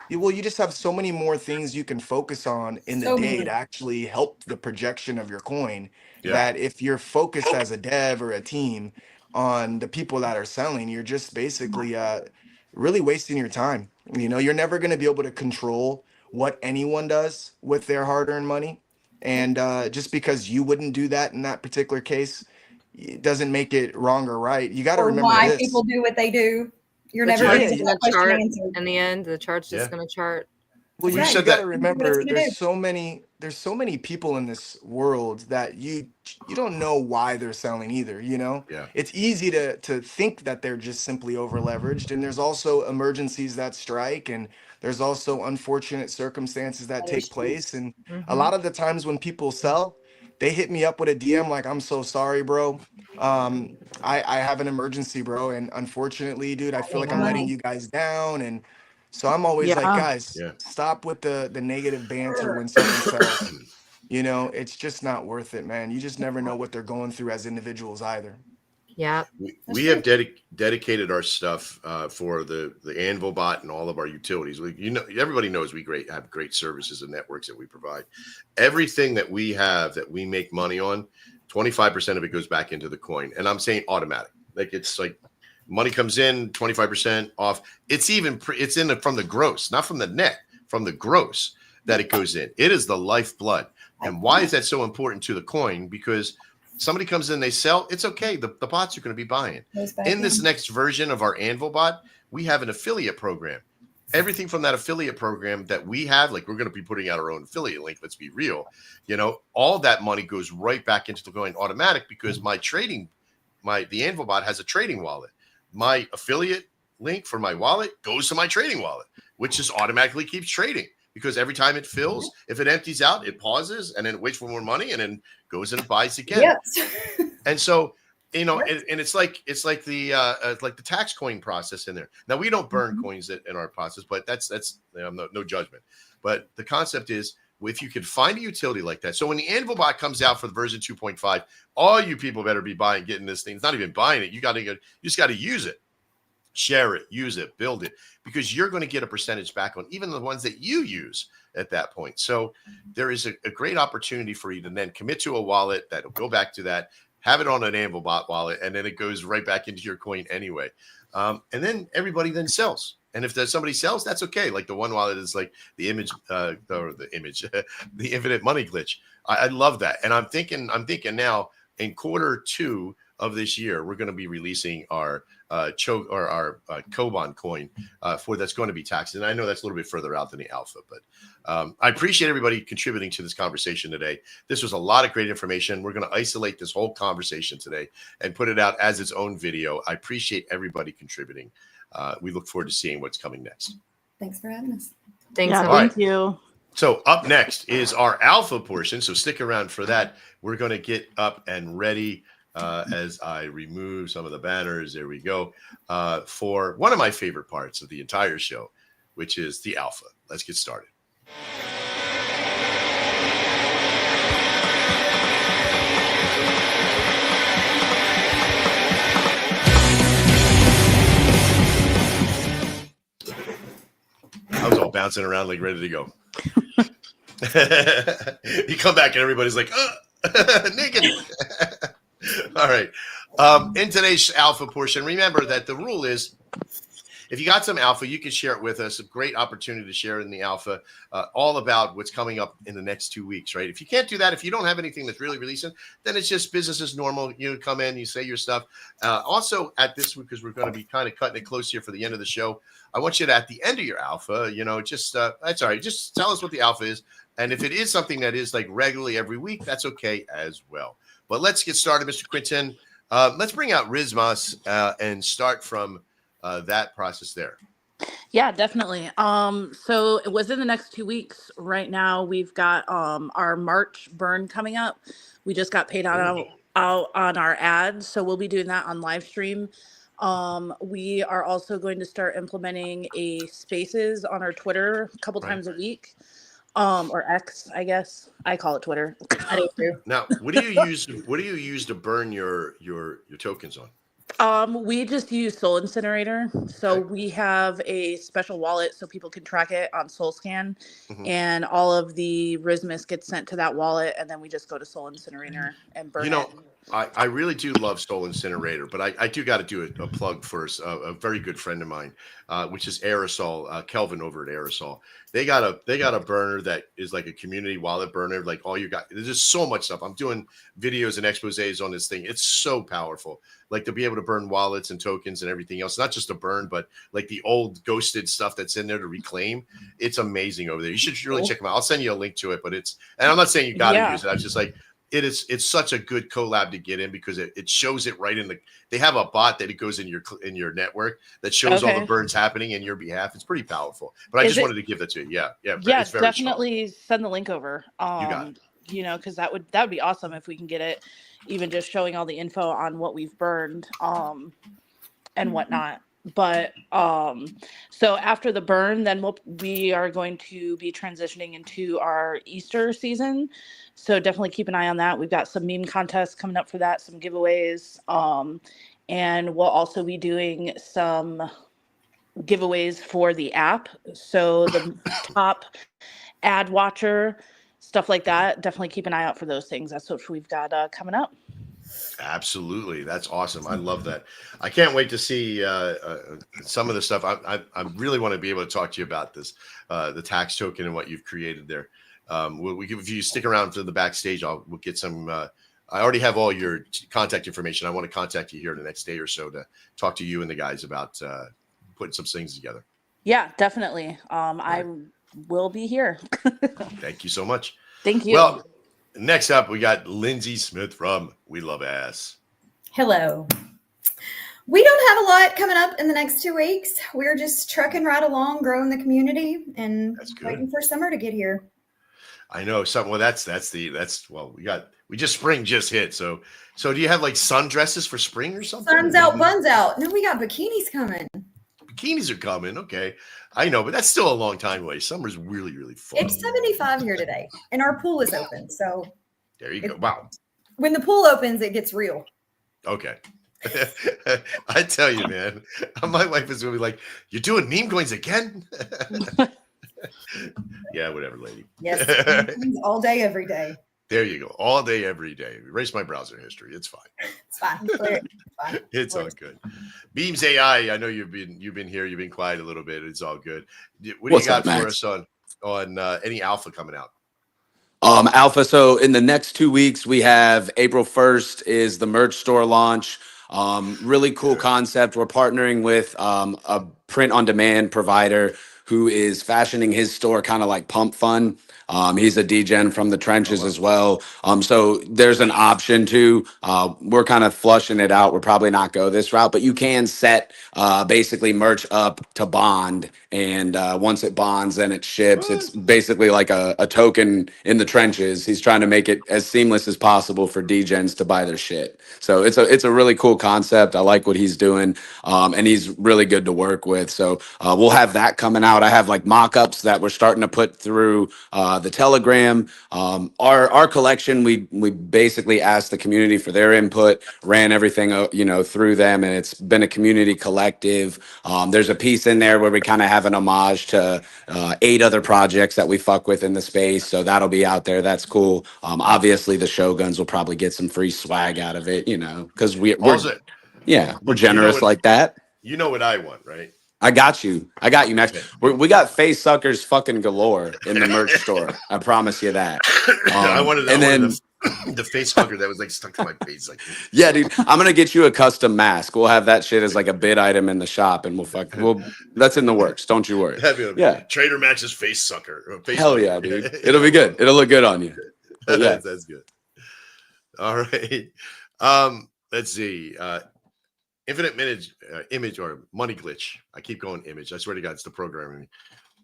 you just have so many more things you can focus on in the day to actually help the projection of your coin. That if you're focused as a dev or a team on the people that are selling, you're just basically really wasting your time. You know, you're never going to be able to control what anyone does with their hard-earned money. And just because you wouldn't do that in that particular case, it doesn't make it wrong or right. You got to Or remember why this. people do what they do. You're But never yeah, going yeah, to It's get gonna that question chart answered. in the end. The chart's just Yeah. gonna chart. Well, That's you right. got to What it's remember, going to do. there's so many people in this world that you don't know why they're selling either. You know, Yeah. it's easy to think that they're just simply over leveraged, and there's also emergencies that strike, and there's also unfortunate circumstances that take place. And a lot of the times when people sell, they hit me up with a DM like, "I'm so sorry, bro. I have an emergency, bro, and unfortunately, dude, I I feel need like my I'm letting money. you guys down." And so I'm always like, Yeah. guys, Yeah. stop with the negative banter when someone sells. You know, it's just not worth it, man. You just never know what they're going through as individuals either. Yeah. We have dedicated our stuff for the Anvil bot and all of our utilities. Everybody knows we have great services and networks that we provide. Everything that we have that we make money on, 25% of it goes back into the coin, and I'm saying automatic. Like it's like money comes in, 25% off. It's even it's in from the gross, not from the net, from the gross that it goes in. It is the lifeblood. And why is that so important to the coin? Because somebody comes in, they sell, it's okay. The bots are going to be buying. In this next version of our Anvil bot, we have an affiliate program. Everything from that affiliate program that we have, like we're going to be putting out our own affiliate link. Let's be real. You know, all that money goes right back into the coin automatic because the Anvil bot has a trading wallet. My affiliate link for my wallet goes to my trading wallet, which just automatically keeps trading. Because every time it fills, if it empties out, it pauses and then it waits for more money and then goes and buys again. Yes. And so, you know, and it's like the tax coin process in there. Now we don't burn coins in our process, but that's no judgment. But the concept is if you can find a utility like that. So when the Anvil bot comes out for the version 2.5, all you people better be getting this thing. It's not even buying it. You just got to use it. Share it, use it, build it, because you're going to get a percentage back on even the ones that you use at that point. So there is a great opportunity for you to then commit to a wallet that'll go back to that, have it on an Anvil bot wallet, and then it goes right back into your coin anyway. And then everybody then sells. And if somebody sells, that's okay. Like the one wallet is like the infinite money glitch. I love that. And I'm thinking now in Q2 of this year, we're going to be releasing our Koban coin for that's going to be taxed. And I know that's a little bit further out than the alpha, but I appreciate everybody contributing to this conversation today. This was a lot of great information. We're going to isolate this whole conversation today and put it out as its own video. I appreciate everybody contributing. We look forward to seeing what's coming next. Thanks for having us. Thanks. Yeah, so thank you. So up next is our alpha portion. So stick around for that. We're going to get up and ready as I remove some of the banners. There we go. For one of my favorite parts of the entire show, which is the alpha. Let's get started. I was all bouncing around like ready to go. You come back and everybody's like, naked. All right. In today's alpha portion, remember that the rule is if you got some alpha, you can share it with us. A great opportunity to share in the alpha, all about what's coming up in the next 2 weeks, right? If you can't do that, if you don't have anything that's really releasing, then it's just business as normal. You come in, you say your stuff. Also at this, because we're going to be kind of cutting it close here for the end of the show, I want you to, at the end of your alpha, just that's all right. Just tell us what the alpha is. And if it is something that is like regularly every week, that's okay as well. But let's get started, Mr. Quinton. Let's bring out Rizmas and start from that process there. Yeah, definitely. So within the next 2 weeks, right now we've got our March burn coming up. We just got paid out on our ads, so we'll be doing that on live stream. We are also going to start implementing a spaces on our Twitter a couple times a week. Or X, I guess. I call it Twitter. I do too. Now, what do you use? What do you use to burn your tokens on? We just use Soul Incinerator. So we have a special wallet so people can track it on SoulScan, and all of the Rizmas gets sent to that wallet, and then we just go to Soul Incinerator and burn it. I really do love Soul Incinerator, but I do got to do a plug first. A very good friend of mine, which is Aerosol, Kelvin over at Aerosol. They got a burner that is like a community wallet burner. Like all you got, there's just so much stuff. I'm doing videos and exposés on this thing. It's so powerful. Like to be able to burn wallets and tokens and everything else. Not just to burn, but like the old ghosted stuff that's in there to reclaim. It's amazing over there. You should really check them out. I'll send you a link to it. But and I'm not saying you got to use it. I was just like. It's such a good collab to get in because it shows it right in they have a bot that it goes in your network that shows all the burns happening in your behalf. It's pretty powerful, but I just wanted to give that to you. Yeah. It's very definitely strong. Send the link over. You got it. Because that would be awesome if we can get it, even just showing all the info on what we've burned, and whatnot. But so after the burn, then we are going to be transitioning into our Easter season. So definitely keep an eye on that. We've got some meme contests coming up for that, some giveaways. And we'll also be doing some giveaways for the app. So the top ad watcher, stuff like that. Definitely keep an eye out for those things. That's what we've got coming up. Absolutely. That's awesome. I love that. I can't wait to see some of the stuff. I really want to be able to talk to you about this, the tax token and what you've created there. If you stick around to the backstage, we'll get some. I already have all your contact information. I want to contact you here in the next day or so to talk to you and the guys about putting some things together. Yeah, definitely. I will be here. Thank you so much. Thank you. Well, next up, we got Lindsay Smith from We Love Ass. Hello. We don't have a lot coming up in the next 2 weeks. We're just trucking right along, growing the community, and waiting for summer to get here. I know something. Well, spring just hit. So do you have like sundresses for spring or something? Sun's out, buns out. No, we got bikinis coming. Bikinis are coming. Okay. I know, but that's still a long time away. Summer's really, really fun. It's 75 here today, and our pool is open. So there you go. Wow. When the pool opens, it gets real. Okay. I tell you, man, my wife is going to be like, "You're doing meme coins again?" Yeah, whatever, lady. Yes, all day, every day. There you go. All day, every day. Erase my browser history. It's fine. It's fine. It's fine. It's all good. Beams AI. I know you've been here. You've been quiet a little bit. It's all good. What do you got for us on any alpha coming out? Alpha. So in the next 2 weeks, we have April 1st is the merch store launch. Really cool concept. We're partnering with a print on demand provider who is fashioning his store kind of like Pump Fun. He's a degen from the trenches as well. So there's an option too. We're kind of flushing it out. We'll probably not go this route, but you can set basically merch up to bond. And once it bonds, then it ships. It's basically like a token in the trenches. He's trying to make it as seamless as possible for degens to buy their shit. So it's a really cool concept. I like what he's doing. And he's really good to work with. So we'll have that coming out. I have like mock-ups that we're starting to put through the Telegram. Our collection, we basically asked the community for their input, ran everything through them, and it's been a community collective. There's a piece in there where we kind of have an homage to 8 other projects that we fuck with in the space, so that'll be out there. That's cool. Obviously the Shoguns will probably get some free swag out of it, because we're generous like that. You know what I want, right? I got you, Max. We got face suckers fucking galore in the merch store. I promise you that. I wanted the face hugger that was like stuck to my face. Like, yeah, dude. I'm gonna get you a custom mask. We'll have that shit as like a bid item in the shop, and that's in the works. Don't you worry. Yeah. Trader Max's face sucker. Hell yeah, dude. It'll be good. It'll look good on you. Yeah. That's good. All right. Let's see. Infinite image or money glitch. I keep going image. I swear to God, it's the programming.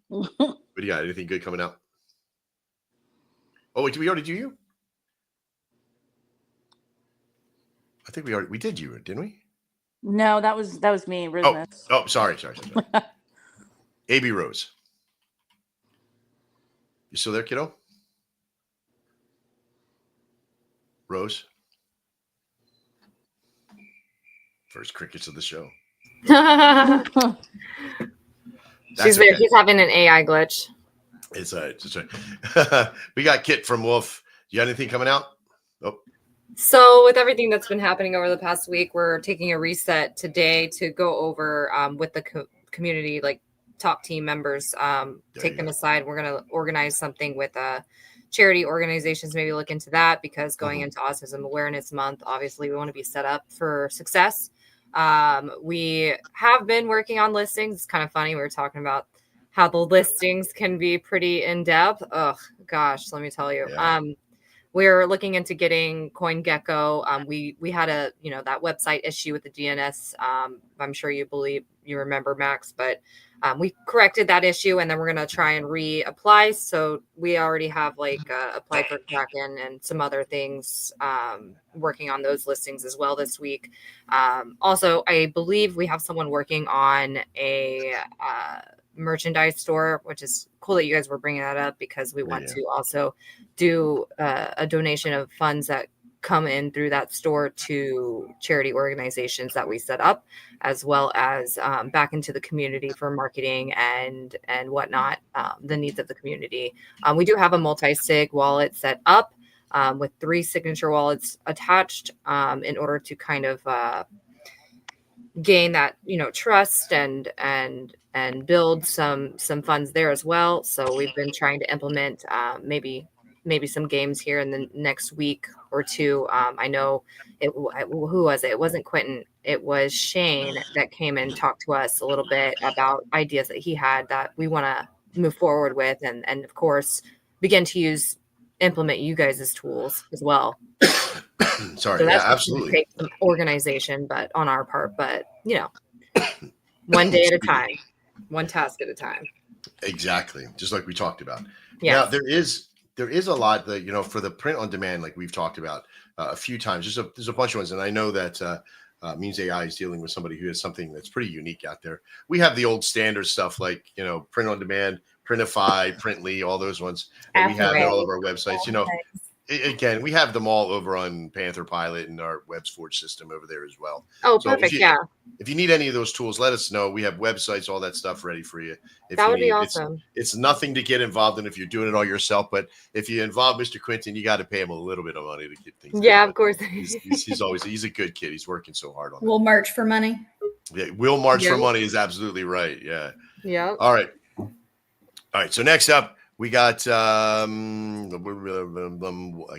What do you got? Anything good coming out? Oh, wait, did we already do you? I think we did you, didn't we? No, that was me, Rosmus. Oh, sorry. AB Rose. You still there, kiddo? Rose? First crickets of the show. She's there. Okay. She's having an AI glitch. It's we got Kit from Wolf. You got anything coming out? Oh, So with everything that's been happening over the past week, we're taking a reset today to go over with the community, like top team members, take them aside. We're going to organize something with charity organizations, maybe look into that, because going into Autism Awareness Month, obviously we want to be set up for success. We have been working on listings. It's kind of funny. We were talking about how the listings can be pretty in depth. Oh gosh, let me tell you. Yeah. We're looking into getting CoinGecko. We had that website issue with the DNS. I'm sure you remember, Max, but we corrected that issue, and then we're going to try and reapply. So we already have applied for Kraken and some other things, working on those listings as well this week. Also, I believe we have someone working on a merchandise store, which is cool that you guys were bringing that up, because we want to also do a donation of funds that come in through that store to charity organizations that we set up, as well as back into the community for marketing and whatnot, the needs of the community. We do have a multi-sig wallet set up with 3 signature wallets attached, in order to kind of gain that trust and build some funds there as well. So we've been trying to implement maybe some games here in the next week or two. I know who was it? It wasn't Quentin. It was Shane that came and talked to us a little bit about ideas that he had that we want to move forward with, and of course begin to implement you guys as tools as well. Sorry. So that's absolutely. Take some organization, but on our part, but one day at a time, one task at a time. Exactly. Just like we talked about. Yeah. Now there is a lot that, for the print on demand, like we've talked about a few times, there's a bunch of ones. And I know that Means AI is dealing with somebody who has something that's pretty unique out there. We have the old standard stuff like, print on demand, Printify, Printly, all those ones that we have on all of our websites. Again, we have them all over on Panther Pilot and our WebsForge system over there as well. Oh, so perfect. If you need any of those tools, let us know. We have websites, all that stuff ready for you. That would be awesome. It's nothing to get involved in if you're doing it all yourself. But if you involve Mr. Quinton, you got to pay him a little bit of money to get things done. Of course. He's a good kid. He's working so hard on it. We'll march for money. Yeah, we'll march for money is absolutely right. Yeah. Yeah. All right. So next up, we got, I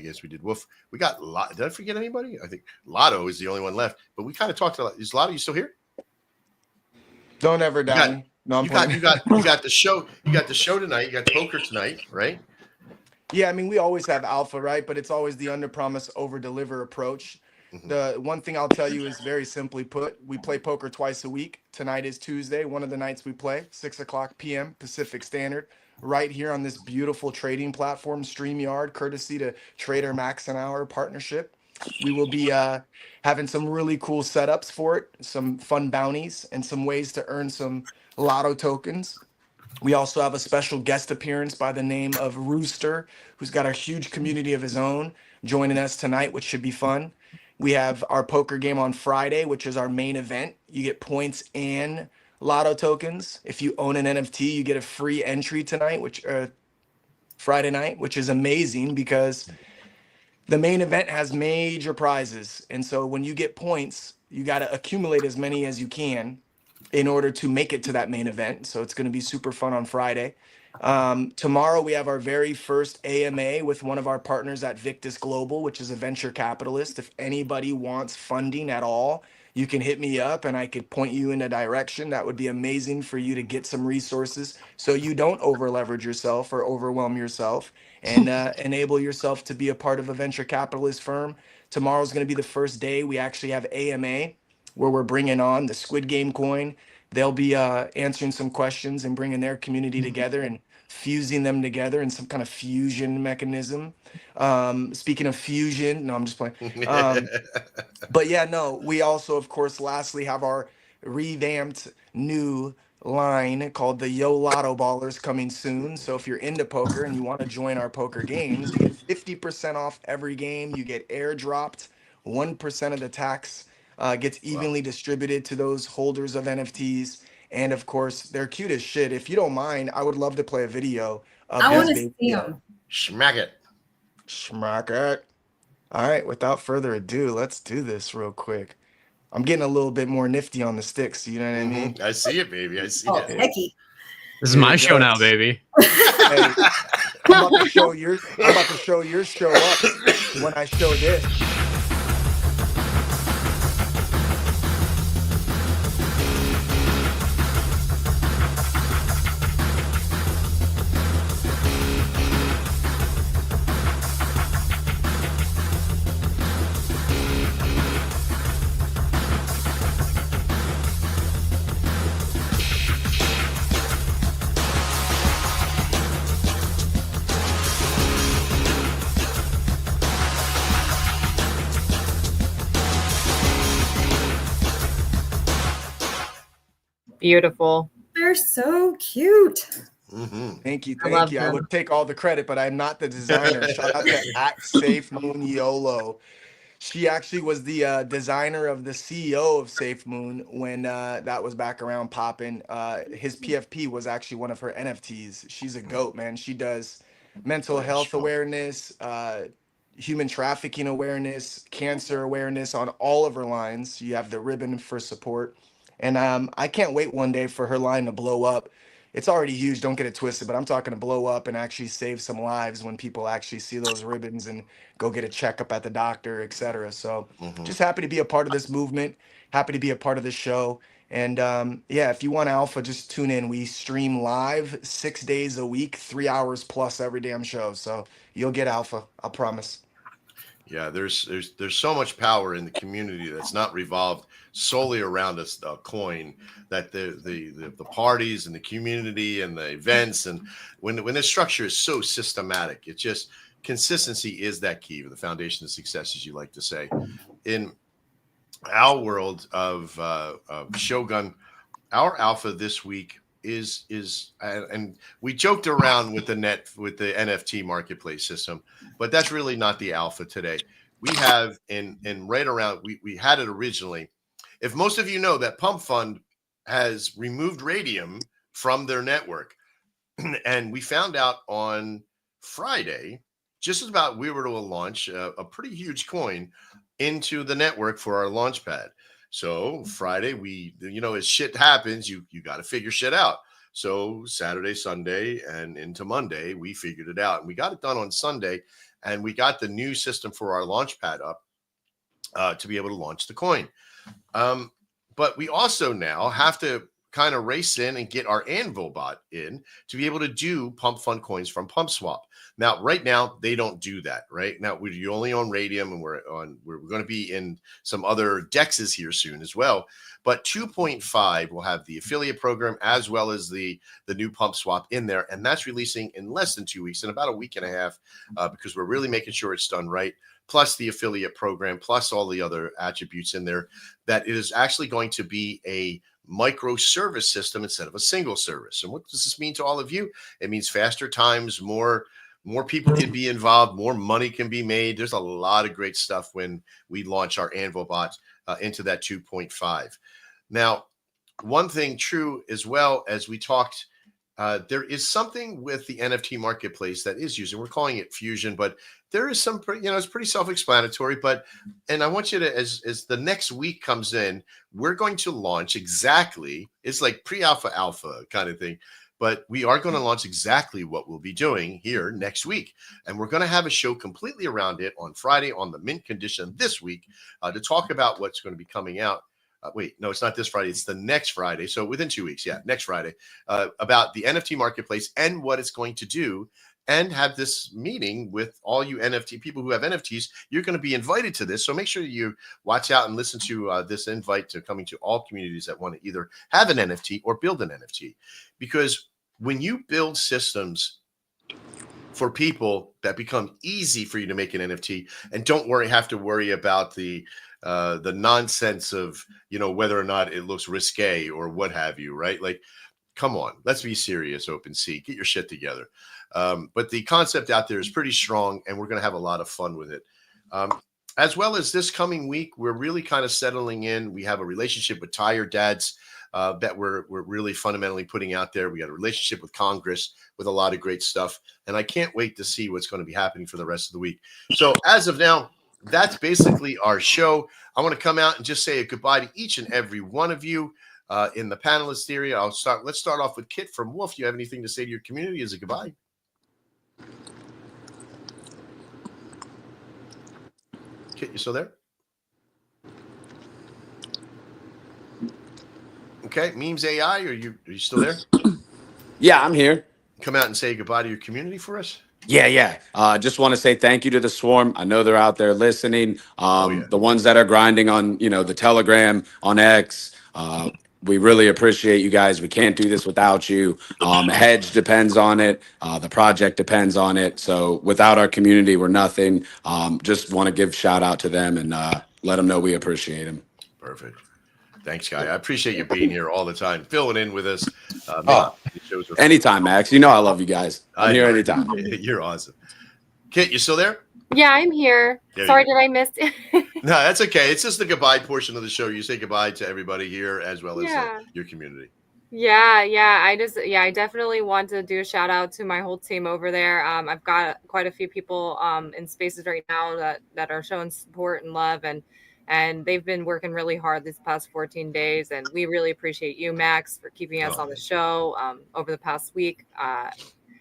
guess we did Wolf. We got, did I forget anybody? I think Lotto is the only one left, but we kind of talked about, is Lotto, you still here? Don't ever doubt me. No, you got the show. You got the show tonight. You got poker tonight, right? Yeah. I mean, we always have alpha, right? But it's always the under promise, over deliver approach. The one thing I'll tell you is very simply put, we play poker twice a week. Tonight is Tuesday. One of the nights we play 6:00 p.m. Pacific Standard, right here on this beautiful trading platform, StreamYard, courtesy to Trader Max and our partnership. We will be having some really cool setups for it, some fun bounties, and some ways to earn some Lotto tokens. We also have a special guest appearance by the name of Rooster, who's got a huge community of his own, joining us tonight, which should be fun. We have our poker game on Friday, which is our main event. You get points and Lotto tokens. If you own an NFT, you get a free entry tonight, Friday night, which is amazing because the main event has major prizes. And so when you get points, you got to accumulate as many as you can in order to make it to that main event. So it's going to be super fun on Friday. Tomorrow we have our very first AMA with one of our partners at Victus Global, which is a venture capitalist. If anybody wants funding at all, you can hit me up and I could point you in a direction. That would be amazing for you to get some resources so you don't over leverage yourself or overwhelm yourself, and enable yourself to be a part of a venture capitalist firm. Tomorrow's going to be the first day we actually have AMA, where we're bringing on the Squid Game coin. They'll be answering some questions and bringing their community together and fusing them together in some kind of fusion mechanism. Speaking of fusion, no, I'm just playing. But yeah, no, we also, of course, lastly have our revamped new line called the Yo Lotto Ballers coming soon. So if you're into poker and you want to join our poker games, you get 50% off every game. You get airdropped. 1% of the tax gets evenly distributed to those holders of NFTs. And of course, they're cute as shit. If you don't mind, I would love to play a video of I want to see them. Smack it. Smack it. All right, without further ado, let's do this real quick. I'm getting a little bit more nifty on the sticks, you know what I mean? I see it, baby. I see Oh, it. hecky. This is Here my it show now, goes. baby. Hey, I'm about to show your show up when I show this. Beautiful. They're so cute. Thank you, I love thank you. I them. would take all the credit, but I'm not the designer. Shout out to Safe Moon YOLO. She actually was the designer of the CEO of Safe Moon when that was back around popping. His PFP was actually one of her NFTs. She's a goat, man. She does mental Very health strong. awareness, human trafficking awareness, cancer awareness on all of her lines. You have the ribbon for support. And I can't wait one day for her line to blow up. It's already huge, don't get it twisted, but I'm talking to blow up and actually save some lives when people actually see those ribbons and go get a checkup at the doctor, etc. So just happy to be a part of this movement, happy to be a part of this show. And yeah, if you want alpha, just tune in. We stream live 6 days a week, 3 hours plus every damn show. So you'll get alpha, I promise. Yeah, there's so much power in the community that's not revolved solely around a coin. That the parties and the community and the events, and when the structure is so systematic, it just consistency is that key, or the foundation of success, as you like to say. In our world of Shogun, our alpha this week is and we joked around with the NFT marketplace system, but that's really not the alpha today. We have in right around we had it originally. If most of you know that Pump Fund has removed Radium from their network, and we found out on Friday, just as about we were to launch a pretty huge coin into the network for our launch pad. So Friday, we, as shit happens, you got to figure shit out. So Saturday, Sunday, and into Monday, we figured it out. And we got it done on Sunday, and we got the new system for our launch pad up to be able to launch the coin. But we also now have to kind of race in and get our Anvil bot in to be able to do Pump Fund coins from Pump Swap. Now, right now, they don't do that. Right now, you only own Radium, and we're going to be in some other dexes here soon as well. But 2.5 will have the affiliate program as well as the new Pump Swap in there, and that's releasing in less than 2 weeks, in about a week and a half, because we're really making sure it's done right. Plus the affiliate program, plus all the other attributes in there, that it is actually going to be a microservice system instead of a single service. And what does this mean to all of you? It means faster times, more people can be involved, more money can be made. There's a lot of great stuff when we launch our Anvil bot into that 2.5. Now, one thing true as well, as we talked, there is something with the NFT marketplace that is using, we're calling it Fusion, but there is some, it's pretty self-explanatory, and I want you to, as the next week comes in, we're going to launch exactly, it's like pre-alpha alpha kind of thing, but we are going to launch exactly what we'll be doing here next week. And we're going to have a show completely around it on Friday on the mint condition this week to talk about what's going to be coming out. Wait, no, it's not this Friday. It's the next Friday. So within 2 weeks. Yeah, next Friday, about the NFT marketplace and what it's going to do, and have this meeting with all you NFT people who have NFTs. You're going to be invited to this. So make sure you watch out and listen to this invite to coming to all communities that want to either have an NFT or build an NFT. Because when you build systems for people that become easy for you to make an NFT and don't have to worry about the nonsense of, whether or not it looks risque or what have you, right? Like, come on, let's be serious, OpenSea, get your shit together. But the concept out there is pretty strong, and we're going to have a lot of fun with it. As well as this coming week, we're really kind of settling in. We have a relationship with Tired Dads that we're really fundamentally putting out there. We got a relationship with Congress with a lot of great stuff, and I can't wait to see what's going to be happening for the rest of the week. So as of now, that's basically our show. I want to come out and just say a goodbye to each and every one of you in the panelist area. Let's start off with Kit from Wolf. Do you have anything to say to your community as a goodbye? Kit, you still there? Okay, Memes AI, are you still there? Yeah, I'm here. Come out and say goodbye to your community for us. Yeah. Just want to say thank you to the Swarm. I know they're out there listening. The ones that are grinding on, the Telegram, on X. We really appreciate you guys. We can't do this without you. Hedge depends on it. The project depends on it. So without our community, we're nothing. Just want to give shout out to them and let them know we appreciate them. Perfect. Thanks, Guy. I appreciate you being here all the time, filling in with us. Anytime, Max. I love you guys. I'm here anytime. You're awesome. Kit, you still there? Yeah, I'm here. Sorry, did I miss it? No, that's okay. It's just the goodbye portion of the show. You say goodbye to everybody here as well as your community. Yeah. I definitely want to do a shout out to my whole team over there. I've got quite a few people in spaces right now that are showing support and love, and they've been working really hard these past 14 days. And we really appreciate you, Max, for keeping us on the show over the past week.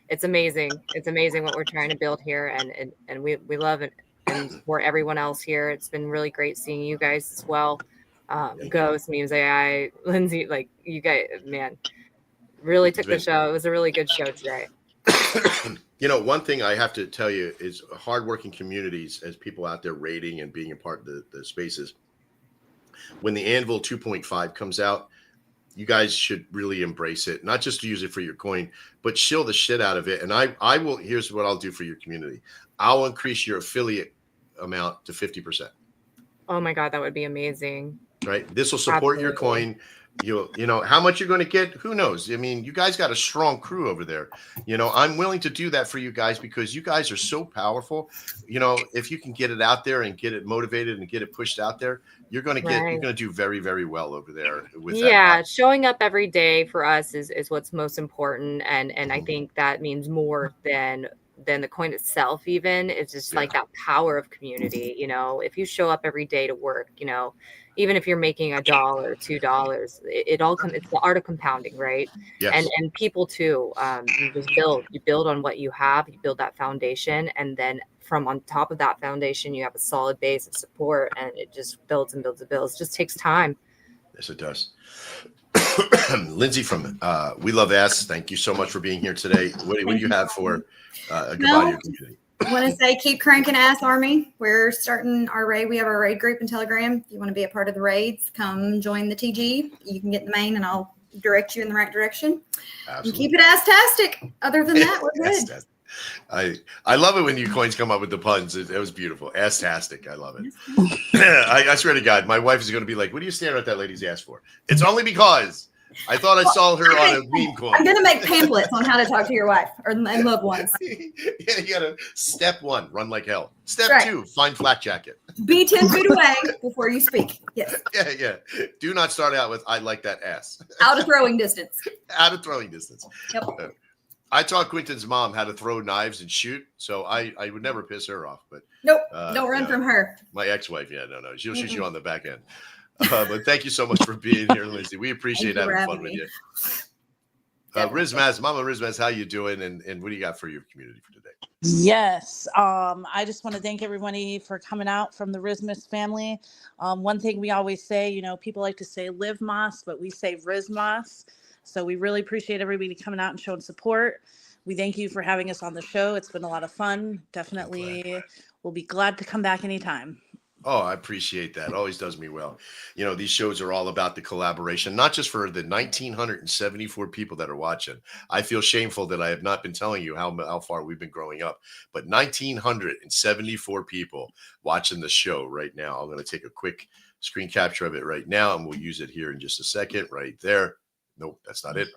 It's amazing. It's amazing what we're trying to build here. And we love it and support everyone else here. It's been really great seeing you guys as well. Ghost, Memes AI, Lindsay, like you guys, man, really took the show. It was a really good show today. One thing I have to tell you is hardworking communities, as people out there rating and being a part of the spaces. When the Anvil 2.5 comes out, you guys should really embrace it, not just to use it for your coin, but shill the shit out of it. And I will, here's what I'll do for your community. I'll increase your affiliate amount to 50%. Oh my God, that would be amazing. Right. This will support your coin. How much you're going to get, who knows? I mean, you guys got a strong crew over there. I'm willing to do that for you guys because you guys are so powerful. If you can get it out there and get it motivated and get it pushed out there, you're going to do very, very well over there. Showing up every day for us is what's most important. And I think that means more than the coin itself. Even it's just like that power of community. If you show up every day to work, even if you're making $1, $2, it all comes. It's the art of compounding, right? Yes. And people too. You build on what you have. You build that foundation, and then from on top of that foundation, you have a solid base of support, and it just builds and builds and builds. It just takes time. Yes, it does. Lindsay from We Love Ass, thank you so much for being here today. What do you have for a goodbye to your community? I want to say keep cranking Ass Army. We're starting our raid. We have our raid group in Telegram. If you want to be a part of the raids, come join the TG. You can get the main and I'll direct you in the right direction. Absolutely. And keep it ass-tastic. Other than that, we're good. I love it when you coins come up with the puns. It was beautiful. Ass-tastic. I love it. I swear to God, my wife is going to be like, what are you staring at that lady's ass for? It's only because I thought I saw her on a meme coin. I'm going to make pamphlets on how to talk to your wife and loved ones. Yeah, you got to step 1, run like hell. Step 2, find flak jacket. Be 10 feet away before you speak. Yes. Yeah. Do not start out with, I like that ass. Out of throwing distance. Out of throwing distance. Yep. I taught Quentin's mom how to throw knives and shoot, so I would never piss her off. But nope, don't run from her. My ex-wife, no, she'll shoot you on the back end. But thank you so much for being here, Lindsay. We appreciate having fun with you. Rizmaz, Mama Rizmaz, how you doing? And what do you got for your community for today? Yes. I just want to thank everybody for coming out from the Rizmas family. One thing we always say, people like to say live Moss, but we say Rizmas. So we really appreciate everybody coming out and showing support. We thank you for having us on the show. It's been a lot of fun. Definitely. We'll be glad to come back anytime. Oh, I appreciate that. Always does me well. These shows are all about the collaboration, not just for the 1,974 people that are watching. I feel shameful that I have not been telling you how far we've been growing up, but 1,974 people watching the show right now. I'm going to take a quick screen capture of it right now, and we'll use it here in just a second right there. Nope, that's not it.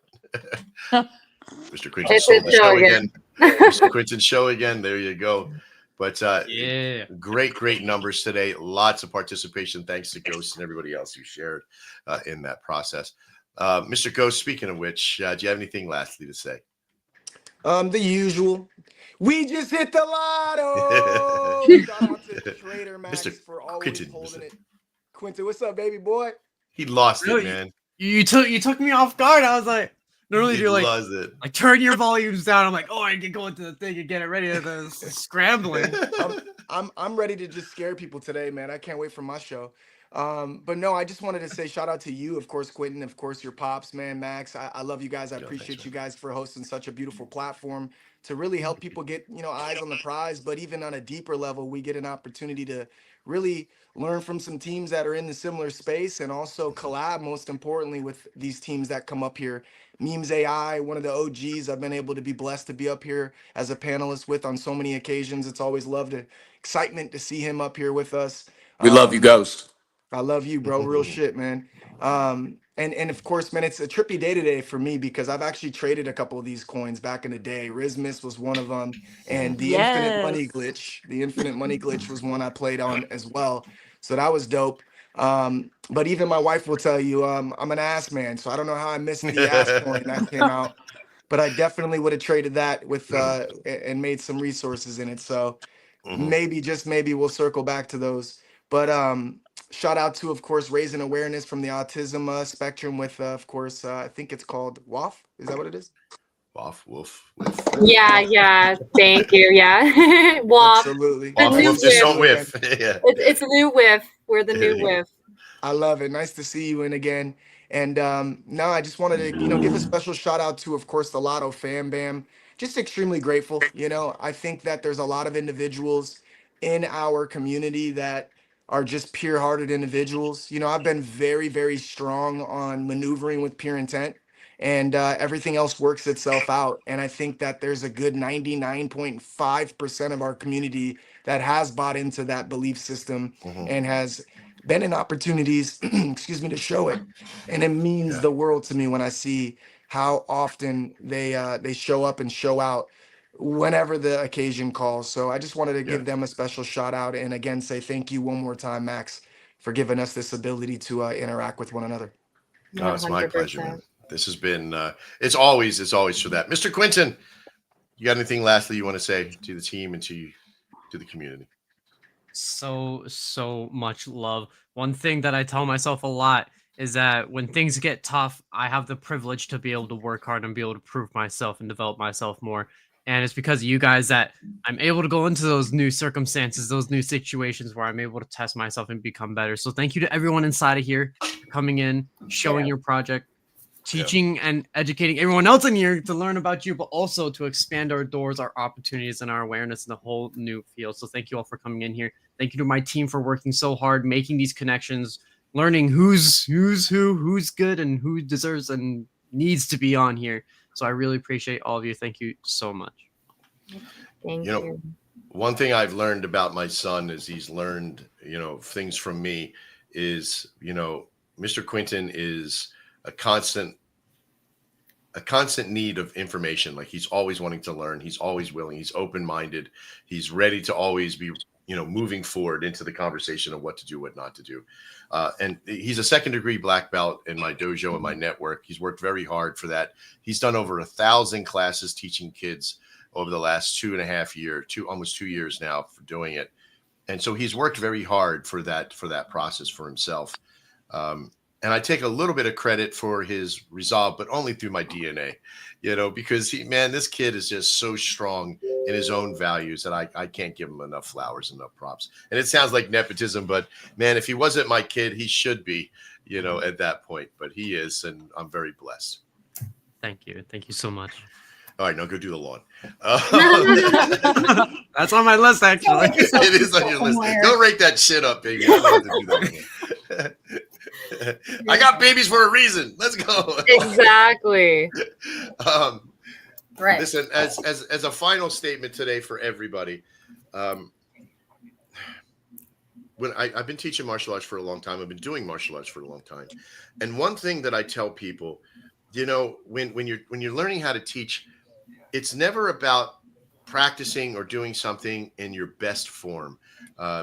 Mr. Quinton sold the show again. Mr. Quinton's show again. There you go. But great numbers today. Lots of participation. Thanks to Ghost and everybody else who shared in that process. Mr. Ghost, speaking of which, do you have anything lastly to say? The usual. We just hit the lotto. Shout out to Trader Max Mr. for always Quinton. holding it. Quinton, what's up, baby boy? He lost No, it, man. You took me off guard. I was like, normally He you're like, lost it. like turn your volumes down. I'm like, oh, I can go into the thing and get it ready. The scrambling. I'm ready to just scare people today, man. I can't wait for my show. But no, I just wanted to say shout out to you, of course, Quentin, of course, your pops, man, Max. I love you guys. I appreciate you guys for hosting such a beautiful platform to really help people get, eyes on the prize. But even on a deeper level, we get an opportunity to really learn from some teams that are in the similar space and also collab, most importantly, with these teams that come up here. Memes AI, one of the OGs I've been able to be blessed to be up here as a panelist with on so many occasions. It's always loved it. Excitement to see him up here with us. We love you, Ghost. I love you, bro. Real shit, man. And of course, man, it's a trippy day today for me because I've actually traded a couple of these coins back in the day. Rizmis was one of them, and the Infinite Money Glitch. The Infinite Money Glitch was one I played on as well. So that was dope. But even my wife will tell you, I'm an ass man, so I don't know how I missed the ass coin that came out. But I definitely would have traded that with and made some resources in it. So maybe, just maybe, we'll circle back to those. But shout out to, of course, raising awareness from the autism spectrum with, of course, I think it's called WAF. Is that what it is? Woof, woof. Yeah. Thank you. Yeah. WAF. Absolutely. Woof, just don't whiff. Yeah. It's a new whiff. We're the new whiff. I love it. Nice to see you in again. And no, I just wanted to, give a special shout out to, of course, the Lotto Fam Bam. Just extremely grateful. I think that there's a lot of individuals in our community that are just pure-hearted individuals. I've been very, very strong on maneuvering with pure intent, and everything else works itself out. And I think that there's a good 99.5% of our community that has bought into that belief system and has been in opportunities, excuse me, to show it. And it means the world to me when I see how often they show up and show out whenever the occasion calls. So I just wanted to give them a special shout out and again say thank you one more time, Max, for giving us this ability to interact with one another. Oh, it's my pleasure, man. This has been it's always for that. Mr. Quinton, you got anything lastly you want to say to the team and to the community? So much love. One thing that I tell myself a lot is that when things get tough, I have the privilege to be able to work hard and be able to prove myself and develop myself more. And it's because of you guys that I'm able to go into those new circumstances, those new situations where I'm able to test myself and become better. So thank you to everyone inside of here for coming in, showing your project, teaching and educating everyone else in here to learn about you, but also to expand our doors, our opportunities, and our awareness in a whole new field. So thank you all for coming in here. Thank you to my team for working so hard, making these connections, learning who's good and who deserves and needs to be on here. So I really appreciate all of you. Thank you so much. Thank you. One thing I've learned about my son is he's learned, things from me is, Mr. Quinton is a constant need of information. Like he's always wanting to learn. He's always willing. He's open-minded. He's ready to always be, moving forward into the conversation of what to do, what not to do. And he's a second-degree black belt in my dojo and my network. He's worked very hard for that. He's done over 1,000 classes teaching kids over the last 2.5 years, almost 2 years now for doing it. And so he's worked very hard for that process for himself. And I take a little bit of credit for his resolve, but only through my DNA, because this kid is just so strong in his own values that I can't give him enough flowers, enough props. And it sounds like nepotism, but man, if he wasn't my kid, he should be, at that point, but he is, and I'm very blessed. Thank you. Thank you so much. All right, now go do the lawn. That's on my list, actually. It is on your list. Go rake that shit up, baby. I don't have to do that. I got babies for a reason. Let's go. Exactly. Right. Listen, as a final statement today for everybody, when I've been teaching martial arts for a long time, I've been doing martial arts for a long time, and one thing that I tell people, when you're learning how to teach, it's never about practicing or doing something in your best form,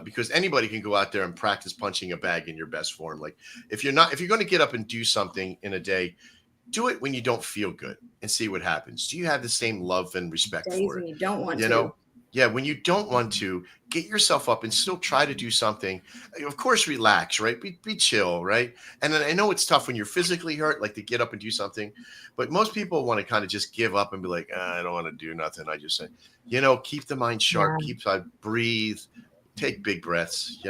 because anybody can go out there and practice punching a bag in your best form. Like if you're going to get up and do something in a day, Do it when you don't feel good and see what happens. Do you have the same love and respect Days for when it? you don't want You to. know, yeah, when you don't want to, get yourself up and still try to do something. Of course, relax, right? Be chill, right? And then I know it's tough when you're physically hurt, like to get up and do something. But most people want to kind of just give up and be like, I don't want to do nothing. I just say, keep the mind sharp, breathe, take big breaths,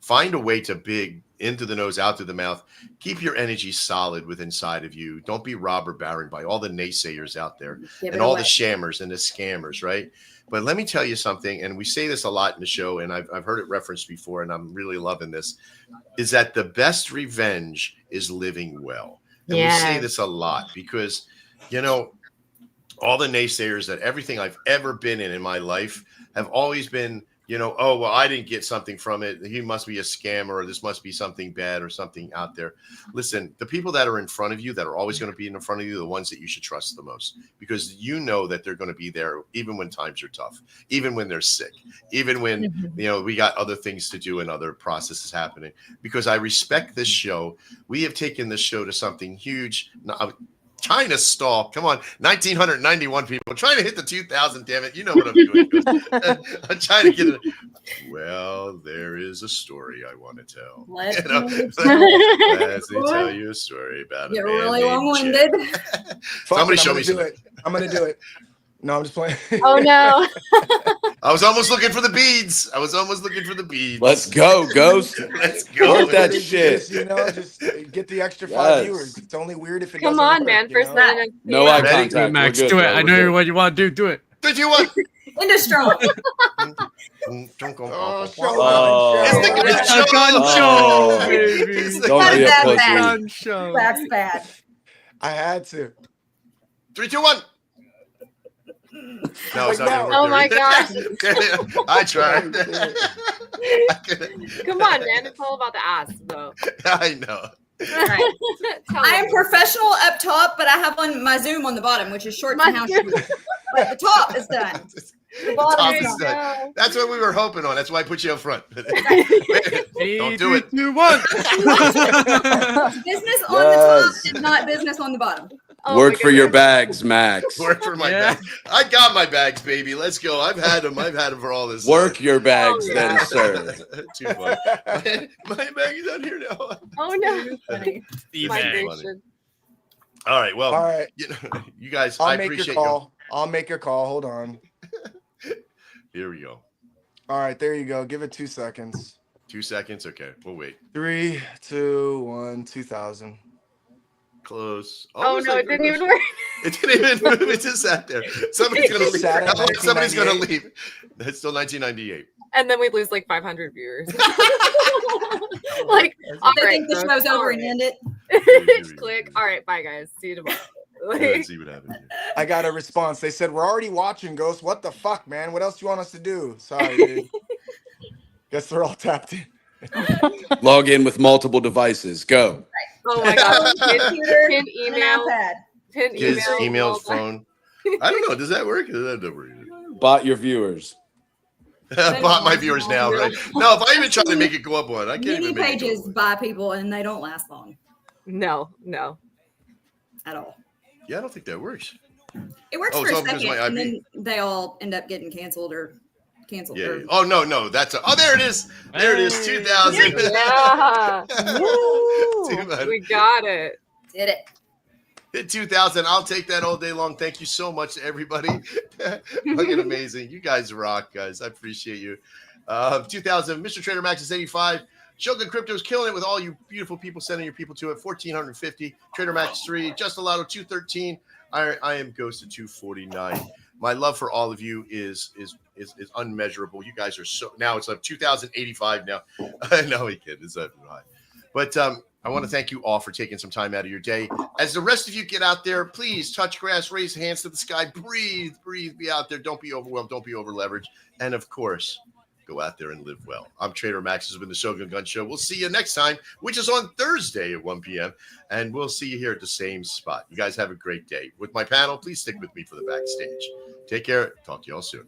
find a way to big into the nose, out through the mouth. Keep your energy solid with inside of you. Don't be robber baron by all the naysayers out there and all the shammers and the scammers, right? But let me tell you something, and we say this a lot in the show, and I've heard it referenced before, and I'm really loving this, is that the best revenge is living well. And we say this a lot because, all the naysayers that everything I've ever been in my life have always been, oh, well, I didn't get something from it. He must be a scammer, or this must be something bad or something out there. Listen, the people that are in front of you, that are always going to be in front of you, the ones that you should trust the most, because that they're going to be there even when times are tough, even when they're sick, even when, we got other things to do and other processes happening. Because I respect this show. We have taken this show to something huge. Trying to stall. Come on, 1,991 people. Trying to hit the 2,000, damn it. You know what I'm doing. I'm trying to get it. Well, there is a story I want to tell. Let me tell you a story about You're a man really named long-winded. Somebody show me something. I'm going to do it. No, I'm just playing. Oh, no. I was almost looking for the beads. Let's go, Ghost. Let's go. Work that shit. Just get the extra 5 viewers. It's only weird if it doesn't Come on, work, man. First minute. No eye Ready? contact. Max, We're good, do it. bro. I We're know good. what you want to do. Do it. 3, 2, 1. Into strong. It's the gun show, baby. Don't be a That's pussy. bad. show. That's bad. I had to. 3, 2, 1. No, it's not gonna work. Oh my gosh. I tried. Come on, man. It's all about the ass, though. I know. Right. I am professional up top, but I have on my Zoom on the bottom, which is shorts and house shoes. But the top is done. The bottom is done. That's what we were hoping on. That's why I put you up front. Don't do it. 2, 1. Business on the top is not business on the bottom. Oh, Work for your bags, Max. Work for my bags. I got my bags, baby. Let's go. I've had them for all this. Work your bags, then, sir. Too fun. My bag is out here now. Oh, no. Migration. All right. Well, all right. You guys, I'll I make appreciate your call. I'll make your call. Hold on. Here we go. All right. There you go. Give it 2 seconds. 2 seconds. Okay. We'll wait. 3, 2, 1, 2,000. Close. Oh, no, it didn't even work. It didn't even move. It just sat there. Somebody's going to leave. Somebody's going to leave. That's still 1998. And then we lose like 500 viewers. Like, all They right. think the show's over and end it. Just click. All right. Bye, guys. See you tomorrow. Let's see what happens here. I got a response. They said, we're already watching, Ghost. What the fuck, man? What else do you want us to do? Sorry, dude. Guess they're all tapped in. Log in with multiple devices. Go. Oh my god. Computer, Pin an email. iPad. Pin His email. emails, phone. I don't know. Does that work? Does that work? Bot your viewers. Bought my viewers now, right? No, if I even try to make it go up one, I can't Many even make pages it go up. by people, and they don't last long No. at all. Yeah, I don't think that works. It works Oh, for it's a all because second, of my and IP. then they all end up getting canceled or canceled. Yeah. or- Oh no, that's there it is. There it is. 2000. Yeah. Too much. We got it. Did it. Hit 2000. I'll take that all day long. Thank you so much to everybody. Fucking amazing. You guys rock, guys. I appreciate you. 2000. Mr. Trader Max is 85. Shogun Crypto is killing it with all you beautiful people sending your people to it. 1450. Trader Max 3. Just Alado 213. I am Ghost at 249. My love for all of you is unmeasurable. You guys are so now it's like 2085 now. No, we kid. It's that high. But I want to thank you all for taking some time out of your day. As the rest of you get out there, please touch grass, raise hands to the sky, breathe, be out there. Don't be overwhelmed. Don't be over leveraged. And of course, go out there and live well. I'm Trader Max. This has been the Shogun Gun Show. We'll see you next time, which is on Thursday at 1 p.m. And we'll see you here at the same spot. You guys have a great day. With my panel, please stick with me for the backstage. Take care. Talk to you all soon.